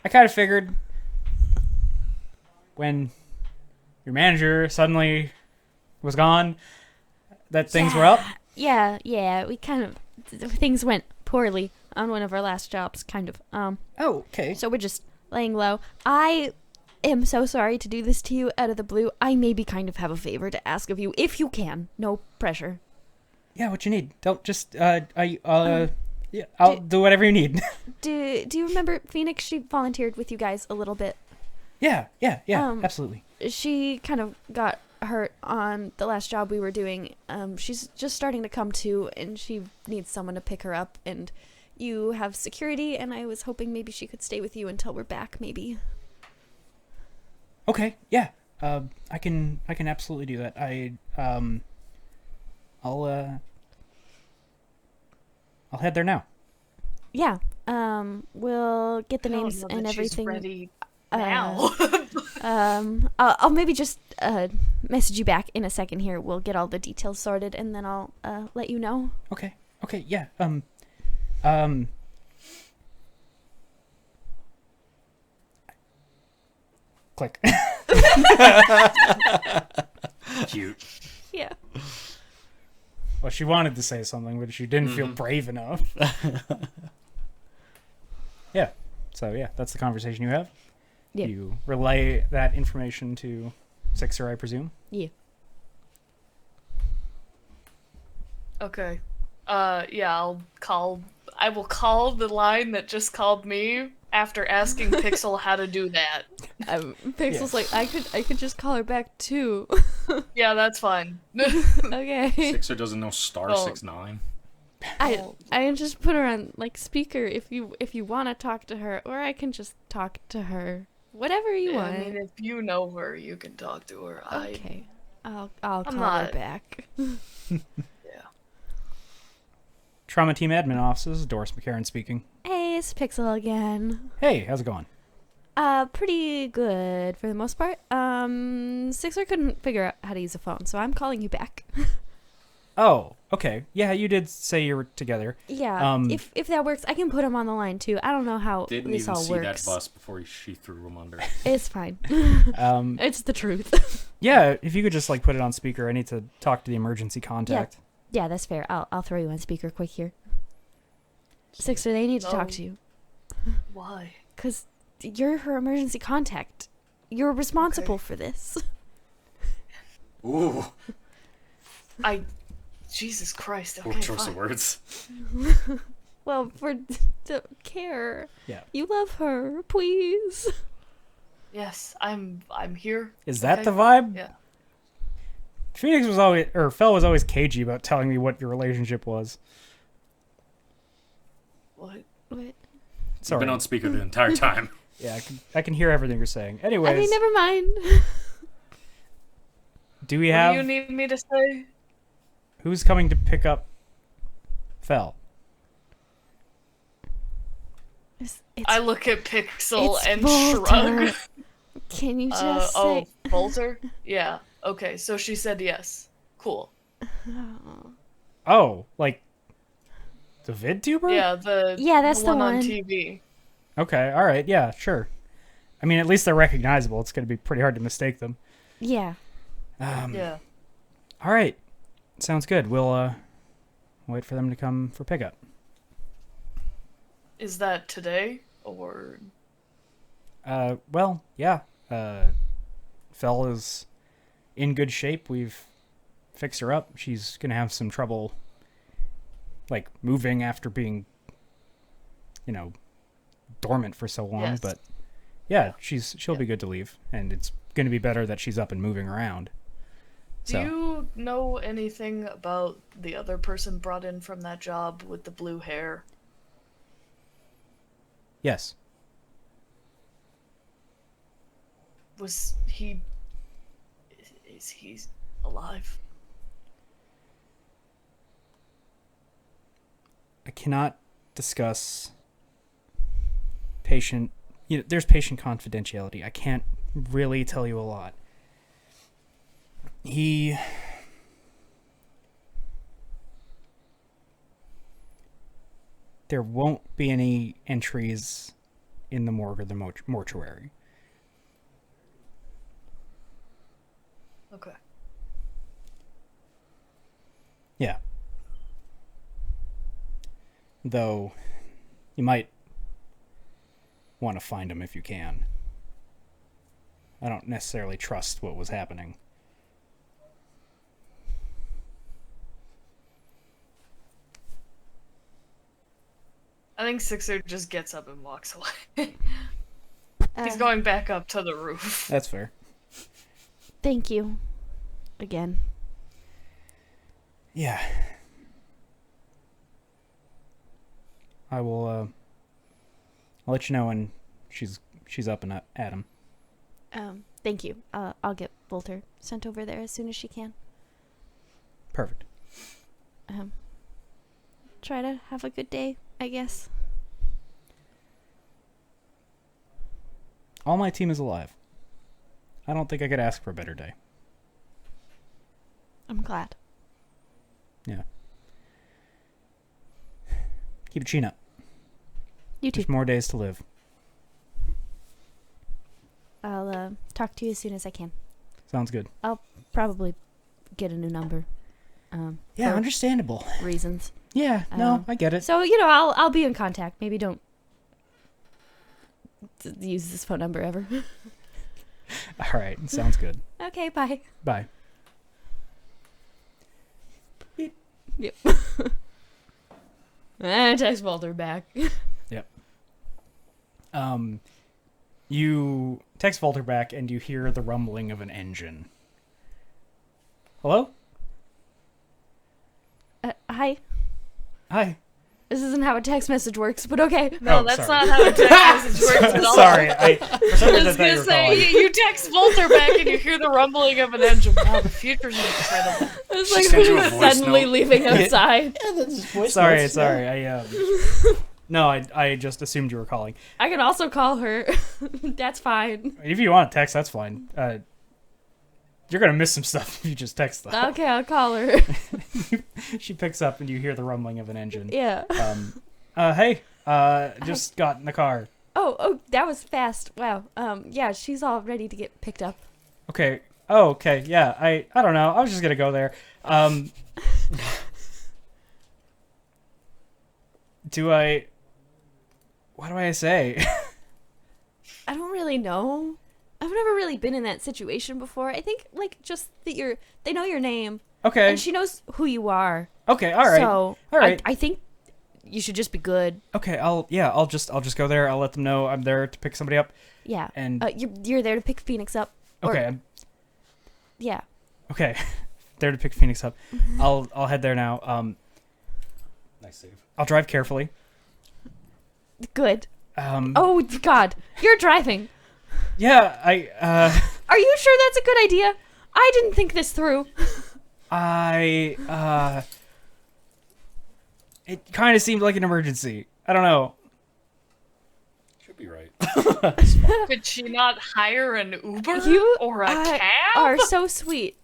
I kind of figured when your manager suddenly was gone that things were up. Yeah, we kind of... Things went poorly on one of our last jobs, kind of. Oh, okay. So we're just laying low. I am so sorry to do this to you out of the blue. I maybe kind of have a favor to ask of you, if you can. No pressure. Yeah, what you need? Don't just yeah, I'll do whatever you need. Do you remember Phoenix? She volunteered with you guys a little bit. yeah, Um, absolutely. She kind of got hurt on the last job we were doing. She's just starting to come to, and she needs someone to pick her up. And you have security, and I was hoping maybe she could stay with you until we're back, maybe. Okay, yeah. I can absolutely do that. I'll head there now. Yeah. We'll get the I don't names know and that she's everything. ready uh, now. I'll maybe just message you back in a second here. We'll get all the details sorted, and then I'll let you know. Okay, yeah. Click. Cute. Yeah. Well, she wanted to say something, but she didn't feel brave enough. Yeah. So yeah, that's the conversation you have. Yeah. You relay that information to Sixer, I presume. Yeah. Okay. Yeah, I will call the line that just called me after asking Pixel how to do that. Pixel's like, I could just call her back too. Yeah, that's fine. Okay. Sixer doesn't know star Oh. 69. I just put her on like speaker if you want to talk to her, or I can just talk to her. Whatever you I want. mean, if you know her, you can talk to her. Okay. I'll call her not- back. Yeah. Trauma Team Admin Offices, Doris McCarran speaking. Hey, it's Pixel again. Hey, how's it going? Pretty good for the most part. Sixer couldn't figure out how to use a phone, so I'm calling you back. Oh, okay. Yeah, you did say you were together. Yeah, if that works, I can put him on the line too. I don't know how Didn't this even all see works. that bus before she threw him under. It's fine. Um, It's the truth. yeah, if you could just like put it on speaker, I need to talk to the emergency contact. Yeah, that's fair. I'll throw you on speaker quick here. Sixer, they need to talk No. to you. Why? Because you're her emergency contact. You're responsible for this. Ooh, Jesus Christ. poor Okay, choice fine. of words. Well, don't care. Yeah. You love her, please. Yes, I'm here. Is that Okay. the vibe? Yeah. Phoenix was always, or Fel was always cagey about telling me what your relationship was. What? What? You've Sorry. been on speaker the entire time. Yeah, I can hear everything you're saying. Anyways, I mean, never mind. do we What have do you need me to say? who's coming to pick up Fel. It's, I look at Pixel it's and Volter. shrug. Can you just say? Volter? Yeah. Okay, so she said yes. Cool. Oh, like the VidTuber? Yeah, Yeah, that's the one on one. TV. Okay, all right, yeah, sure. I mean, at least they're recognizable. It's going to be pretty hard to mistake them. Yeah. Yeah. All right, sounds good. We'll wait for them to come for pickup. Is that today or? Well, yeah. Fel is in good shape. We've fixed her up. She's gonna have some trouble, like, moving after being, dormant for so long. Yes. But yeah, she'll be good to leave, and it's gonna be better that she's up and moving around. Do So you know anything about the other person brought in from that job with the blue hair? yes, Was he? Is he alive? I cannot discuss patient. There's patient confidentiality. I can't really tell you a lot. There won't be any entries in the morgue or the mortuary. Okay. Yeah. Though, you might want to find him if you can. I don't necessarily trust what was happening. I think Sixer just gets up and walks away. He's Uh, going back up to the roof. That's fair. Thank you. Again. Yeah. I will, I'll let you know when she's up and at him. Thank you. I'll get Volter sent over there as soon as she can. Perfect. Try to have a good day, I guess. All my team is alive. I don't think I could ask for a better day. I'm glad. Yeah. Keep your chin up. You too. There's more days to live. I'll talk to you as soon as I can. Sounds good. I'll probably get a new number. Yeah, for understandable. reasons. Yeah, no, I get it. So I'll be in contact. Maybe don't use this phone number ever. All right, sounds good. Okay, bye. Bye. Yep. Text Walter back. You text Volter back and you hear the rumbling of an engine. Hello? Hi. Hi. This isn't how a text message works, but okay. No, Oh, that's sorry. not how a text message works at all. Sorry, for some I reason I was thought you gonna were say, calling. you text Volter back and you hear the rumbling of an engine. Wow, the future's incredible. It's She like sent you a voice suddenly note. leaving outside. Sorry. No, I just assumed you were calling. I can also call her. That's fine. If you want to text, that's fine. You're gonna miss some stuff if you just text though. Okay, I'll call her. She picks up and you hear the rumbling of an engine. Yeah. Hey, just got in the car. Oh, that was fast. Wow. Yeah, she's all ready to get picked up. Okay. Oh, okay. Yeah, I don't know. I was just gonna go there. What do I say? I don't really know. I've never really been in that situation before. I think just that they know your name Okay. and she knows who you are. Okay. All right. So All right. I think you should just be good. Okay. I'll just go there. I'll let them know I'm there to pick somebody up. Yeah. And you're there to pick Phoenix up. Or- okay. Yeah. Okay. There to pick Phoenix up. I'll head there now. Nice save. I'll drive carefully. Good. Um. Oh God, you're driving. Yeah. Are you sure that's a good idea? I didn't think this through. It kind of seemed like an emergency. I don't know. Should be right. Could she not hire an Uber You or a cab? are so sweet,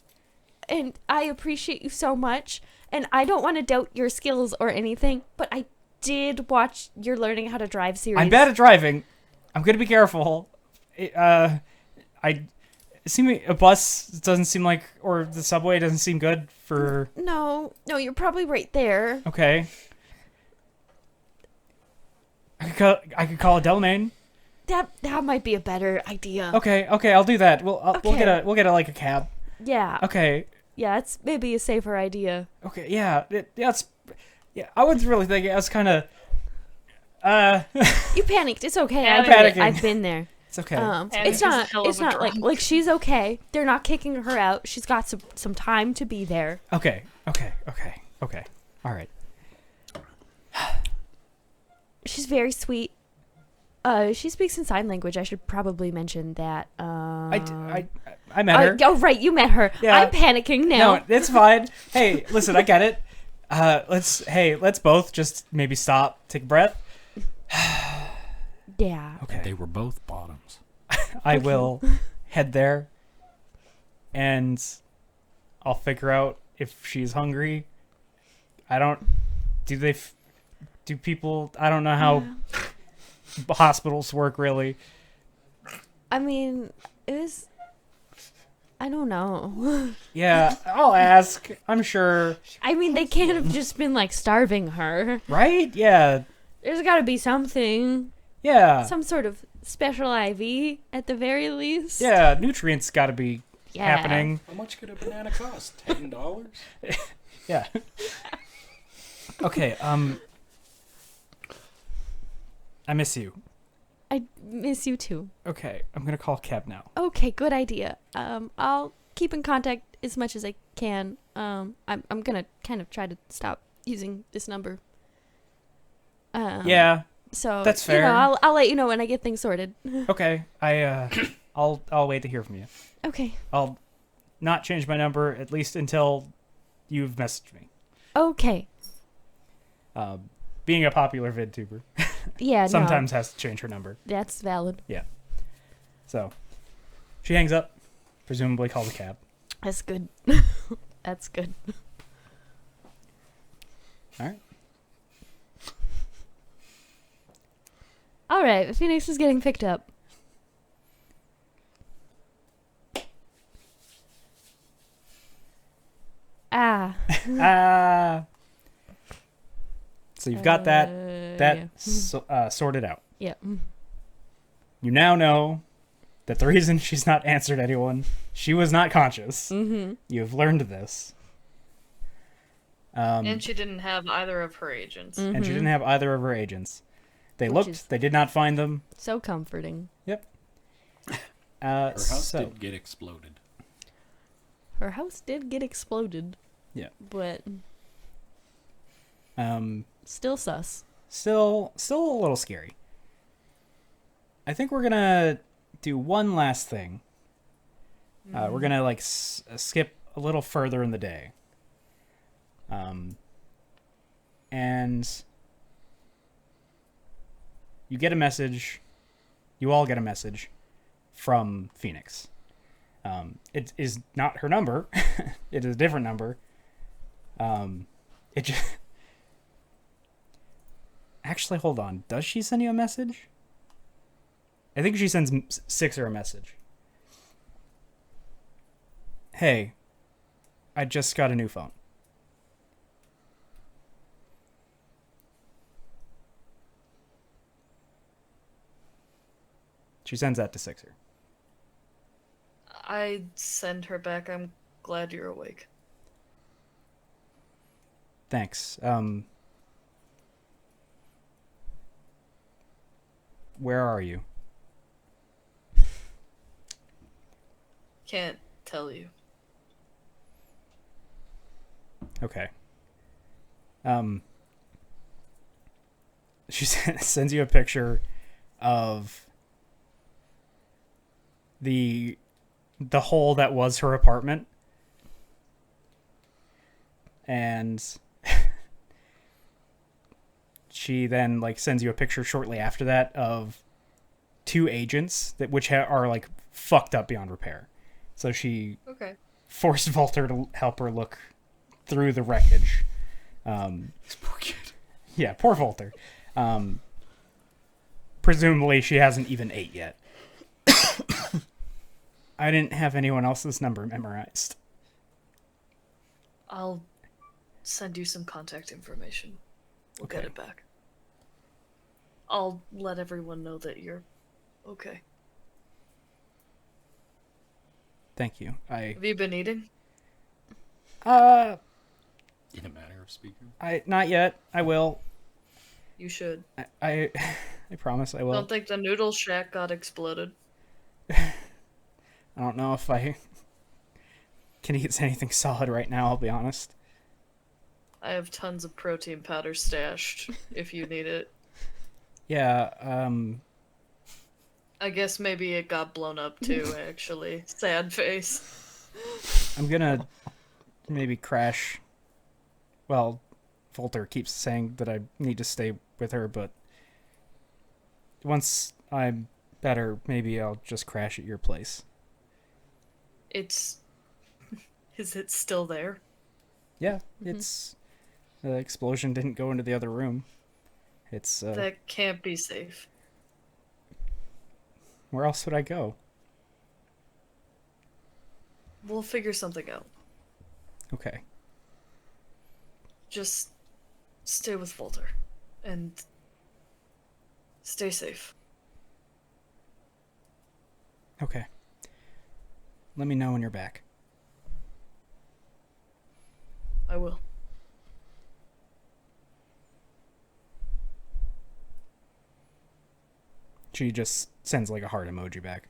and I appreciate you so much. And I don't want to doubt your skills or anything, but I did watch your learning how to drive series. I'm bad at driving. I'm gonna be careful. A bus doesn't seem like, or the subway doesn't seem good for. No, you're probably right there. Okay. I could call a Delmain. That might be a better idea. Okay, I'll do that. We'll Okay. get a like a cab. Yeah. Okay, Yeah, it's maybe a safer idea. okay, yeah, I was really thinking. I was kind of. You panicked. It's okay. I'm panicking. I've been there. It's okay. Panic It's is a not. hell of It's a not drunk. like she's okay. They're not kicking her out. She's got some time to be there. Okay. All right. She's very sweet. She speaks in sign language. I should probably mention that. I met her. Oh, right, you met her. Yeah. I'm panicking now. No, it's fine. Hey, listen, I get it. Let's both just maybe stop, take a breath. Yeah. Okay. They were both bottoms. I will head there, and I'll figure out if she's hungry. I don't. Do people? I don't know how hospitals work really. I mean, I don't know. Yeah, I'll ask. I'm sure. I mean, they can't have just been like starving her. Right? Yeah. There's got to be something, Yeah. some sort of special IV at the very least. Yeah. Nutrients got to be Yeah. happening. How much could a banana cost? $10? Yeah. Okay. I miss you. I miss you too. Okay, I'm gonna call Cab now. Okay, good idea. I'll keep in contact as much as I can. I'm gonna kind of try to stop using this number. Yeah. So that's You know, fair. I'll let you know when I get things sorted. Okay. I'll wait to hear from you. Okay. I'll not change my number at least until you've messaged me. Okay. Being a popular VidTuber Yeah. sometimes has to change her number. No, that's valid. So she hangs up, presumably calls a cab. That's good. That's good. All right. All right. Phoenix is getting picked up. Ah. So you've got that yeah. sorted out. Yeah. You now know that the reason she's not answered anyone, she was not conscious. Mm-hmm. You have learned this. And she didn't have either of her agents. And she didn't have either of her agents. They Which looked, is- they did not find them. So comforting. Her house So, did get exploded. Her house did get exploded. Yeah. But um, still sus. still a little scary. I think we're gonna do one last thing. We're gonna like skip a little further in the day. And you get a message. You all get a message from Phoenix. It is not her number. It is a different number. It just... Actually, hold on. Does she send you a message? I think she sends Sixer a message. Hey, I just got a new phone. She sends that to Sixer. I send her back. I'm glad you're awake. Thanks. Where are you? Can't tell you. Okay. She sends you a picture of the hole that was her apartment, and she then like sends you a picture shortly after that of two agents that are like fucked up beyond repair. So she Okay. forced Volter to help her look through the wreckage. This poor kid. Yeah, poor Volter. Presumably she hasn't even ate yet. I didn't have anyone else's number memorized. I'll send you some contact information. We'll get Okay. it back. I'll let everyone know that you're okay. Thank you. Have you been eating? In a manner of speaking. Not yet. I will. You should. I promise I will. Don't think the noodle shack got exploded. I don't know if I can eat anything solid right now, I'll be honest. I have tons of protein powder stashed if you need it. Yeah, I guess maybe it got blown up too, actually. Sad face. I'm gonna maybe crash. Well, Volter keeps saying that I need to stay with her, but once I'm better, maybe I'll just crash at your place. It's... Is it still there? Yeah, it's... The explosion didn't go into the other room. It's, That can't be safe. where else would I go? We'll figure something out. Okay. Just stay with Walter. And stay safe. Okay. Let me know when you're back. I will. She just sends like a heart emoji back.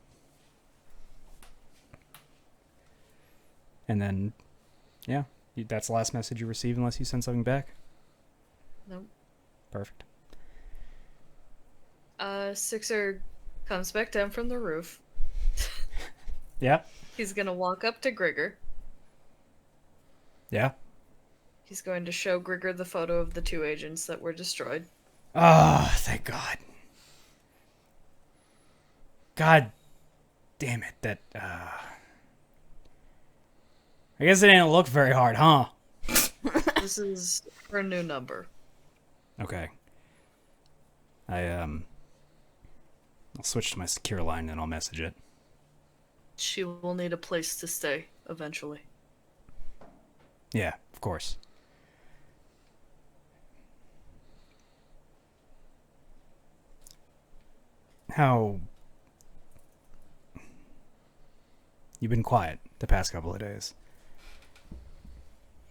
And then, yeah, that's the last message you receive unless you send something back. Nope. Perfect. Sixer comes back down from the roof. Yeah, He's gonna walk up to Grigor. yeah. He's going to show Grigor the photo of the two agents that were destroyed. Oh, thank God. God damn it, that, I guess it didn't look very hard, huh? This is her new number. Okay. I'll switch to my secure line and I'll message it. She will need a place to stay eventually. Yeah, of course. How... You've been quiet the past couple of days.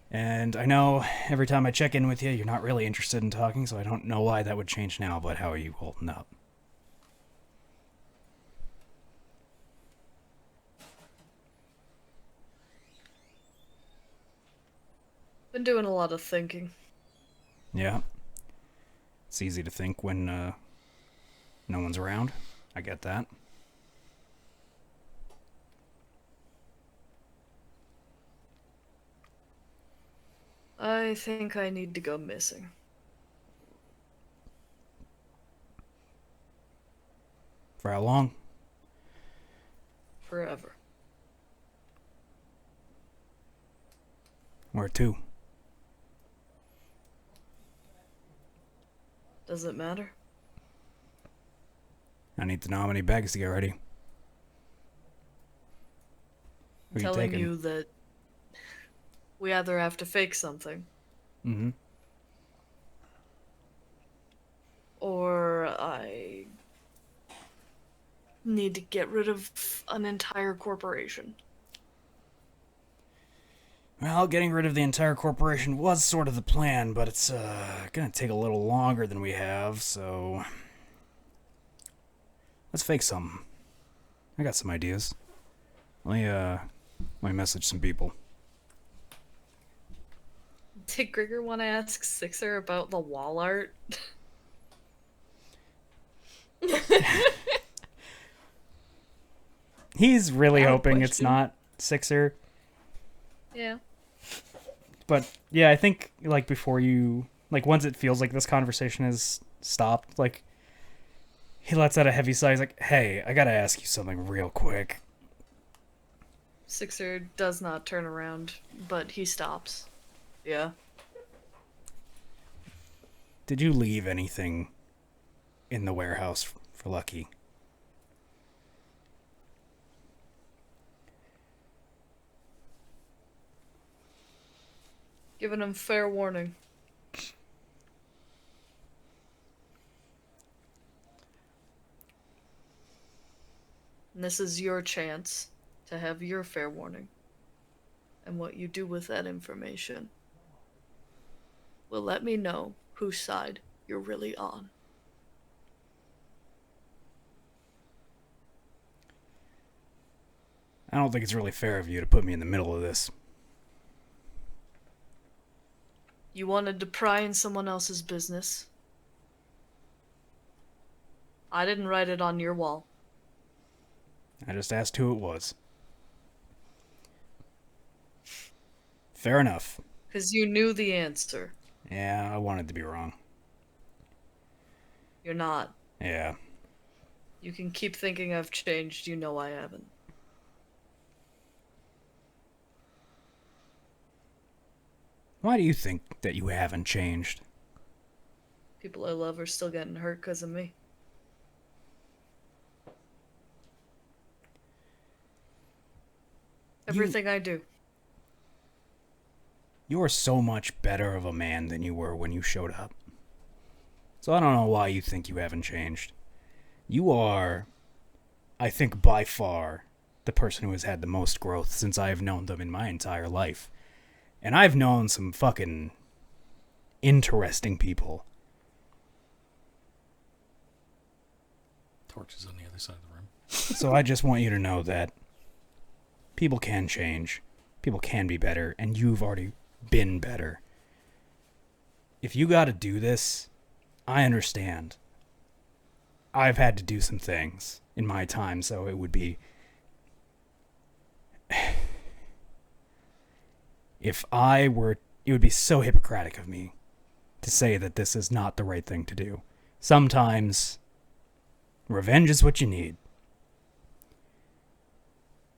And I know every time I check in with you, you're not really interested in talking, so I don't know why that would change now, but how are you holding up? Been doing a lot of thinking. Yeah. It's easy to think when no one's around. I get that. I think I need to go missing. For how long? Forever. Where to? Does it matter? I need to know how many bags to get ready. Who you Telling taking? you that we either have to fake something Mm-hmm. or I need to get rid of an entire corporation. Well, getting rid of the entire corporation was sort of the plan, but it's gonna take a little longer than we have, so let's fake something. I got some ideas. Let me message some people. Did Grigor want to ask Sixer about the wall art? He's really Valid hoping it's question. not Sixer. Yeah. But yeah, I think like before you like once it feels like this conversation has stopped, like he lets out a heavy sigh. He's like, "Hey, I gotta ask you something real quick." Sixer does not turn around, but he stops. Yeah. Did you leave anything in the warehouse for Lucky? Giving him fair warning. And this is your chance to have your fair warning. And what you do with that information will let me know whose side you're really on. I don't think it's really fair of you to put me in the middle of this. You wanted to pry in someone else's business. I didn't write it on your wall. I just asked who it was. Fair enough. 'Cause you knew the answer. Yeah, I wanted to be wrong. You're not. Yeah. You can keep thinking I've changed. You know I haven't. Why do you think that you haven't changed? People I love are still getting hurt 'cause of me. Everything I do. You are so much better of a man than you were when you showed up. So I don't know why you think you haven't changed. You are, I think, by far the person who has had the most growth since I have known them in my entire life. And I've known some fucking interesting people. Torch is on the other side of the room. So I just want you to know that people can change. People can be better. And you've already been better. If you gotta do this, I understand. I've had to do some things in my time, so it would be... If I were... It would be so Hippocratic of me to say that this is not the right thing to do. Sometimes, revenge is what you need.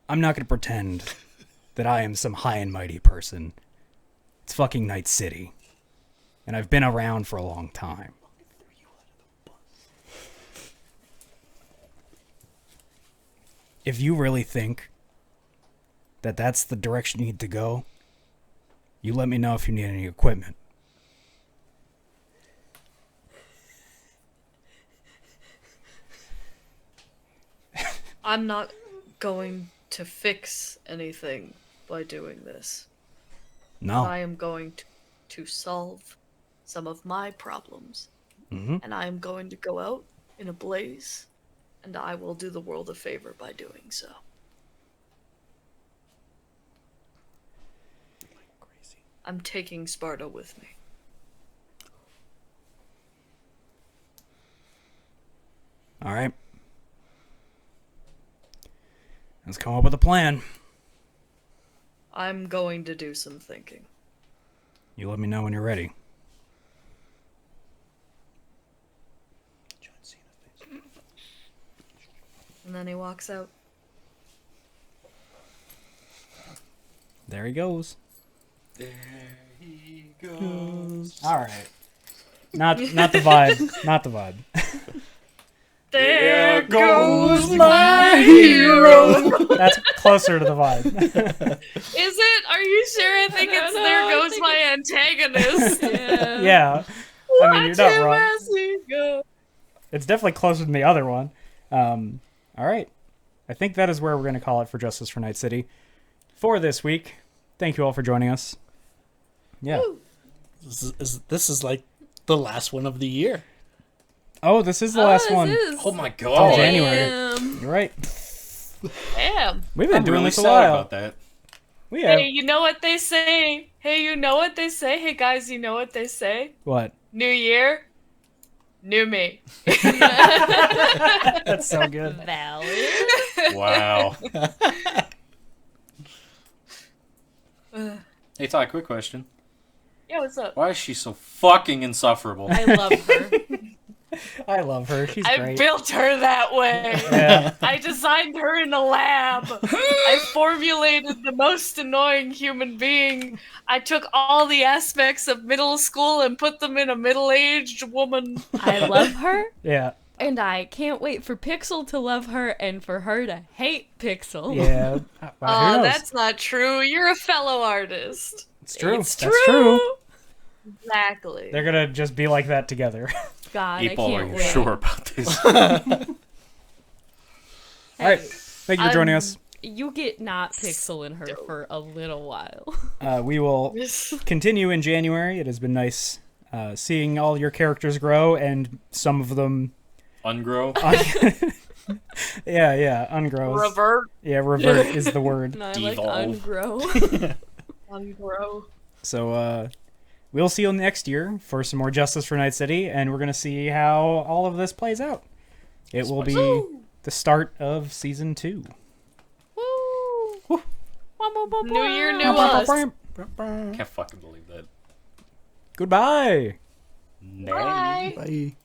I'm not going to pretend that I am some high and mighty person. It's fucking Night City. And I've been around for a long time. If you really think that that's the direction you need to go, you let me know if you need any equipment. I'm not going to fix anything by doing this. No. I am going to solve some of my problems. Mm-hmm. And I am going to go out in a blaze, and I will do the world a favor by doing so. I'm taking Sparta with me. All right. Let's come up with a plan. I'm going to do some thinking. You let me know when you're ready. And then he walks out. There he goes. There he goes. All right. Not the vibe. Not the vibe. There goes my hero. That's closer to the vibe. Is it? Are you sure? I think it's No, There I Goes think My Antagonist. Yeah. Yeah. I mean, you're not wrong. Watch him as he goes. It's definitely closer than the other one. All right. I think that is where we're going to call it for Justice for Night City for this week. Thank you all for joining us. Yeah. Woo. This is like the last one of the year. Oh, this is the last this one. is- Oh my Oh, god. January. Damn. You're right. Damn. We've been I'm doing really this a sad while. about that. We have Hey, you know what they say? Hey, you know what they say? Hey, guys, you know what they say? what? New year, new me. That's so good. Valid. Wow. Hey Ty, quick question. Yeah, what's up? Why is she so fucking insufferable? I love her. I love her. She's I great. built her that way. Yeah. I designed her in a lab. I formulated the most annoying human being. I took all the aspects of middle school and put them in a middle-aged woman. I love her, Yeah. and I can't wait for Pixel to love her and for her to hate Pixel. Yeah. Well, who knows? That's not true. You're a fellow artist. It's true. It's That's true. Exactly. They're gonna just be like that together. God, I People, are can't you wait. sure about this? All right. Thank you for joining us. You get not Pixel and her for a little while. We will continue in January. It has been nice seeing all your characters grow and some of them. Ungrow? Yeah, ungrows. Revert. Yeah, revert is the word. And I like Devolve. ungrow. Ungrow. So we'll see you next year for some more Justice for Night City, and we're gonna see how all of this plays out. It will be the start of season 2. Woo! New year, new us. Can't fucking believe that. Goodbye. Nay. Bye. Bye.